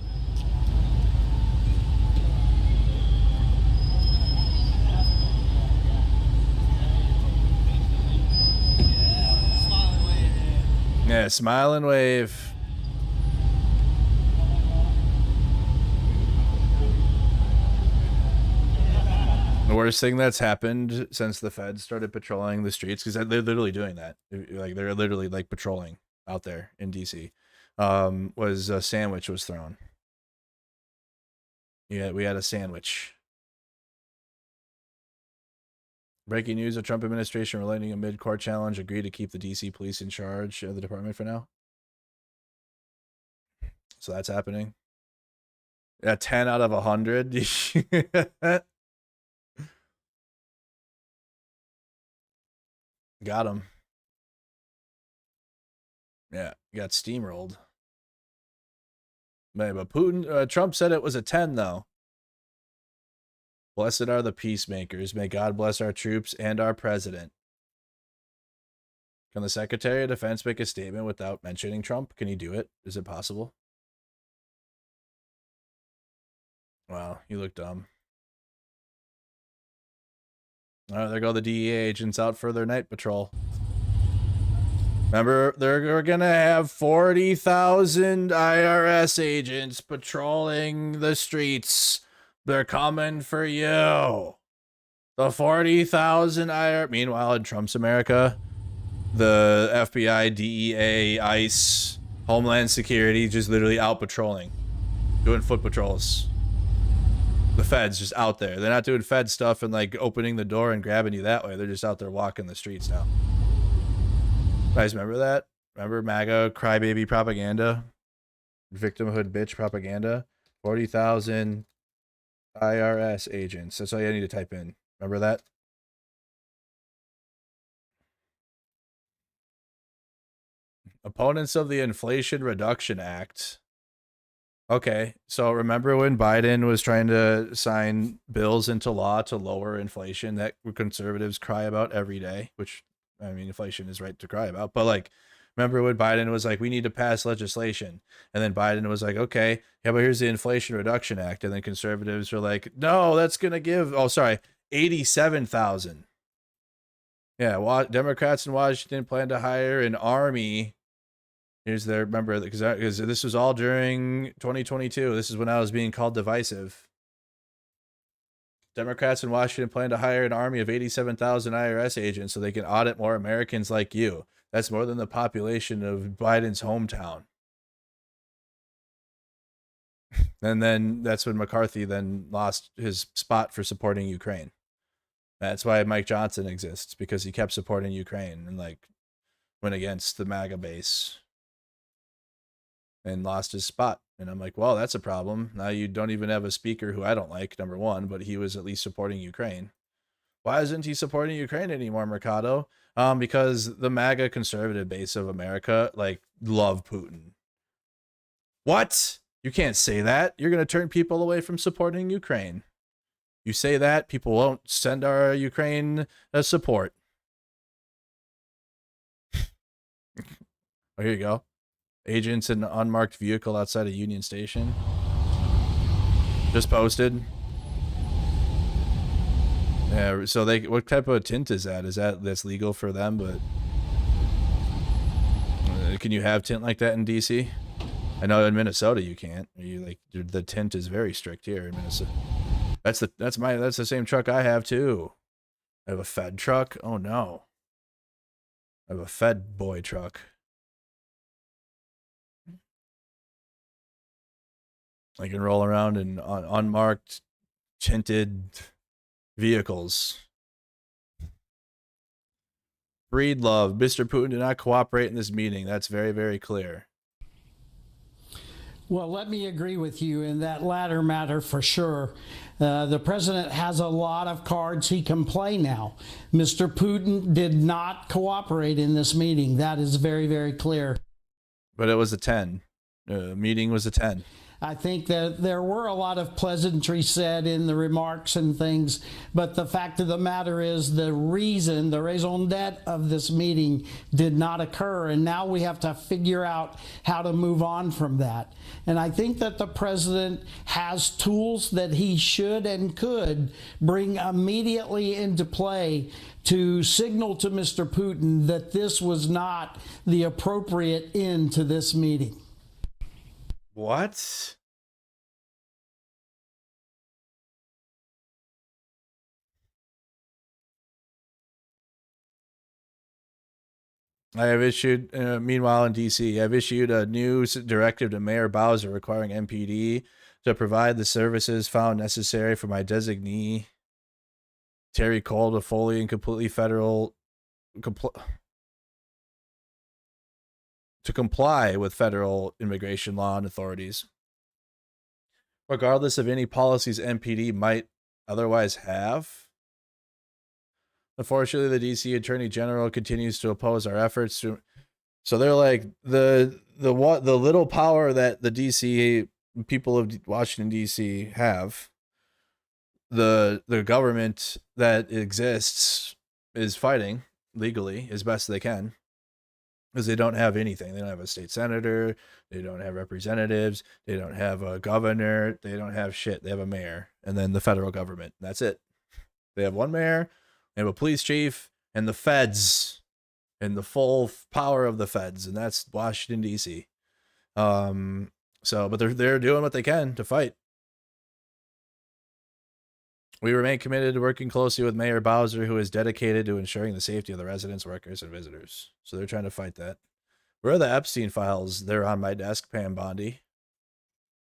Yeah, smile and wave. The worst thing that's happened since the feds started patrolling the streets, because they're literally doing that. Like they're literally like patrolling out there in DC. Was a sandwich was thrown. Yeah, we had a sandwich. Breaking news: the Trump administration relating a mid-court challenge agreed to keep the DC police in charge of the department for now. So that's happening. Yeah, 10 out of 100. Got him. Yeah, got steamrolled. Man, but Putin, Trump said it was a 10 though. Blessed are the peacemakers. May God bless our troops and our president. Can the Secretary of Defense make a statement without mentioning Trump? Can he do it? Is it possible? Wow, you look dumb. Oh, there go the DEA agents out for their night patrol. Remember, they're going to have 40,000 IRS agents patrolling the streets. They're coming for you. The 40,000 IRS. Meanwhile, in Trump's America, the FBI, DEA, ICE, Homeland Security just literally out patrolling, doing foot patrols. The feds just out there. They're not doing fed stuff and like opening the door and grabbing you that way. They're just out there walking the streets now. You guys remember that? Remember MAGA crybaby propaganda? Victimhood bitch propaganda? 40,000 IRS agents. That's all you need to type in. Remember that? Opponents of the Inflation Reduction Act. Okay, so remember when Biden was trying to sign bills into law to lower inflation that conservatives cry about every day, which, I mean, inflation is right to cry about, but like, remember when Biden was like, we need to pass legislation, and then Biden was like, okay, yeah, but here's the Inflation Reduction Act, and then conservatives were like, no, that's gonna give, oh, sorry, 87,000. Yeah, Democrats in Washington plan to hire an army. Here's their, remember, because this was all during 2022. This is when I was being called divisive. Democrats in Washington plan to hire an army of 87,000 IRS agents so they can audit more Americans like you. That's more than the population of Biden's hometown. And then that's when McCarthy then lost his spot for supporting Ukraine. That's why Mike Johnson exists, because he kept supporting Ukraine and like went against the MAGA base and lost his spot. And I'm like, well, that's a problem. Now you don't even have a speaker who I don't like, number one, but he was at least supporting Ukraine. Why isn't he supporting Ukraine anymore, Mercado? Because the MAGA conservative base of America, like, love Putin. What? You can't say that. You're going to turn people away from supporting Ukraine. You say that, people won't send our Ukraine support. Oh, here you go. Agents in an unmarked vehicle outside a Union Station. Just posted. Yeah, so they, what type of tint is that? Is that's legal for them? But can you have tint like that in DC? I know in Minnesota you can't. You like the tint is very strict here in Minnesota. That's the same truck I have too. I have a Fed truck. Oh no. I have a Fed boy truck. I can roll around in unmarked, tinted vehicles. Breed love. Mr. Putin did not cooperate in this meeting. That's very, very clear. Well, let me agree with you in that latter matter for sure. The president has a lot of cards he can play now. Mr. Putin did not cooperate in this meeting. That is very, very clear. But it was a 10. Meeting was a 10. I think that there were a lot of pleasantries said in the remarks and things, but the fact of the matter is the raison d'etre of this meeting did not occur, and now we have to figure out how to move on from that. And I think that the president has tools that he should and could bring immediately into play to signal to Mr. Putin that this was not the appropriate end to this meeting. What? I have issued, meanwhile in DC, I've issued a new directive to Mayor Bowser requiring MPD to provide the services found necessary for my designee, Terry Cole, to fully and completely to comply with federal immigration law and authorities, regardless of any policies MPD might otherwise have. Unfortunately, the DC Attorney General continues to oppose our efforts to. So they're like the little power that the DC people of Washington DC have. The government that exists is fighting legally as best they can, because they don't have anything. They don't have a state senator. They don't have representatives. They don't have a governor. They don't have shit. They have a mayor and then the federal government. That's it. They have one mayor, they have a police chief, and the feds, and the full power of the feds, and that's Washington D.C. But they're doing what they can to fight. We remain committed to working closely with Mayor Bowser, who is dedicated to ensuring the safety of the residents, workers, and visitors. So they're trying to fight that. Where are the Epstein files? They're on my desk, Pam Bondi.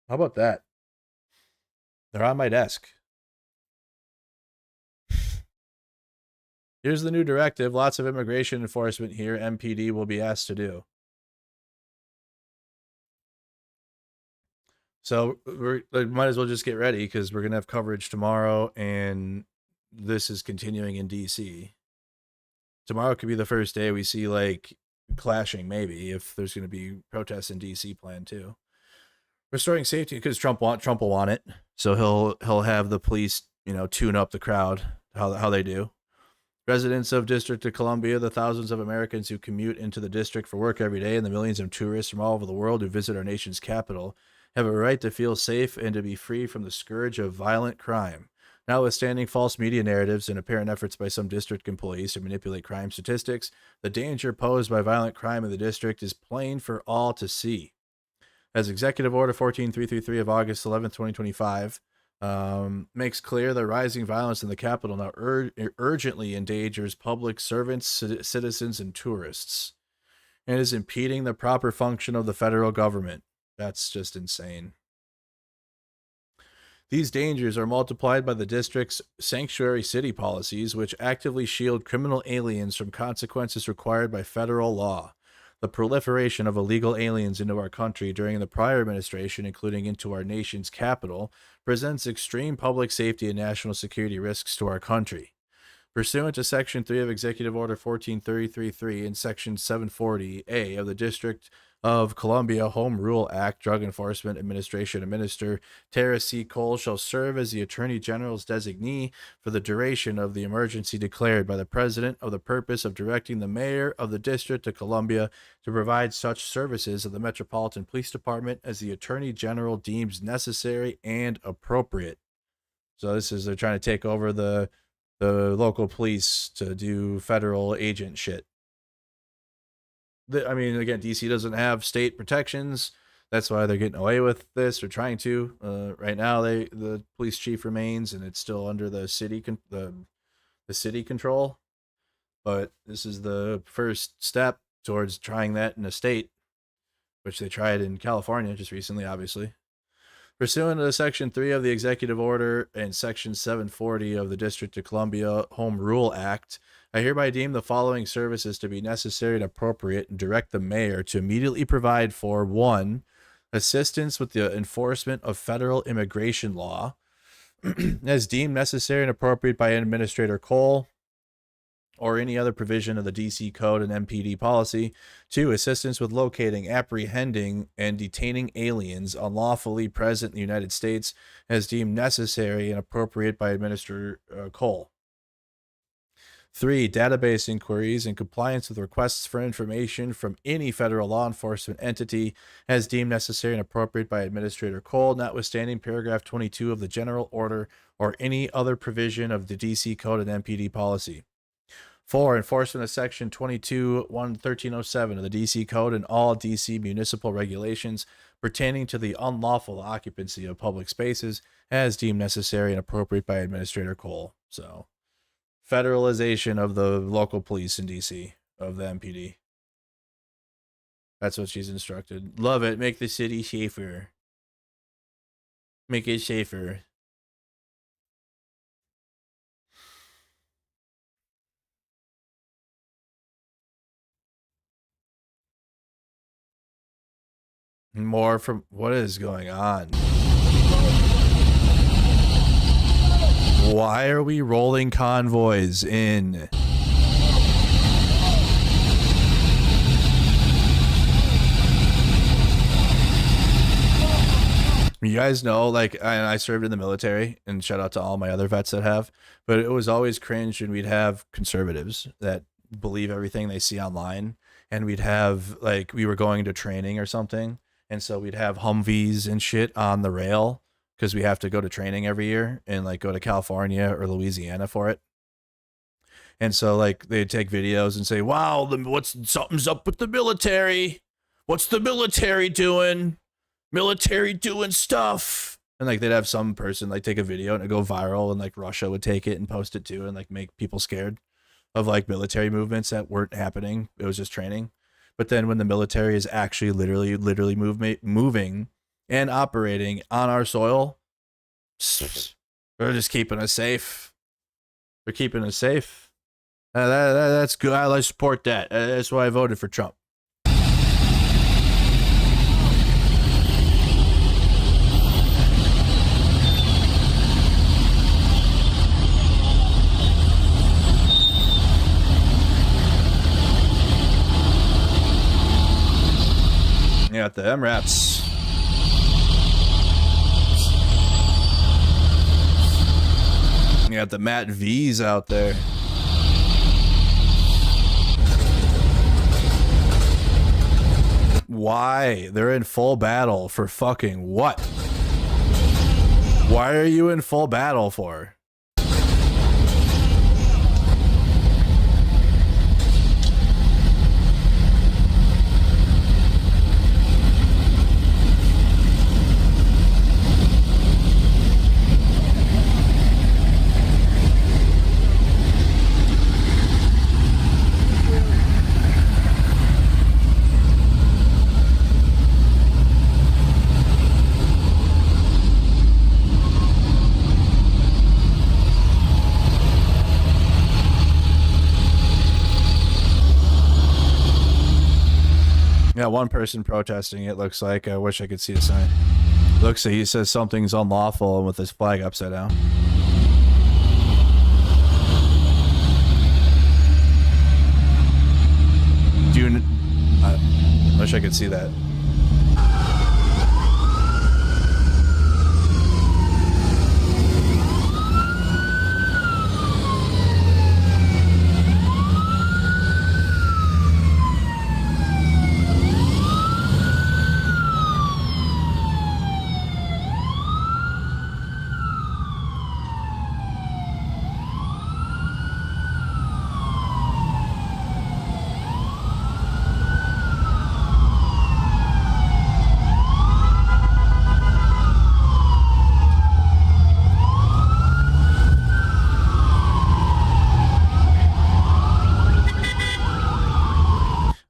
How about that? They're on my desk. Here's the new directive. Lots of immigration enforcement here. MPD will be asked to do. So we might as well just get ready, because we're going to have coverage tomorrow, and this is continuing in DC. Tomorrow could be the first day we see like clashing, maybe, if there's going to be protests in DC planned too. Restoring safety, because Trump will want it. So he'll have the police, tune up the crowd, how they do. Residents of District of Columbia, the thousands of Americans who commute into the district for work every day, and the millions of tourists from all over the world who visit our nation's capital have a right to feel safe and to be free from the scourge of violent crime. Notwithstanding false media narratives and apparent efforts by some district employees to manipulate crime statistics, the danger posed by violent crime in the district is plain for all to see. As Executive Order 14333 of August 11, 2025, makes clear that rising violence in the capital now urgently endangers public servants, citizens, and tourists, and is impeding the proper function of the federal government. That's just insane. These dangers are multiplied by the district's sanctuary city policies, which actively shield criminal aliens from consequences required by federal law. The proliferation of illegal aliens into our country during the prior administration, including into our nation's capital, presents extreme public safety and national security risks to our country. Pursuant to Section 3 of Executive Order 14333 and Section 740A of the District of Columbia Home Rule Act, Drug Enforcement Administration Administrator Tara C. Cole shall serve as the Attorney General's designee for the duration of the emergency declared by the President, of the purpose of directing the Mayor of the District of Columbia to provide such services of the Metropolitan Police Department as the Attorney General deems necessary and appropriate. So they're trying to take over the local police to do federal agent shit. I mean, again, DC doesn't have state protections. That's why they're getting away with this, or trying to. Right now, the police chief remains, and it's still under the city control. But this is the first step towards trying that in a state, which they tried in California just recently, obviously. Pursuant to Section 3 of the Executive Order and Section 740 of the District of Columbia Home Rule Act, I hereby deem the following services to be necessary and appropriate, and direct the mayor to immediately provide for 1. Assistance with the enforcement of federal immigration law as deemed necessary and appropriate by Administrator Cole or any other provision of the DC Code and MPD policy. 2. Assistance with locating, apprehending, and detaining aliens unlawfully present in the United States as deemed necessary and appropriate by Administrator Cole. 3. Database inquiries in compliance with requests for information from any federal law enforcement entity as deemed necessary and appropriate by Administrator Cole, notwithstanding paragraph 22 of the General Order or any other provision of the DC Code and MPD policy. 4. Enforcement of Section 22-1307 of the DC Code and all DC municipal regulations pertaining to the unlawful occupancy of public spaces as deemed necessary and appropriate by Administrator Cole. So, federalization of the local police in DC, of the MPD. That's what she's instructed. Love it. Make the city safer. Make it safer. More from what is going on? Why are we rolling convoys in? You guys know, like, I served in the military, and shout out to all my other vets that have, but it was always cringe when we'd have conservatives that believe everything they see online, and we'd have, like, we were going to training or something, and so we'd have Humvees and shit on the rail, because we have to go to training every year, and, like, go to California or Louisiana for it. And so, like, they'd take videos and say, wow, something's up with the military. What's the military doing? Military doing stuff. And like they'd have some person like take a video and it'd go viral, and like Russia would take it and post it too, and like make people scared of like military movements that weren't happening. It was just training. But then when the military is actually literally moving and operating on our soil, they're just keeping us safe. They're keeping us safe. That's good. I support that. That's why I voted for Trump. You got the MRAPs. You got the Matt V's out there. Why? They're in full battle for fucking what? Why are you in full battle for? Yeah, one person protesting it looks like. I wish I could see a sign. Looks like he says something's unlawful with his flag upside down. I wish I could see that.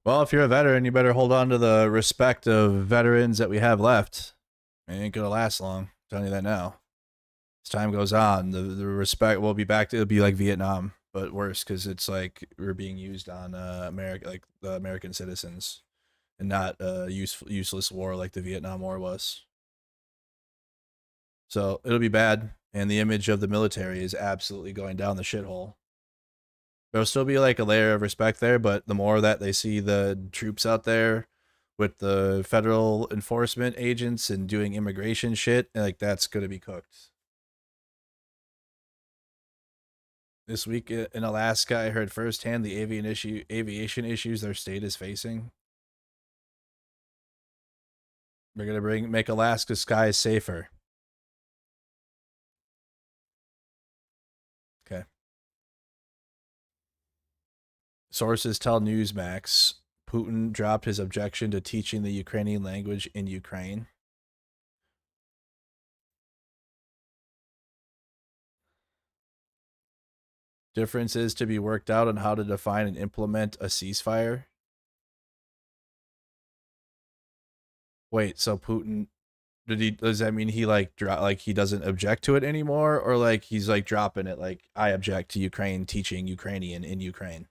Well, if you're a veteran, you better hold on to the respect of veterans that we have left. It ain't gonna last long. I'm telling you that now. As time goes on, the respect will be back to, it'll be like Vietnam, but worse, because it's like we're being used on America, like the American citizens, and not useless war like the Vietnam War was. So it'll be bad, and the image of the military is absolutely going down the shithole. There'll still be like a layer of respect there, but the more that they see the troops out there with the federal enforcement agents and doing immigration shit, like that's going to be cooked. This week in Alaska, I heard firsthand the aviation issues their state is facing. They're going to make Alaska's skies safer. Okay. Sources tell Newsmax Putin dropped his objection to teaching the Ukrainian language in Ukraine. Differences to be worked out on how to define and implement a ceasefire. Wait, so Putin, does that mean he like he doesn't object to it anymore, or like he's like dropping it like I object to Ukraine teaching Ukrainian in Ukraine?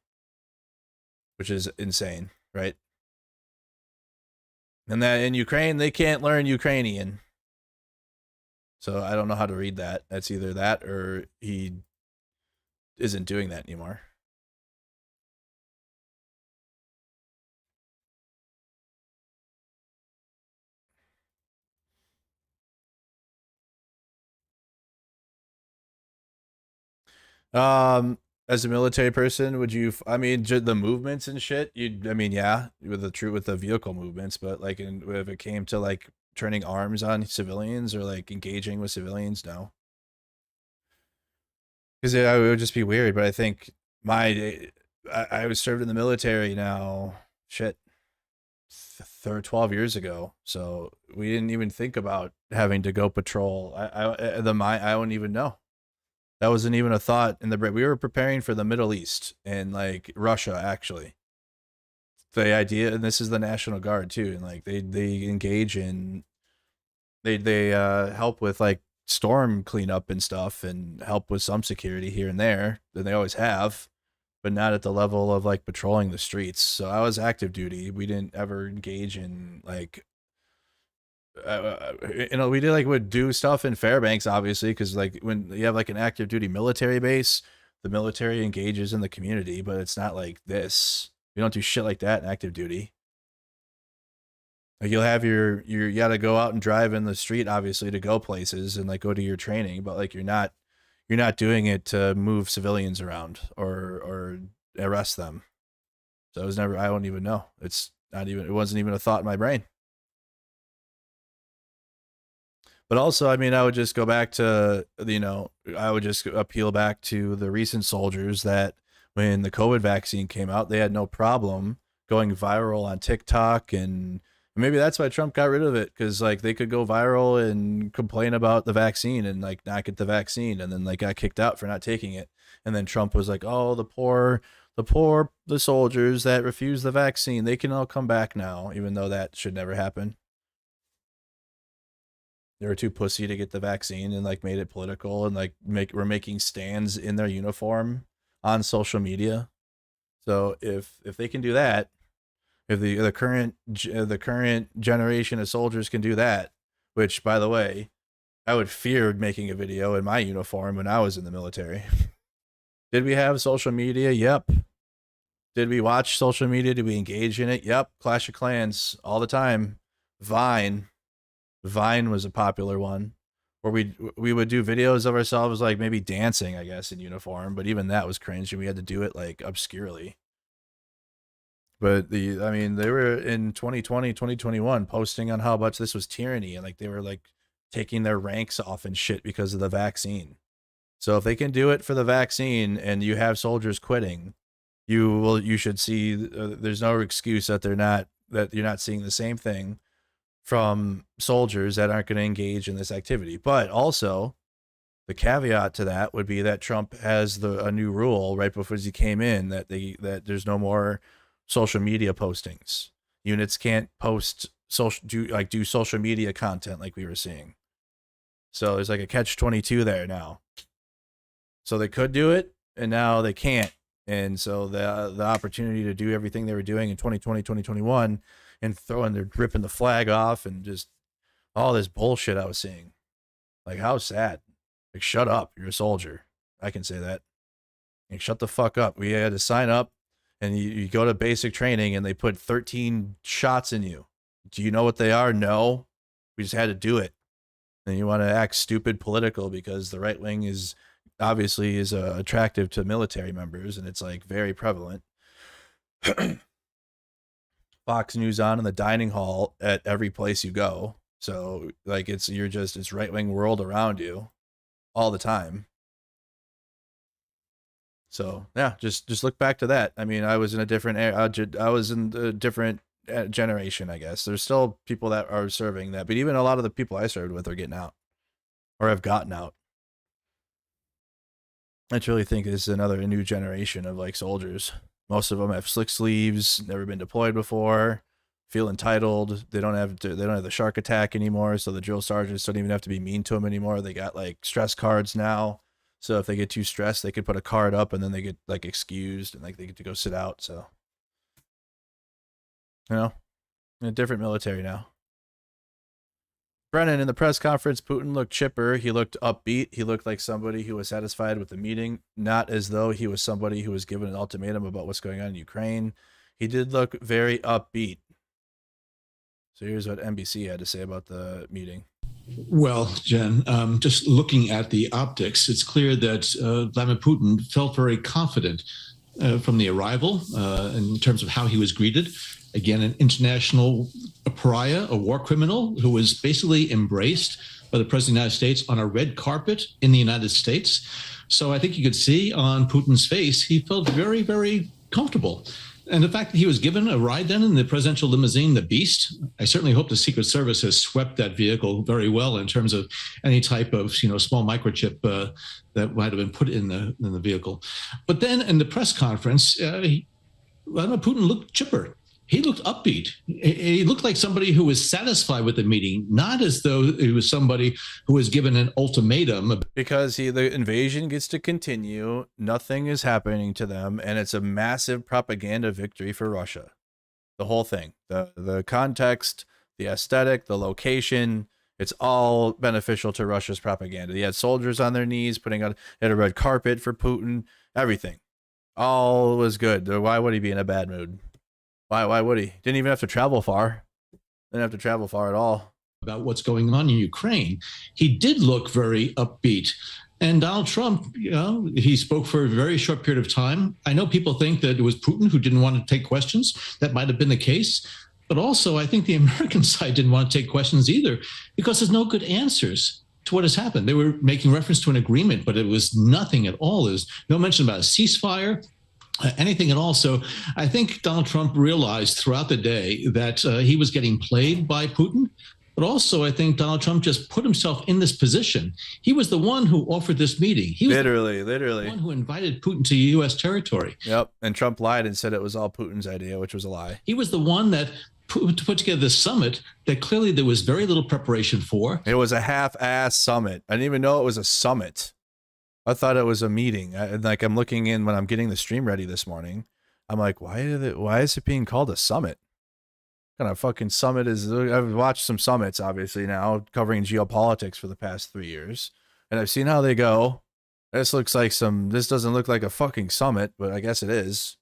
Which is insane, right? And that in Ukraine, they can't learn Ukrainian. So I don't know how to read that. That's either that or he isn't doing that anymore. As a military person, would you, I mean, the movements and shit, I mean, yeah, with the vehicle movements, but like if it came to like turning arms on civilians or like engaging with civilians, no. Because it would just be weird, but I think I was served in the military now, shit, 12 years ago, so we didn't even think about having to go patrol. I wouldn't even know. That wasn't even a thought in the. We were preparing for the Middle East and like Russia, actually. The idea, and this is the National Guard too, and like they engage in, they help with like storm cleanup and stuff, and help with some security here and there. And they always have, but not at the level of like patrolling the streets. So I was active duty. We didn't ever engage in like. You know, we would do stuff in Fairbanks, obviously, because like when you have like an active duty military base, the military engages in the community, but it's not like this. We don't do shit like that in active duty. Like you'll have you gotta go out and drive in the street, obviously, to go places and like go to your training, but like you're not doing it to move civilians around or arrest them. So it was never. I don't even know. It wasn't even a thought in my brain. But also, I mean, I would just go back to, I would just appeal back to the recent soldiers that when the COVID vaccine came out, they had no problem going viral on TikTok. And maybe that's why Trump got rid of it, because like they could go viral and complain about the vaccine and like not get the vaccine, and then like got kicked out for not taking it. And then Trump was like, oh, the soldiers that refuse the vaccine, they can all come back now, even though that should never happen. They were too pussy to get the vaccine and like made it political, and like were making stands in their uniform on social media. So if they can do that, if the current generation of soldiers can do that, which by the way, I would fear making a video in my uniform when I was in the military. Did we have social media? Yep. Did we watch social media? Did we engage in it? Yep. Clash of Clans all the time. Vine was a popular one where we would do videos of ourselves like maybe dancing, I guess, in uniform, but even that was cringe and we had to do it like obscurely. But they were in 2020, 2021 posting on how much this was tyranny, and like they were like taking their ranks off and shit because of the vaccine. So if they can do it for the vaccine and you have soldiers quitting, you should see there's no excuse that you're not seeing the same thing from soldiers that aren't going to engage in this activity. But also, the caveat to that would be that Trump has a new rule right before he came in that there's no more social media postings. Units can't do social media content like we were seeing. So there's like a catch-22 there now. So they could do it, and now they can't. And so the opportunity to do everything they were doing in 2020, 2021, and they're ripping the flag off and just all this bullshit I was seeing. Like, how sad. Like, shut up. You're a soldier. I can say that. Like, shut the fuck up. We had to sign up, and you go to basic training, and they put 13 shots in you. Do you know what they are? No. We just had to do it. And you want to act stupid political because the right wing is obviously attractive to military members, and it's like very prevalent. Fox News on in the dining hall at every place you go. So like it's right-wing world around you all the time. So yeah, just look back to that. I mean, I was in a different generation, I guess. There's still people that are serving that, but even a lot of the people I served with are getting out or have gotten out. I truly think this is a new generation of like soldiers. Most of them have slick sleeves, never been deployed before, feel entitled. They don't have the shark attack anymore, so the drill sergeants don't even have to be mean to them anymore. They got like stress cards now, so if they get too stressed, they could put a card up and then they get like excused and like they get to go sit out. So, in a different military now. Brennan, in the press conference, Putin looked chipper. He looked upbeat. He looked like somebody who was satisfied with the meeting, not as though he was somebody who was given an ultimatum about what's going on in Ukraine. He did look very upbeat. So here's what NBC had to say about the meeting. Well, Jen, just looking at the optics, it's clear that Vladimir Putin felt very confident from the arrival in terms of how he was greeted. Again, an international pariah, a war criminal who was basically embraced by the President of the United States on a red carpet in the United States. So I think you could see on Putin's face, he felt very, very comfortable. And the fact that he was given a ride then in the presidential limousine, the Beast, I certainly hope the Secret Service has swept that vehicle very well in terms of any type of small microchip that might have been put in the vehicle. But then in the press conference, Vladimir Putin looked chipper. He looked upbeat. He looked like somebody who was satisfied with the meeting, not as though he was somebody who was given an ultimatum. Because the invasion gets to continue, nothing is happening to them, and it's a massive propaganda victory for Russia. The whole thing, the context, the aesthetic, the location, it's all beneficial to Russia's propaganda. They had soldiers on their knees, they had a red carpet for Putin, everything. All was good. Why would he be in a bad mood? Why would he? Didn't even have to travel far. Didn't have to travel far at all. About what's going on in Ukraine. He did look very upbeat. And Donald Trump, he spoke for a very short period of time. I know people think that it was Putin who didn't want to take questions. That might have been the case. But also, I think the American side didn't want to take questions either, because there's no good answers to what has happened. They were making reference to an agreement, but it was nothing at all. There's no mention about a ceasefire. Anything at all. So I think Donald Trump realized throughout the day that he was getting played by Putin. But also, I think Donald Trump just put himself in this position. He was the one who offered this meeting. He was literally the one who invited Putin to U.S. territory. Yep. And Trump lied and said it was all Putin's idea, which was a lie. He was the one that put together this summit that clearly there was very little preparation for. It was a half-ass summit. I didn't even know it was a summit. I thought it was a meeting. I'm looking in when I'm getting the stream ready this morning. I'm like, why is it being called a summit? What kind of fucking summit is? I've watched some summits, obviously, now covering geopolitics for the past 3 years, and I've seen how they go. This doesn't look like a fucking summit, but I guess it is.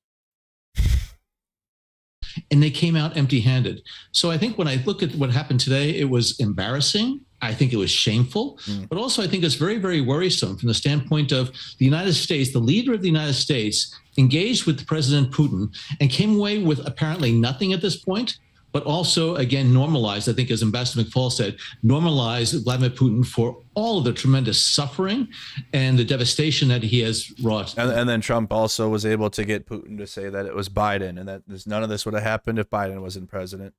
And they came out empty-handed. So I think when I look at what happened today, it was embarrassing. I think it was shameful, but also I think it's very, very worrisome from the standpoint of the United States. The leader of the United States engaged with President Putin and came away with apparently nothing at this point, but also, again, normalized, I think, as Ambassador McFall said, normalized Vladimir Putin for all of the tremendous suffering and the devastation that he has wrought. And then Trump also was able to get Putin to say that it was Biden and that none of this would have happened if Biden wasn't president.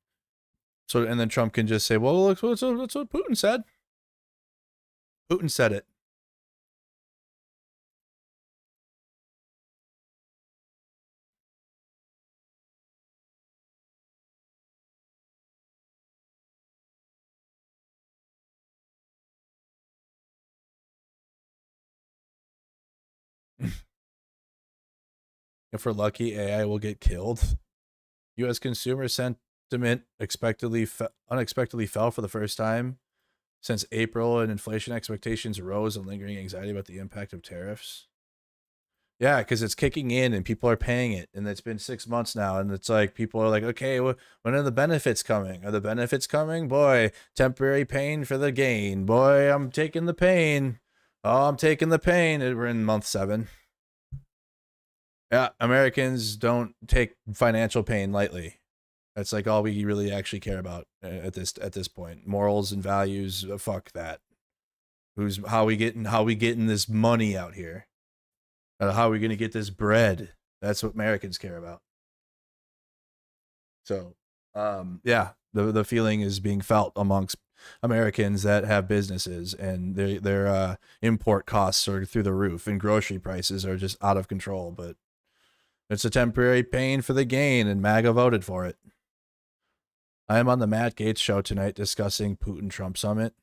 So, and then Trump can just say, well, that's what Putin said. Putin said it. If we're lucky, AI will get killed. U.S. consumer sentiment unexpectedly fell for the first time since April, and inflation expectations rose and lingering anxiety about the impact of tariffs. Yeah, because it's kicking in and people are paying it, and it's been 6 months now, and it's like people are like, okay, when are the benefits coming? Are the benefits coming? Boy, temporary pain for the gain. Boy, I'm taking the pain. Oh, I'm taking the pain. We're in month 7. Yeah, Americans don't take financial pain lightly. That's like all we really actually care about at this point. Morals and values, fuck that. How we getting this money out here? How are we gonna get this bread? That's what Americans care about. So, yeah, the feeling is being felt amongst Americans that have businesses, and their import costs are through the roof, and grocery prices are just out of control. But it's a temporary pain for the gain, and MAGA voted for it. I am on the Matt Gaetz show tonight discussing Putin-Trump summit.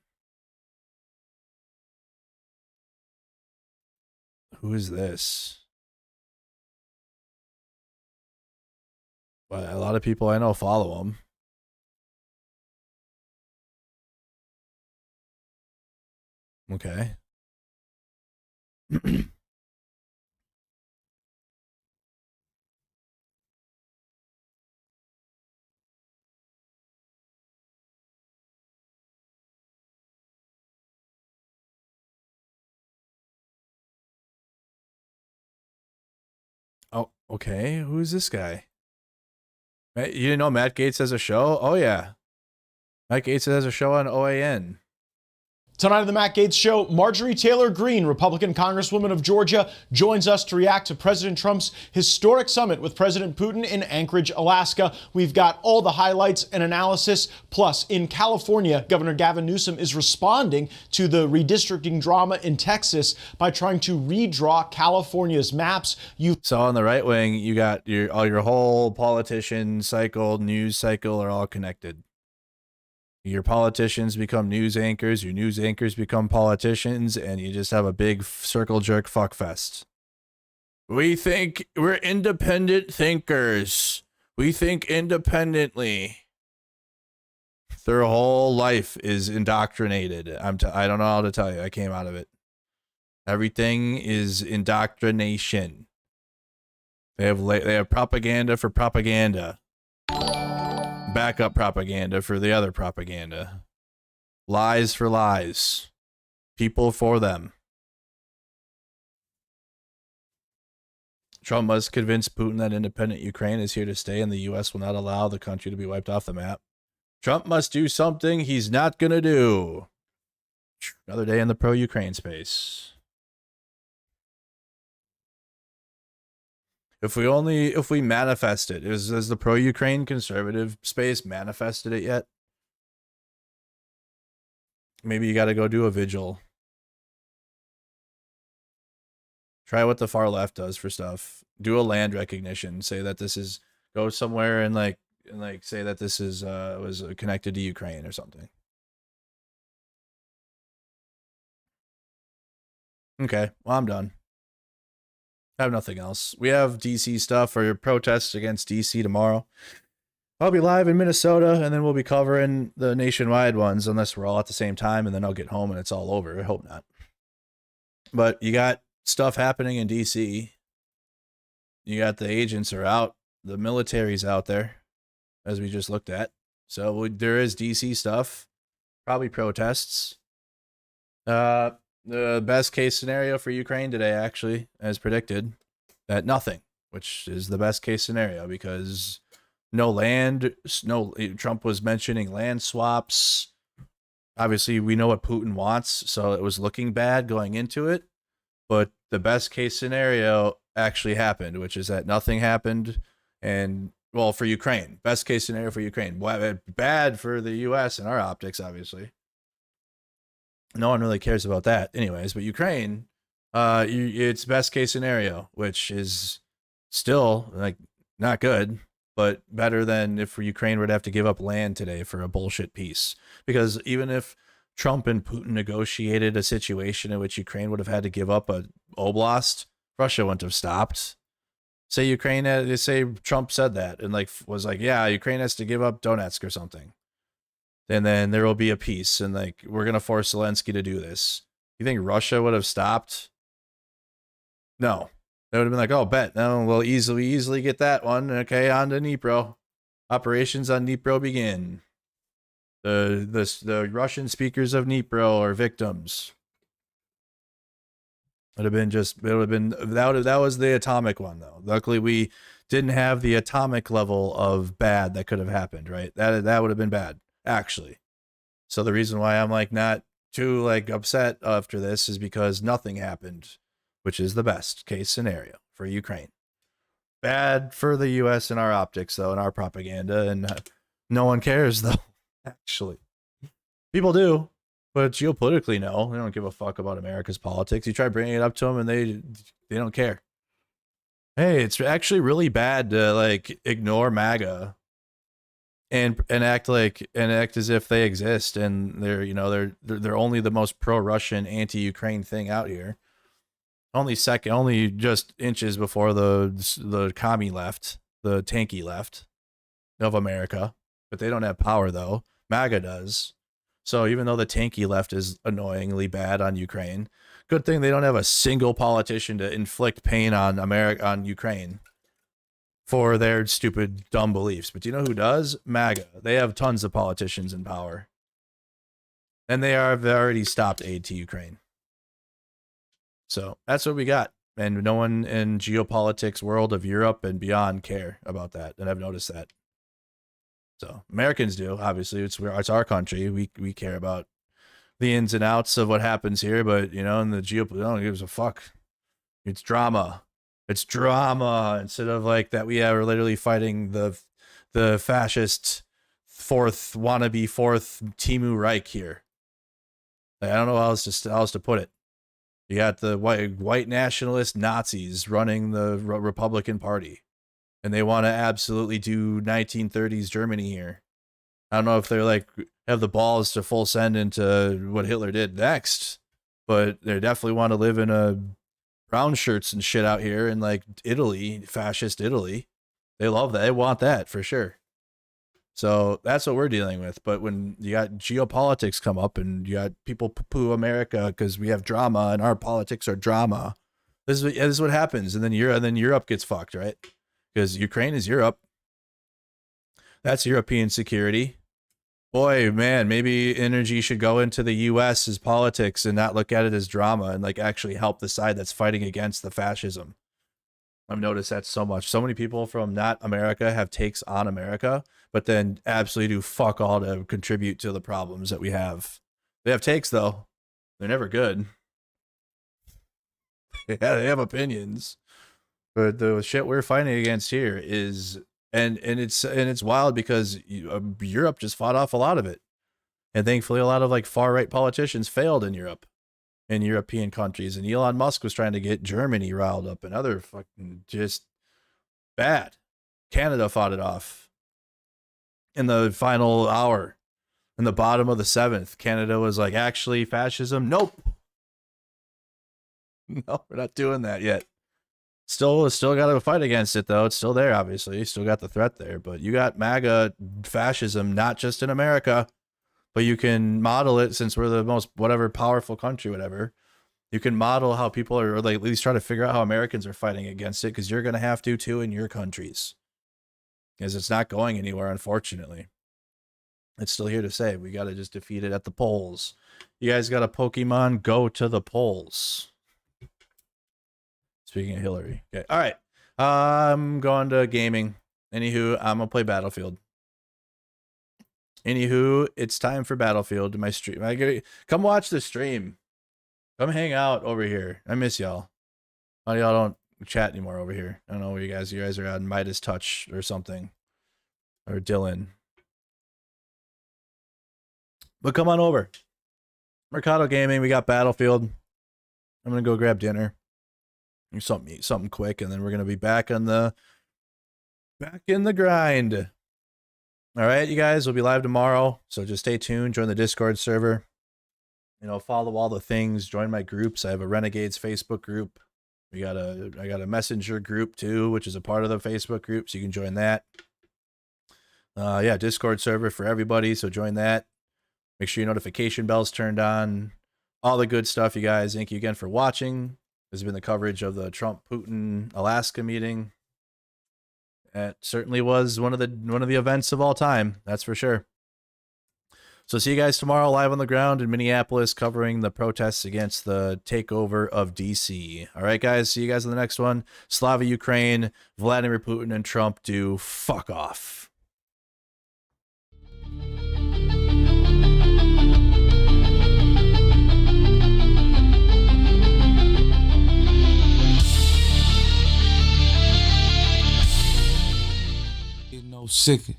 Who is this? But a lot of people I know follow him. Okay. Oh, okay. Who's this guy? You didn't know Matt Gaetz has a show? Oh, yeah. Matt Gaetz has a show on OAN. Tonight on the Matt Gaetz Show, Marjorie Taylor Greene, Republican Congresswoman of Georgia, joins us to react to President Trump's historic summit with President Putin in Anchorage, Alaska. We've got all the highlights and analysis. Plus, in California, Governor Gavin Newsom is responding to the redistricting drama in Texas by trying to redraw California's maps. So on the right wing, you got your whole politician cycle, news cycle are all connected. Your politicians become news anchors, your news anchors become politicians, and you just have a big circle jerk fuckfest. We think we're independent thinkers. We think independently. Their whole life is indoctrinated. I don't know how to tell you. I came out of it. Everything is indoctrination. They have propaganda for propaganda. Backup propaganda for the other propaganda. Lies for lies. People for them. Trump must convince Putin that independent Ukraine is here to stay and the U.S. will not allow the country to be wiped off the map. Trump must do something he's not going to do. Another day in the pro-Ukraine space. If we manifest it, has the pro-Ukraine conservative space manifested it yet? Maybe you got to go do a vigil. Try what the far left does for stuff. Do a land recognition. Say that this is, go somewhere and say that this is was connected to Ukraine or something. Okay, well, I'm done. I have nothing else. We have DC stuff for your protests against DC tomorrow. I'll be live in Minnesota, and then we'll be covering the nationwide ones, unless we're all at the same time, and then I'll get home and it's all over. I hope not. But you got stuff happening in DC. You got the agents are out. The military's out there, as we just looked at. So there is DC stuff. Probably protests. The best case scenario for Ukraine today, actually, as predicted, that nothing, which is the best case scenario because no land, Trump was mentioning land swaps. Obviously, we know what Putin wants, so it was looking bad going into it. But the best case scenario actually happened, which is that nothing happened. And, well, for Ukraine, best case scenario for Ukraine. Bad for the U.S. and our optics, obviously. No one really cares about that anyways, but Ukraine, it's best case scenario, which is still like not good, but better than if Ukraine would have to give up land today for a bullshit peace. Because even if Trump and Putin negotiated a situation in which Ukraine would have had to give up a oblast, Russia wouldn't have stopped. Say Trump said that and was like, yeah, Ukraine has to give up Donetsk or something. And then there will be a peace, and we're gonna force Zelensky to do this. You think Russia would have stopped? No, they would have been like, "Oh, bet, no, we'll easily get that one." Okay, on to Dnipro. Operations on Dnipro begin. The Russian speakers of Dnipro are victims. That was the atomic one though. Luckily, we didn't have the atomic level of bad that could have happened. Right, that would have been bad. Actually. So the reason why I'm not too upset after this is because nothing happened, which is the best case scenario for Ukraine. Bad for the US and our optics though, and our propaganda, and no one cares though. Actually. People do, but geopolitically no. They don't give a fuck about America's politics. You try bringing it up to them and they don't care. Hey, it's actually really bad to ignore MAGA and act as if they exist and they're only the most pro-Russian anti-Ukraine thing out here. Only just inches before the commie left, the tanky left of America, but they don't have power though. MAGA does. So even though the tanky left is annoyingly bad on Ukraine, good thing they don't have a single politician to inflict pain on on Ukraine for their stupid, dumb beliefs. But do you know who does? MAGA. They have tons of politicians in power. And they've already stopped aid to Ukraine. So that's what we got. And no one in geopolitics world of Europe and beyond care about that. And I've noticed that. So Americans do, obviously. It's our country. We care about the ins and outs of what happens here, but in the geopolitics, no one gives a fuck. It's drama. It's drama instead of like that. We're literally fighting the fascist wannabe fourth Timu Reich here. Like, I don't know how else to put it. You got the white nationalist Nazis running the Republican Party. And they want to absolutely do 1930s Germany here. I don't know if they're have the balls to full send into what Hitler did next, but they definitely want to live in a brown shirts and shit out here in Italy, fascist Italy. They love that. They want that for sure. So that's what we're dealing with. But when you got geopolitics come up and you got people poo-poo America because we have drama and our politics are drama, this is what happens. And then Europe gets fucked, right? Because Ukraine is Europe. That's European security. Boy, man, maybe energy should go into the U.S. as politics and not look at it as drama and actually help the side that's fighting against the fascism. I've noticed that so much. So many people from not America have takes on America, but then absolutely do fuck all to contribute to the problems that we have. They have takes, though. They're never good. Yeah, they have opinions. But the shit we're fighting against here is, and it's wild because Europe just fought off a lot of it, and thankfully a lot of far right politicians failed in Europe, in European countries, and Elon Musk was trying to get Germany riled up and other fucking just bad. Canada fought it off in the final hour, in the bottom of the 7th. Canada was like, actually, fascism? Nope. No, we're not doing that yet. Still got to fight against it, though. It's still there, obviously. Still got the threat there. But you got MAGA fascism, not just in America, but you can model it since we're the most powerful country, whatever. You can model how people are, at least try to figure out how Americans are fighting against it, because you're going to have to, too, in your countries. Because it's not going anywhere, unfortunately. It's still here to say. We got to just defeat it at the polls. You guys got a Pokemon? Go to the polls. Speaking of Hillary. Okay. All right. I'm going to gaming. Anywho, I'm going to play Battlefield. Anywho, it's time for Battlefield. My stream. Come watch the stream. Come hang out over here. I miss y'all. Y'all don't chat anymore over here. I don't know where you guys are on Midas Touch or something. Or Dylan. But come on over. Mercado Gaming. We got Battlefield. I'm going to go grab dinner. Something quick, and then we're gonna be back in the grind. All right, you guys, we'll be live tomorrow, so just stay tuned. Join the Discord server. Follow all the things. Join my groups. I have a Renegades Facebook group. I got a Messenger group too, which is a part of the Facebook group, so you can join that. Yeah, Discord server for everybody, so join that. Make sure your notification bell's turned on. All the good stuff, you guys. Thank you again for watching. This has been the coverage of the Trump-Putin Alaska meeting. It certainly was one of the events of all time, that's for sure. So see you guys tomorrow live on the ground in Minneapolis, covering the protests against the takeover of DC. All right, guys, see you guys in the next one. Slava Ukraine, Vladimir Putin and Trump do fuck off. Sick. I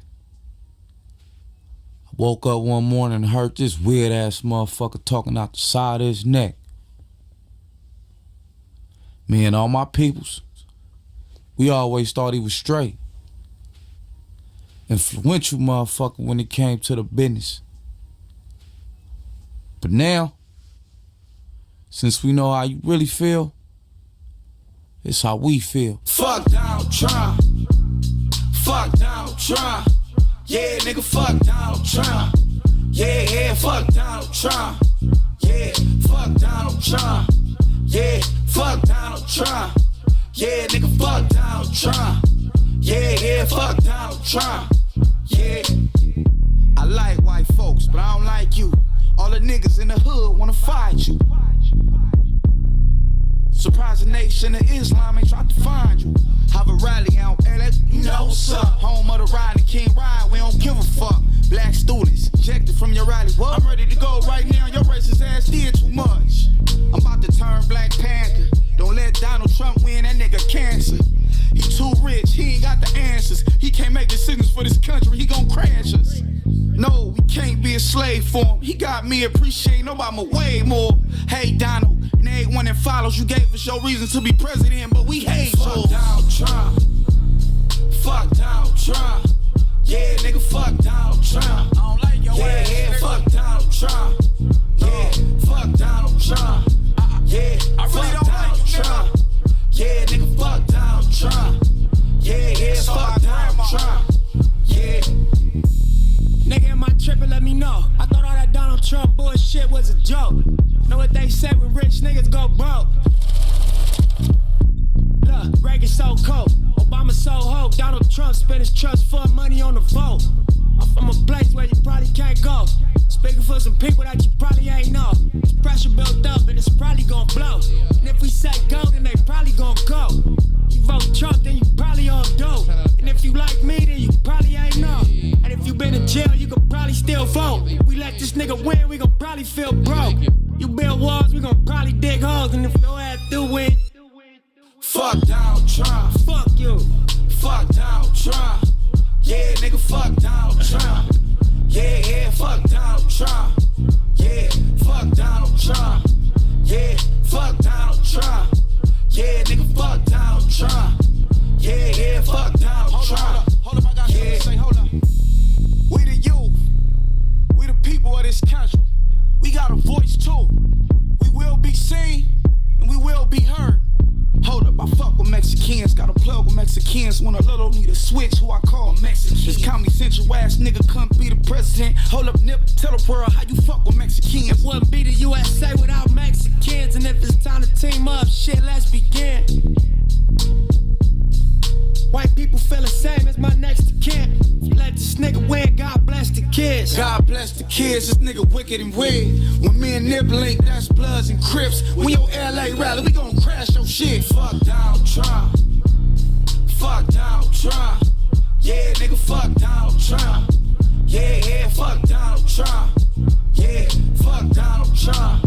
woke up one morning and heard this weird ass motherfucker talking out the side of his neck. Me and all my peoples, we always thought he was straight. Influential motherfucker when it came to the business. But now, since we know how you really feel, it's how we feel. Fuck Donald Trump. Fuck Donald Trump. Yeah, nigga, fuck Donald Trump. Yeah, fuck Donald Trump. Yeah, fuck Donald Trump. Yeah, fuck Donald Trump. Yeah, nigga, fuck Donald Trump. Yeah, fuck Donald Trump. Yeah. I like white folks, but I don't like you. All the niggas in the hood wanna fight you. Surprise the nation of Islam ain't tried to find you. Have a rally out LA, you know what's up. Home of the ride and King Ride, we don't give a fuck. Black students, ejected from your rally. What? I'm ready to go right now, your racist ass did too much. I'm about to turn Black Panther. Don't let Donald Trump win, that nigga cancer. He too rich, he ain't got the answers. He can't make decisions for this country, he gon' crash us. No, we can't be a slave for him. He got me appreciating Obama way more. Hey Donald, and everyone that follows, you gave us your reason to be president, but we hate you. Fuck Donald Trump. Fuck Donald Trump. Yeah, nigga, fuck Donald Trump. I don't like your ass. Yeah, fuck Donald Trump. Yeah, fuck Donald Trump. Yeah, I really don't like you, Trump. Yeah, nigga, fuck Donald Trump. Yeah, fuck Donald Trump. Yeah. Nigga, am I tripping? Let me know. I thought all that Donald Trump bullshit was a joke. Know what they say when rich niggas go broke? Look, Reagan so cold, Obama so hope. Donald Trump spent his trust fund money on the vote. I'm from a place where you probably can't go. Speaking for some people that you probably ain't know. It's pressure built up and it's probably gonna blow. And if we say go, then they probably gonna go. You vote Trump, then you probably on dope. And if you like me, then you probably ain't know. And if you been in jail, you could probably still vote. We let this nigga win, we gon' probably feel broke. You build walls, we gon' probably dig holes. And if your ass do win, fuck Donald Trump. Fuck you. Fuck Donald Trump. Yeah, nigga, fuck Donald Trump. Yeah, fuck Donald Trump. Yeah, fuck Donald Trump. Yeah, fuck Donald Trump. Yeah, nigga, fuck Donald Trump. Yeah, fuck Donald Trump. Hold up, I got something to say, hold up. We the youth. We the people of this country. We got a voice too. We will be seen and we will be heard. Hold up, I fuck with Mexicans. Got a plug with Mexicans. When a little need a switch, who I call Mexican. This Comedy Central ass nigga couldn't be the president. Hold up, Nip, tell the world how you fuck with Mexicans. It wouldn't be the USA without Mexicans. And if it's time to team up, shit, let's begin. White people feel the same as my next of kin. Let this nigga win, God bless the kids. God bless the kids, this nigga wicked and weird. When me and Nip link, that's Bloods and Crips. When your LA rally, we gon' crash your shit. Fuck Donald Trump. Fuck Donald Trump. Yeah, nigga, fuck Donald Trump. Yeah, fuck Donald Trump. Yeah, fuck Donald Trump.